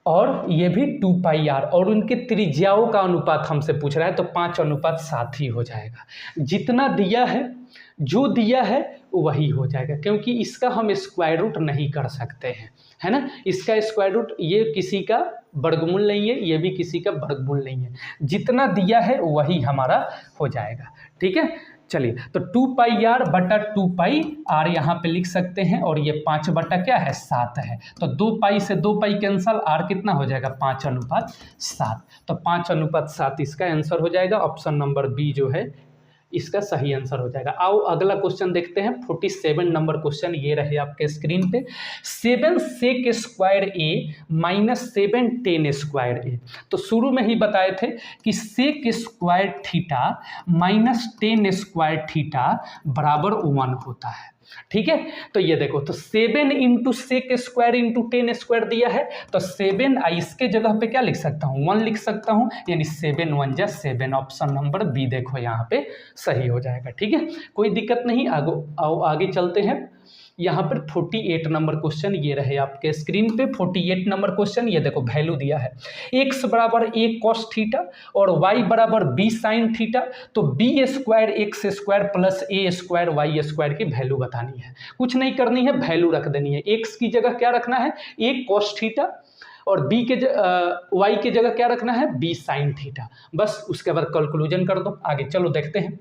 और ये भी 2πr, और उनके त्रिज्याओं का अनुपात हमसे पूछ रहा है, तो 5:7 ही हो जाएगा। जितना दिया है, जो दिया है वही हो जाएगा, क्योंकि इसका हम स्क्वायर रूट नहीं कर सकते हैं, है ना। इसका स्क्वायर रूट, ये किसी का वर्गमूल नहीं है, ये भी किसी का वर्गमूल नहीं है, जितना दिया है वही हमारा हो जाएगा। ठीक है, चलिए तो 2πr बटा 2πr यहाँ पे लिख सकते हैं, और ये 5 बटा क्या है? 7 है, तो 2π से 2π कैंसल, r कितना हो जाएगा? 5:7, तो 5:7 इसका आंसर हो जाएगा। ऑप्शन नंबर बी जो है इसका सही आंसर हो जाएगा। आओ अगला क्वेश्चन देखते हैं, 47 नंबर क्वेश्चन ये रहे आपके स्क्रीन पे। 7 sec स्क्वायर ए माइनस 7 tan स्क्वायर ए। तो शुरू में ही बताए थे कि sec square theta minus tan square theta बराबर 1 होता है। ठीक है, तो ये देखो, तो 7 into sec square into 10 square दिया है, तो 7 इसके जगह पे क्या लिख सकता हूँ? 1 लिख सकता हूँ, यानी 7 1 जा 7। ऑप्शन नंबर बी देखो यहाँ पे सही हो जाएगा। ठीक है, कोई दिक्कत नहीं। आओ आगे चलते हैं। यहाँ पर 48 नंबर क्वेश्चन ये रहे आपके स्क्रीन पे। 48 नंबर क्वेश्चन ये देखो, वैल्यू दिया है x बराबर a cos थीटा और y बराबर b साइन थीटा, तो b square X square plus a square Y square की वैल्यू बतानी है। कुछ नहीं करनी है, वैल्यू रख देनी है। x की जगह क्या रखना है? a cos थीटा, और b के y की जगह क्या रखना है? b sine theta. बस उसके बाद कंक्लूजन कर दो। आगे चलो देखते हैं।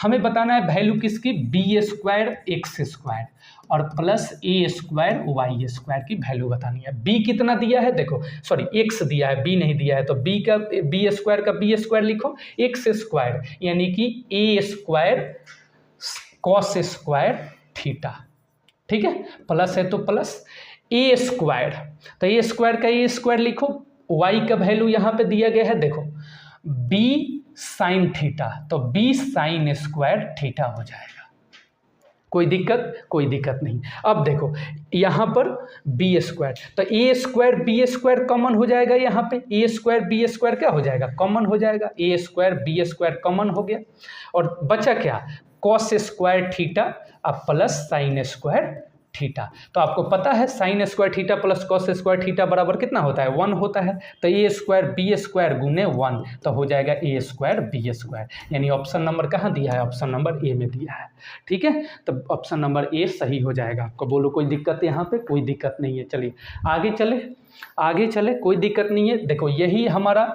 हमें बताना है वैल्यू किसकी? b स्क्वायर एक्स स्क्वायर और प्लस ए स्क्वायर वाई स्क्वायर की वैल्यू बतानी है। b कितना दिया है? देखो सॉरी, x दिया है, b नहीं दिया है, तो b स्क्वायर का b स्क्वायर लिखो, एक्स स्क्वायर यानी कि ए स्क्वायर कॉस स्क्वायर थीटा। ठीक है, प्लस है तो प्लस ए स्क्वायर, तो ए स्क्वायर का ए स्क्वायर लिखो, y का वैल्यू यहाँ पे दिया गया है, देखो b साइन थीटा, तो b साइन स्क्वायर थीटा हो जाएगा। कोई दिक्कत? कोई दिक्कत नहीं। अब देखो यहाँ पर बी स्क्वायर, तो ए स्क्वायर बी स्क्वायर कॉमन हो जाएगा, यहाँ पे ए स्क्वायर बी स्क्वायर क्या हो जाएगा? कॉमन हो जाएगा, ए स्क्वायर बी स्क्वायर कॉमन हो गया, और बचा क्या? कॉस स्क्वायर थीटा अब प्लस साइन स्क्वायर थीटा। तो आपको पता है sign square theta plus cos square theta बराबर कितना होता है? 1 होता है, तो ए स्क्वायर बी स्क्वायर गुने 1, तो हो जाएगा ए स्क्वायर बी स्क्वायर, यानी ऑप्शन नंबर कहाँ दिया है? ऑप्शन नंबर ए में दिया है। ठीक है, तो ऑप्शन नंबर ए सही हो जाएगा। आपको बोलो कोई दिक्कत यहाँ पे? कोई दिक्कत नहीं है। चलिए आगे चले, आगे चले, कोई दिक्कत नहीं है। देखो यही हमारा,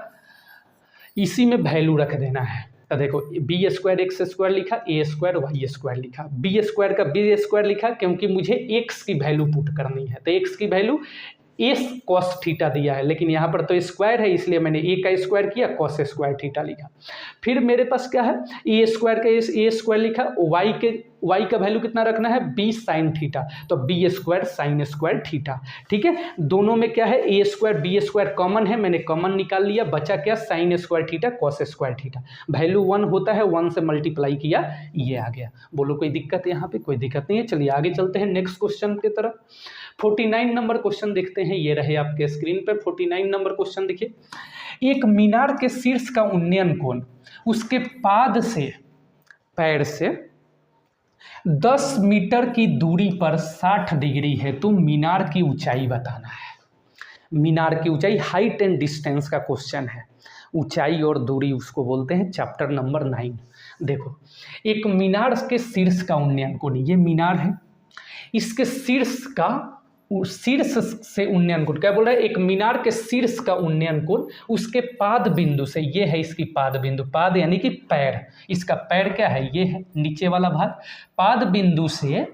इसी में वैल्यू रख देना है। तो देखो बी स्क्वायर एक्स स्क्वायर लिखा, ए स्क्वायर वाई स्क्वायर लिखा, बी स्क्वायर का बी स्क्वायर लिखा, क्योंकि मुझे एक्स की वैल्यू पुट करनी है, तो एक्स की वैल्यू एस कॉस थीटा दिया है, लेकिन यहाँ पर तो स्क्वायर है, इसलिए मैंने ए का स्क्वायर किया, कॉस स्क्वायर थीटा लिखा। फिर मेरे पास क्या है? ए स्क्वायर का ए स्क्वायर लिखा, वाई का वैल्यू कितना रखना है? बी साइन थीटा, तो B square sine square theta. ठीक है, दोनों में क्या है? A square B square common है, मैंने कॉमन निकाल लिया, बचा क्या? Sine square theta cos square theta. Value 1 होता है, 1 से मल्टीप्लाई किया, ये आ गया। बोलो कोई दिक्कत यहाँ पे? कोई दिक्कत नहीं है। चलिए आगे चलते हैं नेक्स्ट क्वेश्चन की तरफ। 49 नंबर क्वेश्चन देखते हैं, ये रहे आपके स्क्रीन पर। 49 नंबर क्वेश्चन देखिए, एक मीनार के शीर्ष का उन्नयन कोण उसके पाद से, पैर से 10 मीटर की दूरी पर 60 डिग्री है, तो मीनार की ऊंचाई बताना है। मीनार की ऊंचाई, हाइट एंड डिस्टेंस का क्वेश्चन है। ऊंचाई और दूरी उसको बोलते हैं, चैप्टर नंबर 9। देखो एक मीनार के शीर्ष का उन्नयन कोण, ये मीनार है, इसके शीर्ष से उन्नयन कोण, क्या बोल रहा है, एक मीनार के शीर्ष का उन्नयन कोण उसके पाद बिंदु से, ये है इसकी पाद बिंदु, पाद यानी कि पैर, इसका पैर क्या है, ये है नीचे वाला भाग, पाद बिंदु से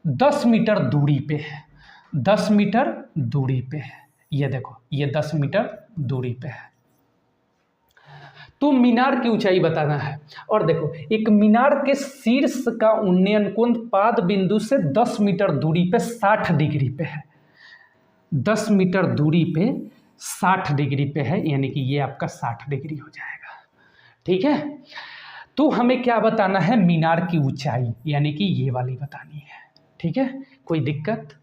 10 मीटर दूरी पे है, 10 मीटर दूरी पे है, ये देखो ये 10 मीटर दूरी पे है। तो मीनार की ऊंचाई बताना है, और देखो एक मीनार के शीर्ष का उन्नयन कोण पाद बिंदु से 10 मीटर दूरी पे 60 डिग्री पे है, 10 मीटर दूरी पे 60 डिग्री पे है, यानी कि ये आपका 60 डिग्री हो जाएगा। ठीक है, तो हमें क्या बताना है, मीनार की ऊंचाई, यानी कि ये वाली बतानी है। ठीक है, कोई दिक्कत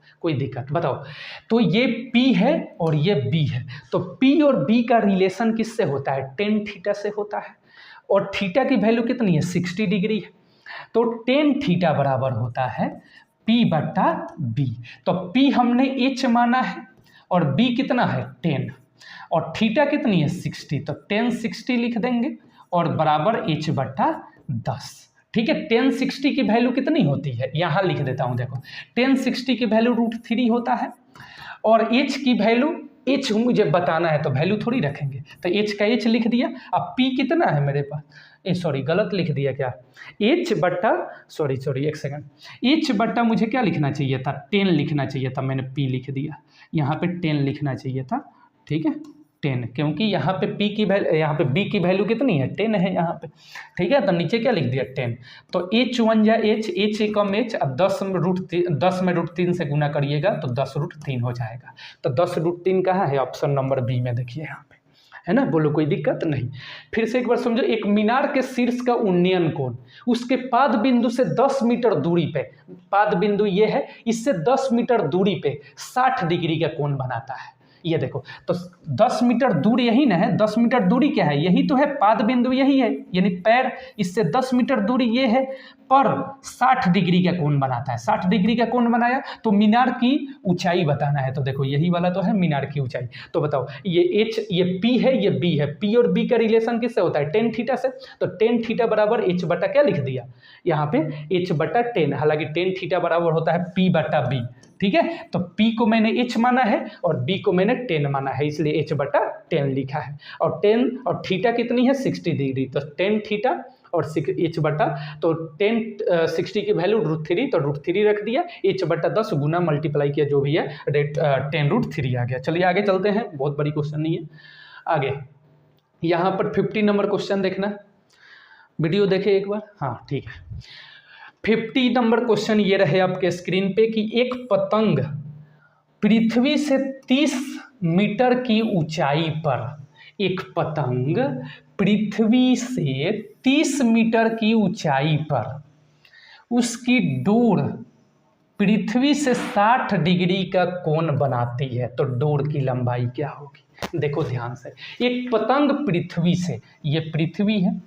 बताओ। तो ये P है और ये B है, तो P और B का रिलेशन किससे होता है, tan थीटा से होता है, और थीटा की वैल्यू कितनी है, 60 डिग्री है, तो tan थीटा बराबर होता है P बटा B। तो P हमने h माना है और B कितना है 10, और थीटा कितनी है 60, तो tan 60 लिख देंगे और बराबर h बटा 10। ठीक है, tan 60 की वैल्यू कितनी होती है, यहाँ लिख देता हूँ, देखो tan 60 की वैल्यू √3 होता है, और h की वैल्यू, h मुझे बताना है तो वैल्यू थोड़ी रखेंगे, तो h का h लिख दिया। अब p कितना है मेरे पास, सॉरी गलत लिख दिया, क्या h बटा, सॉरी एक सेकंड, h बटा मुझे क्या लिखना चाहिए था, 10 लिखना चाहिए था, मैंने p लिख दिया, यहाँ पे 10 लिखना चाहिए था। ठीक है, 10, क्योंकि यहाँ पे P की वैल्यू, यहाँ पे B की वैल्यू कितनी है 10 है यहाँ पे। ठीक है, तो नीचे क्या लिख दिया 10, तो h1 या h एकम h, अब 10 में √3 से गुना करिएगा तो 10√3 हो जाएगा। तो 10√3 कहाँ है, ऑप्शन नंबर बी में देखिए यहाँ पे, है ना, बोलो कोई दिक्कत नहीं। फिर से एक बार समझो, एक मीनार के शीर्ष का उन्नयन कोण उसके पाद बिंदु से 10 मीटर दूरी पे, पाद बिंदु ये है, इससे 10 मीटर दूरी पे 60 डिग्री का कोण बनाता है। ये देखो, तो 10 मीटर दूर यही ना है, 10 मीटर दूरी क्या है, यही तो है, पाद बिंदु यही है, यानी पैर, इससे 10 मीटर दूरी ये है, पर 60 डिग्री का कोण बनाता है। 60 डिग्री का कोण बनाया तो मीनार की ऊंचाई बताना है, तो देखो यही वाला तो है मीनार की ऊंचाई। तो बताओ ये h, ये p है, ये b है, p और b का रिलेशन किससे होता है, tan थीटा से, तो tan थीटा बराबर h बटा क्या लिख दिया यहाँ पे, h बटा 10, हालांकि tan थीटा बराबर होता है p बटा b। ठीक है, तो p को मैंने h माना है और b को मैंने 10 माना है, इसलिए h बटा 10 लिखा है, और 10 और थीटा कितनी है 60 डिग्री, तो tan थीटा और h बटा, तो 60 की वैल्यू √3, तो √3 रख दिया, h बटा 10 गुना मल्टीप्लाई किया जो भी है, 10√3 आ गया। चलिए आगे चलते हैं, बहुत बड़ी क्वेश्चन नहीं है। आगे यहाँ पर 50 नंबर क्वेश्चन देखना, वीडियो देखे एक बार, हाँ ठीक है। 50 नंबर क्वेश्चन ये रहे आपके स्क्रीन पे कि एक पतंग पृथ्वी से 30 मीटर की ऊंचाई पर, एक पतंग पृथ्वी से 30 मीटर की ऊंचाई पर उसकी डोर पृथ्वी से 60 डिग्री का कोण बनाती है, तो डोर की लंबाई क्या होगी। देखो ध्यान से, एक पतंग पृथ्वी से, ये पृथ्वी है,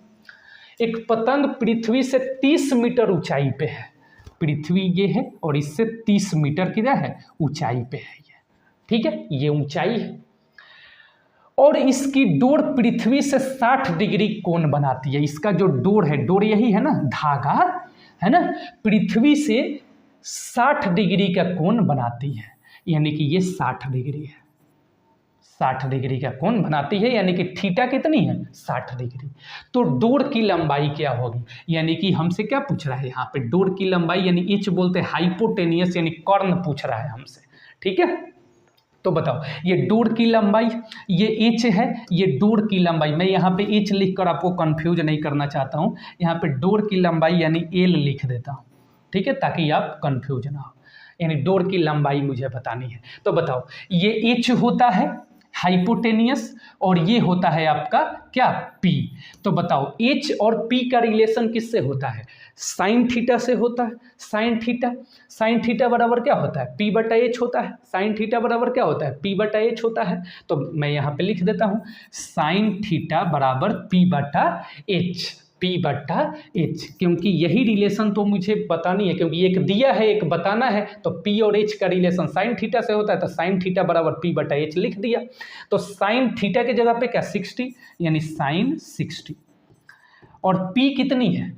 एक पतंग पृथ्वी से 30 मीटर ऊंचाई पे है, पृथ्वी ये है और इससे 30 मीटर की है ऊंचाई पे है ये। ठीक है, ये ऊंचाई है, और इसकी डोर पृथ्वी से 60 डिग्री कोण बनाती है। इसका जो डोर है, डोर यही है ना, धागा है ना, पृथ्वी से 60 डिग्री का कोण बनाती है, यानी कि ये 60 डिग्री है, 60 डिग्री का कोण बनाती है, यानी कि थीटा कितनी है 60 डिग्री। तो डोर की लंबाई क्या होगी, यानी कि हमसे क्या पूछ रहा है यहाँ पे, डोर की लंबाई, यानी एच बोलते हैं हाइपोटेनियस, यानी कर्ण पूछ रहा है हमसे। ठीक है, तो बताओ ये डोर की लंबाई, ये एच है, ये डोर की लंबाई, मैं यहाँ पे एच लिखकर आपको कंफ्यूज नहीं करना चाहता हूँ, यहाँ पे डोर की लंबाई यानी एल लिख देता हूँ। ठीक है, ताकि आप कंफ्यूज ना हो, यानी डोर की लंबाई मुझे बतानी है। तो बताओ ये एच होता है हाइपोटेनियस और ये होता है आपका क्या P। तो बताओ H और P का रिलेशन किससे होता है, साइन थीटा से होता है। साइन थीटा बराबर क्या होता है, P बटा H होता है। साइन थीटा बराबर क्या होता है, P बटा H होता है। तो मैं यहाँ पे लिख देता हूँ साइन थीटा बराबर P बटा H, P बटा H, क्योंकि यही रिलेशन तो मुझे बतानी है, क्योंकि एक दिया है एक बताना है। तो P और H का रिलेशन साइन थीटा से होता है, तो साइन थीटा बराबर P बटा H लिख दिया। तो साइन थीटा के जगह पे क्या 60, यानी साइन 60। और P कितनी है,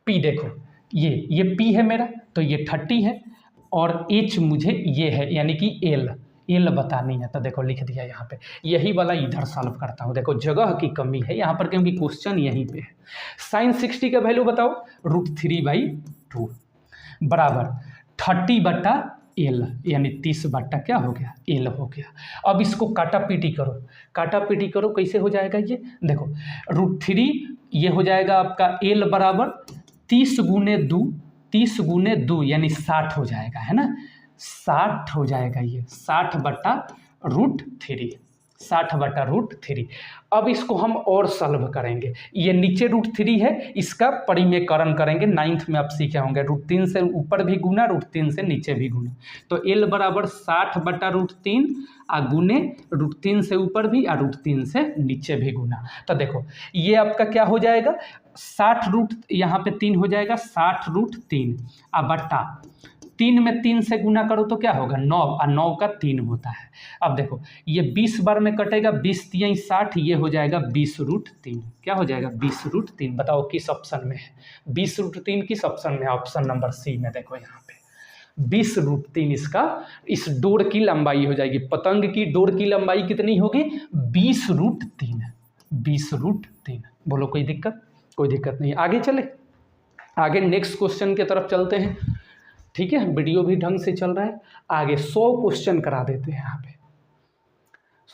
P देखो ये P है मेरा, तो ये 30 है, और एच मुझे ये है यानी कि एल बतानी है। तो देखो लिख दिया यहाँ पे, यही वाला इधर सॉल्व करता हूँ। देखो जगह की कमी है यहाँ पर क्योंकि क्वेश्चन यहीं पे है। साइन 60 का वैल्यू बताओ, √3/2 बराबर 30/L यानी 30 क्या हो गया, L हो गया। अब इसको काटा पीटी करो, कैसे हो जाएगा ये देखो, √3 ये हो जाएगा आपका L बराबर 30 × 2 यानी 60 हो जाएगा, है ना, 60 हो जाएगा ये 60/√3। अब इसको हम और सॉल्व करेंगे, ये नीचे √3 है, इसका परिमेयकरण करेंगे। 9th में आप सीखे होंगे, √3 से ऊपर भी गुना, √3 से नीचे भी गुना। तो L बराबर 60/√3 आ गुने √3 से ऊपर भी और √3 से नीचे भी गुना। तो देखो ये आपका क्या हो जाएगा, 60 यहाँ पे 3 हो जाएगा, 60√3 आ बटा 3 में 3 से गुना करो तो क्या होगा 9 और 9 का 3 होता है। अब देखो ये 20 बार में कटेगा, 20 × 60 ये हो जाएगा 20√3। क्या हो जाएगा 20√3। बताओ किस ऑप्शन में है 20√3, किस ऑप्शन में है, ऑप्शन नंबर सी में। देखो यहाँ पे 20√3 इसका इस डोर की लंबाई हो जाएगी। पतंग की डोर की लंबाई कितनी होगी 20√3। बोलो कोई दिक्कत नहीं। आगे चले, आगे नेक्स्ट क्वेश्चन की तरफ चलते हैं। ठीक है, वीडियो भी ढंग से चल रहा है। आगे 100 क्वेश्चन करा देते हैं यहाँ पे,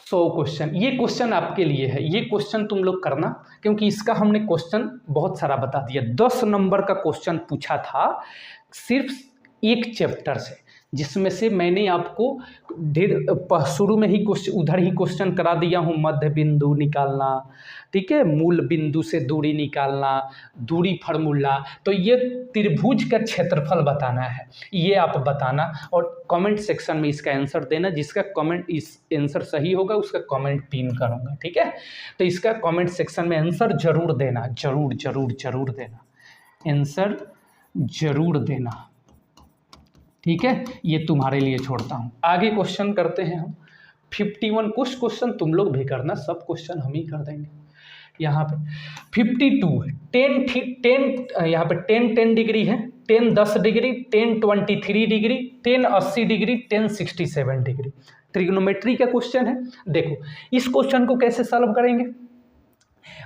100 क्वेश्चन। ये क्वेश्चन आपके लिए है, ये क्वेश्चन तुम लोग करना, क्योंकि इसका हमने क्वेश्चन बहुत सारा बता दिया। 10 नंबर का क्वेश्चन पूछा था सिर्फ एक चैप्टर से, जिसमें से मैंने आपको शुरू में ही उधर ही क्वेश्चन करा दिया हूँ। मध्य बिंदु निकालना, ठीक है, मूल बिंदु से दूरी निकालना, दूरी फार्मूला। तो ये त्रिभुज का क्षेत्रफल बताना है, ये आप बताना और कमेंट सेक्शन में इसका आंसर देना। जिसका कमेंट इस आंसर सही होगा उसका कमेंट पिन करूँगा, ठीक है। तो इसका कमेंट सेक्शन में आंसर जरूर देना, जरूर देना, आंसर जरूर देना, ठीक है। ये तुम्हारे लिए छोड़ता हूँ। आगे क्वेश्चन करते हैं हम 51। कुछ क्वेश्चन तुम लोग भी करना, सब क्वेश्चन हम ही कर देंगे। यहाँ पे 52 है, 10 यहाँ पे 10 डिग्री है, 10 10 degree, 10 23 degree, 10 80 degree, 10 67 degree. Trigonometry का क्वेश्चन है। देखो इस क्वेश्चन को कैसे सॉल्व करेंगे।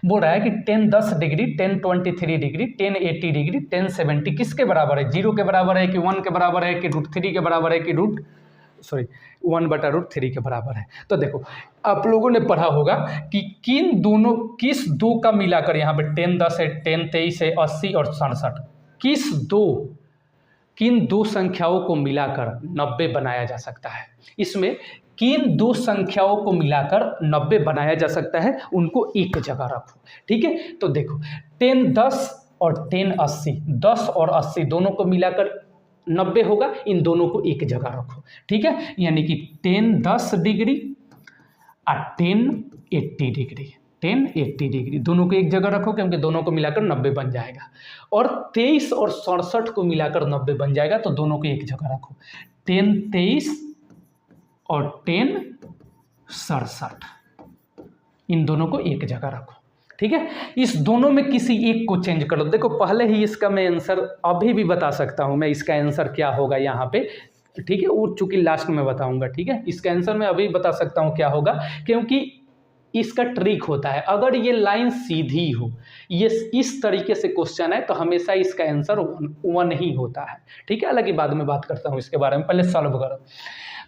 बोल रहा है कि 10 10 डिग्री, 10 23 डिग्री, 10 80 डिग्री, 10 70 किसके बराबर है, 0 के बराबर है कि 1 के बराबर है कि √3 के बराबर है कि 1/√3 के बराबर है। तो देखो आप लोगों ने पढ़ा होगा कि किस दो का मिलाकर, यहाँ पे 10 10 है, 10 23 है, 80 और 67, किन दो संख्याओं को मिलाकर 90 बनाया जा सकता है। इसमें किन दो संख्याओं को मिलाकर 90 बनाया जा सकता है, उनको एक जगह रखो, ठीक है। तो देखो 10 10 और 10 80, 10 और 80 दोनों को मिलाकर 90 होगा, इन दोनों को एक जगह रखो, ठीक है। यानी कि 10 10 डिग्री और 10 80 डिग्री, 10 80 डिग्री दोनों को एक जगह रखो, क्योंकि दोनों को मिलाकर 90 बन जाएगा। और 23 और 67 को मिलाकर 90 बन जाएगा, तो दोनों को एक जगह रखो, 10 23 और 10 67, इन दोनों को एक जगह रखो, ठीक है। इस दोनों में किसी एक को चेंज कर लो। देखो पहले ही इसका मैं आंसर अभी भी बता सकता हूँ, मैं इसका आंसर क्या होगा यहाँ पे, ठीक है, वो चूंकि लास्ट में बताऊंगा, ठीक है। इसका आंसर मैं अभी बता सकता हूँ क्या होगा, क्योंकि इसका ट्रिक होता है। अगर ये लाइन सीधी हो, ये इस तरीके से क्वेश्चन है, तो हमेशा इसका आंसर 1 ही होता है, ठीक है। हालांकि बाद में बात करता हूँ इसके बारे में, पहले सॉल्व करो।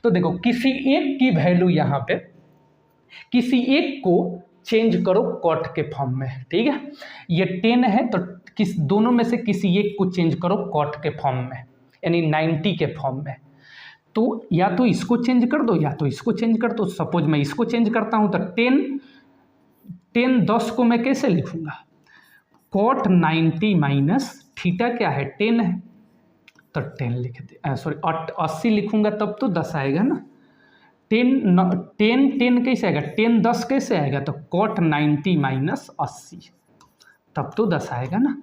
तो देखो किसी एक की वैल्यू, यहाँ पे किसी एक को चेंज करो कॉट के फॉर्म में, ठीक है। ये 10 है तो दोनों में से किसी एक को चेंज करो कॉट के फॉर्म में, यानी 90 के फॉर्म में। तो या तो इसको चेंज कर दो या तो इसको चेंज कर दो। सपोज मैं इसको चेंज करता हूं तो 10 10 को मैं कैसे लिखूंगा, कॉट 90 माइनस थीटा क्या है 10 है, तो 10 लिख दे, सॉरी 80 लिखूंगा तब तो 10 आएगा ना। 10 कैसे आएगा, 10 10 कैसे आएगा, तो कॉट 90 माइनस 80, तब तो 10 आएगा ना।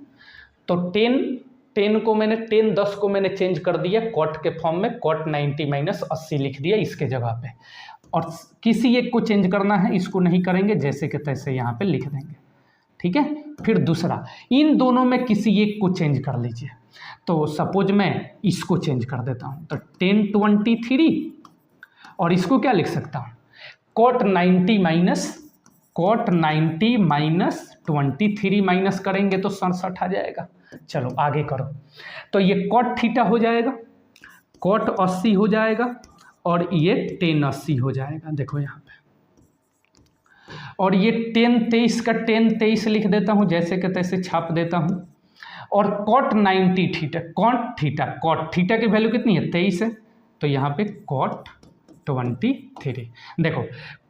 तो 10 को मैंने 10 10 को मैंने चेंज कर दिया कॉट के फॉर्म में, कॉट 90 माइनस 80 लिख दिया इसके जगह पे। और किसी एक को चेंज करना है, इसको नहीं करेंगे, जैसे कि तैसे यहाँ पे लिख देंगे, ठीक है। फिर दूसरा, इन दोनों में किसी एक को चेंज कर लीजिए। तो सपोज मैं इसको चेंज कर देता हूँ, तो 1023 और इसको क्या लिख सकता हूँ, cot 90 माइनस 23 माइनस करेंगे तो 67 आ जाएगा। चलो आगे करो, तो ये cot थीटा हो जाएगा, cot 80 हो जाएगा और ये 1080 हो जाएगा। देखो यहाँ पे, और ये 1023 का 1023 लिख देता हूँ, जैसे कि तैसे छाप देता हूँ। और cot 90 थीटा, cot थीटा की वैल्यू कितनी है, 23 है, तो यहाँ पे cot 23। देखो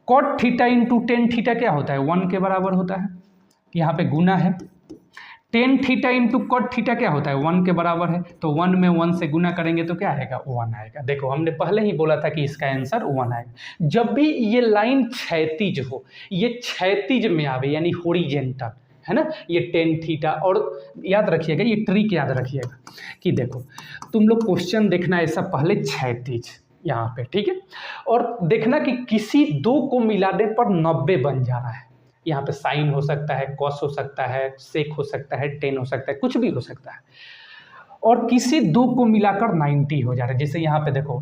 cot थीटा इंटू 10 थीटा क्या होता है, 1 के बराबर होता है, यहाँ पे गुना है। 10 थीटा इंटू cot थीटा क्या होता है, 1 के बराबर है, तो 1 में 1 से गुना करेंगे तो क्या आएगा, 1 आएगा। देखो हमने पहले ही बोला था कि इसका आंसर 1 आएगा। जब भी ये लाइन क्षैतिज हो, ये क्षैतिज में आवे यानी होरिजेंटल, है ना, ये 10 थीटा। और याद रखिएगा, ये ट्रिक याद रखिएगा कि देखो तुम लोग क्वेश्चन देखना ऐसा पहले क्षैतिज यहाँ पे, ठीक है, और देखना कि किसी दो को मिलाने पर 90 बन जा रहा है। यहाँ पे साइन हो सकता है, कॉस हो सकता है, सेक हो सकता है, टेन हो सकता है, कुछ भी हो सकता है, और किसी दो को मिलाकर 90 हो जा रहा है। जैसे यहाँ पे देखो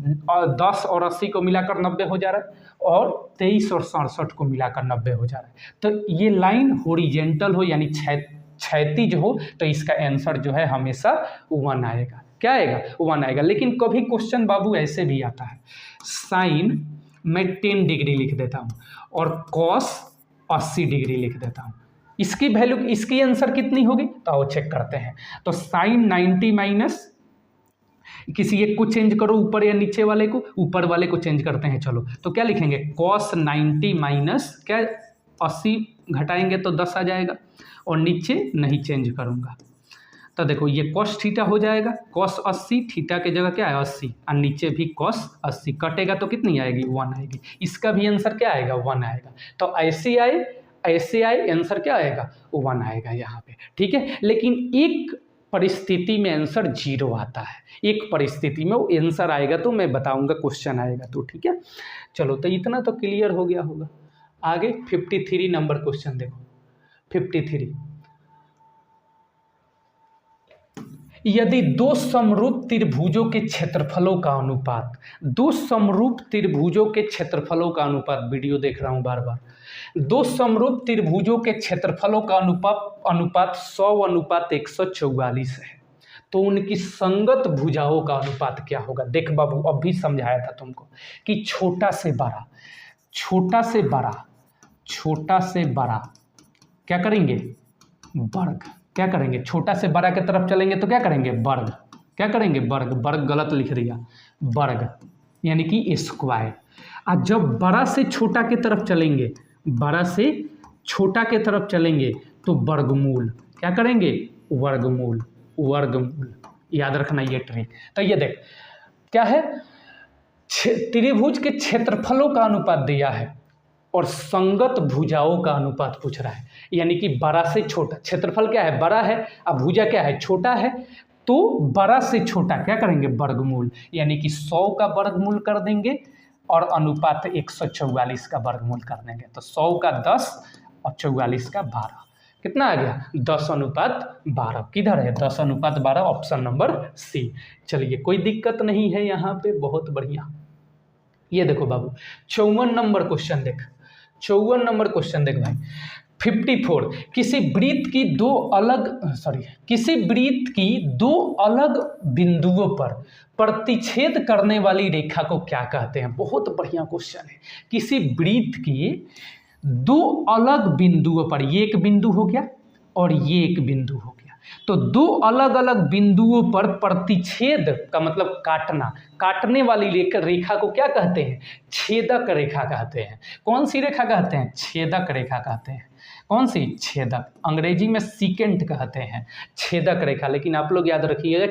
10 और 80 को मिलाकर 90 हो जा रहा है, और 23 और 67 को मिलाकर 90 हो जा रहा है। तो ये लाइन होरिजेंटल हो यानी क्षैतिज हो, तो इसका आंसर जो है हमेशा 1 आएगा। क्या आएगा, 1 आएगा। लेकिन कभी क्वेश्चन बाबू ऐसे भी आता है, साइन मैं 10 डिग्री लिख देता हूँ और कॉस 80 डिग्री लिख देता हूँ, इसकी वैल्यू, इसकी आंसर कितनी होगी, तो आओ चेक करते हैं। तो साइन 90 माइनस, किसी एक को चेंज करो, ऊपर या नीचे वाले को, ऊपर वाले को चेंज करते हैं। चलो तो क्या लिखेंगे, कॉस 90 माइनस क्या 80 घटाएंगे तो 10 आ जाएगा, और नीचे नहीं चेंज करूँगा। तो देखो ये कॉस थीटा हो जाएगा, कॉस 80, थीटा के जगह क्या है 80, और नीचे भी कॉस 80, कटेगा तो कितनी आएगी, 1 आएगी। इसका भी आंसर क्या आएगा, 1 आएगा। तो ऐसे आए आंसर क्या आएगा, 1 आएगा यहाँ पे, ठीक है। लेकिन एक परिस्थिति में आंसर 0 आता है, एक परिस्थिति में वो आंसर आएगा तो मैं बताऊंगा, क्वेश्चन आएगा तो, ठीक है। चलो तो इतना तो क्लियर हो गया होगा। आगे 53 नंबर क्वेश्चन देखो, 53, यदि दो समरूप त्रिभुजों के क्षेत्रफलों का अनुपात, दो समरूप त्रिभुजों के क्षेत्रफलों का अनुपात, वीडियो देख रहा हूं बार बार, दो समरूप त्रिभुजों के क्षेत्रफलों का अनुपात 100:144 है, तो उनकी संगत भुजाओं का अनुपात क्या होगा। देख बाबू, अभी समझाया था तुमको कि छोटा से बड़ा, छोटा से बड़ा, छोटा से बड़ा क्या करेंगे, वर्ग। क्या करेंगे, छोटा से बड़ा की तरफ चलेंगे तो क्या करेंगे, वर्ग। क्या करेंगे, वर्ग। वर्ग गलत लिख दिया, वर्ग यानी कि स्क्वायर। और जब बड़ा से छोटा की तरफ चलेंगे, बड़ा से छोटा की तरफ चलेंगे तो वर्गमूल। क्या करेंगे, वर्गमूल, वर्गमूल। याद रखना ये ट्रिक। तो ये देख क्या है, त्रिभुज के क्षेत्रफलों का अनुपात दिया है और संगत भुजाओं का अनुपात पूछ रहा है, यानी कि बड़ा से छोटा। क्षेत्रफल क्या है, बड़ा है, अब भुजा क्या है, छोटा है, तो बड़ा से छोटा क्या करेंगे, वर्गमूल, यानी कि 100 का वर्गमूल कर देंगे और अनुपात 144 का वर्गमूल कर देंगे। तो 100 का 10 और 44 का 12, कितना आ गया, 10:12। किधर है 10:12, ऑप्शन नंबर सी। चलिए कोई दिक्कत नहीं है यहाँ पे, बहुत बढ़िया। ये देखो बाबू 54 नंबर क्वेश्चन देख, 54 नंबर क्वेश्चन देख भाई। 54, किसी वृत्त की दो अलग बिंदुओं पर प्रतिच्छेद करने वाली रेखा को क्या कहते हैं। बहुत बढ़िया क्वेश्चन है। किसी वृत्त की दो अलग बिंदुओं पर, ये एक बिंदु हो गया और ये एक बिंदु हो गया, तो दो अलग अलग बिंदुओं पर प्रतिच्छेद का मतलब काटना, काटने वाली रेखा को क्या कहते हैं, छेदक रेखा कहते हैं। कौन सी रेखा कहते हैं, छेदक रेखा कहते हैं। कौन सी, छेदक। अंग्रेजी में सीकेंट कहते हैं, छेदक रेखा। लेकिन आप लोग याद रखिएगा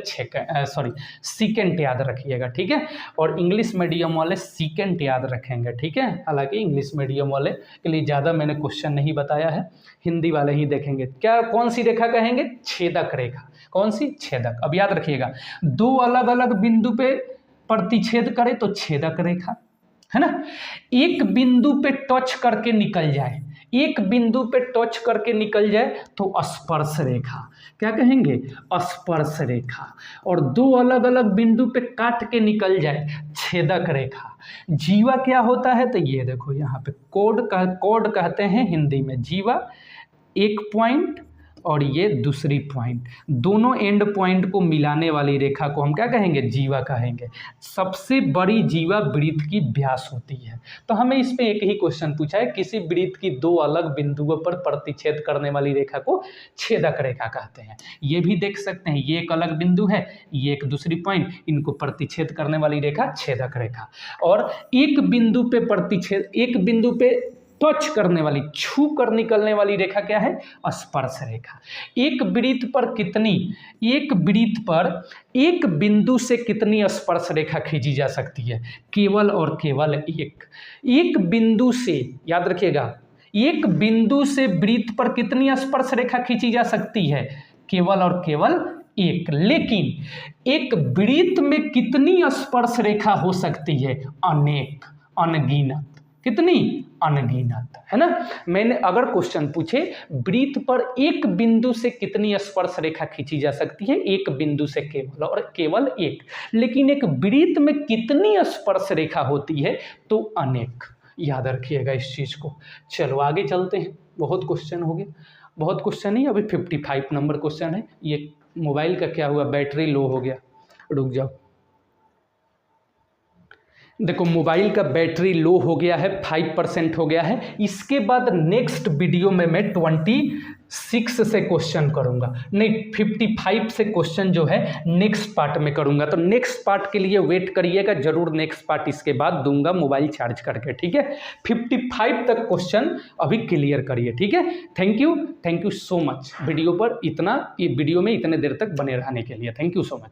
सीकेंट याद रखिएगा, ठीक है। और इंग्लिश मीडियम वाले सीकेंट याद रखेंगे, ठीक है। हालांकि इंग्लिश मीडियम वाले के लिए ज़्यादा मैंने क्वेश्चन नहीं बताया है, हिंदी वाले ही देखेंगे। क्या, कौन सी रेखा कहेंगे, छेदक रेखा। कौन सी, छेदक। अब याद रखिएगा, दो अलग अलग बिंदु पे प्रतिच्छेद करे तो छेदक रेखा, है ना। एक बिंदु पे टच करके निकल जाए, एक बिंदु पे टच करके निकल जाए तो स्पर्श रेखा, क्या कहेंगे, स्पर्श रेखा। और दो अलग अलग बिंदु पे काट के निकल जाए छेदक रेखा। जीवा क्या होता है, तो ये देखो यहाँ पे कोड कहते हैं हिंदी में। जीवा एक पॉइंट और ये दूसरी पॉइंट, दोनों एंड पॉइंट को मिलाने वाली रेखा को हम क्या कहेंगे, जीवा कहेंगे। सबसे बड़ी जीवा वृत्त की व्यास होती है। तो हमें इस पे एक ही क्वेश्चन पूछा है, किसी वृत्त की दो अलग बिंदुओं पर प्रतिच्छेद करने वाली रेखा को छेदक रेखा कहते हैं। ये भी देख सकते हैं, ये एक अलग बिंदु है, ये एक दूसरी पॉइंट, इनको प्रतिच्छेद करने वाली रेखा छेदक रेखा। और एक बिंदु पे टच करने वाली, छू कर निकलने वाली रेखा क्या है, स्पर्श रेखा। एक वृत्त पर एक बिंदु से कितनी स्पर्श रेखा खींची जा सकती है, केवल और केवल एक बिंदु से, याद रखिएगा, एक बिंदु से वृत्त पर कितनी स्पर्श रेखा खींची जा सकती है, केवल और केवल एक। लेकिन एक वृत्त में कितनी स्पर्श रेखा हो सकती है, अनेक, अनगिनत। कितनी, अनगिनत, है ना। मैंने अगर क्वेश्चन पूछे वृत्त पर एक बिंदु से कितनी स्पर्श रेखा खींची जा सकती है, एक बिंदु से केवल और केवल एक। लेकिन एक वृत्त में कितनी स्पर्श रेखा होती है, तो अनेक। याद रखिएगा इस चीज को। चलो आगे चलते हैं, बहुत क्वेश्चन हो गए, बहुत क्वेश्चन ही, अभी 55 नंबर क्वेश्चन है। ये मोबाइल का क्या हुआ, बैटरी लो हो गया, रुक जाओ। देखो मोबाइल का बैटरी लो हो गया है, 5% हो गया है। इसके बाद नेक्स्ट वीडियो में मैं 26 से क्वेश्चन करूंगा, नहीं 55 से क्वेश्चन जो है नेक्स्ट पार्ट में करूंगा। तो नेक्स्ट पार्ट के लिए वेट करिएगा, जरूर नेक्स्ट पार्ट इसके बाद दूंगा मोबाइल चार्ज करके, ठीक है। 55 तक क्वेश्चन अभी क्लियर करिए, ठीक है। Thank you so much video पर वीडियो में इतने देर तक बने रहने के लिए। थैंक यू सो मच,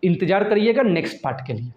इंतजार करिएगा नेक्स्ट पार्ट के लिए।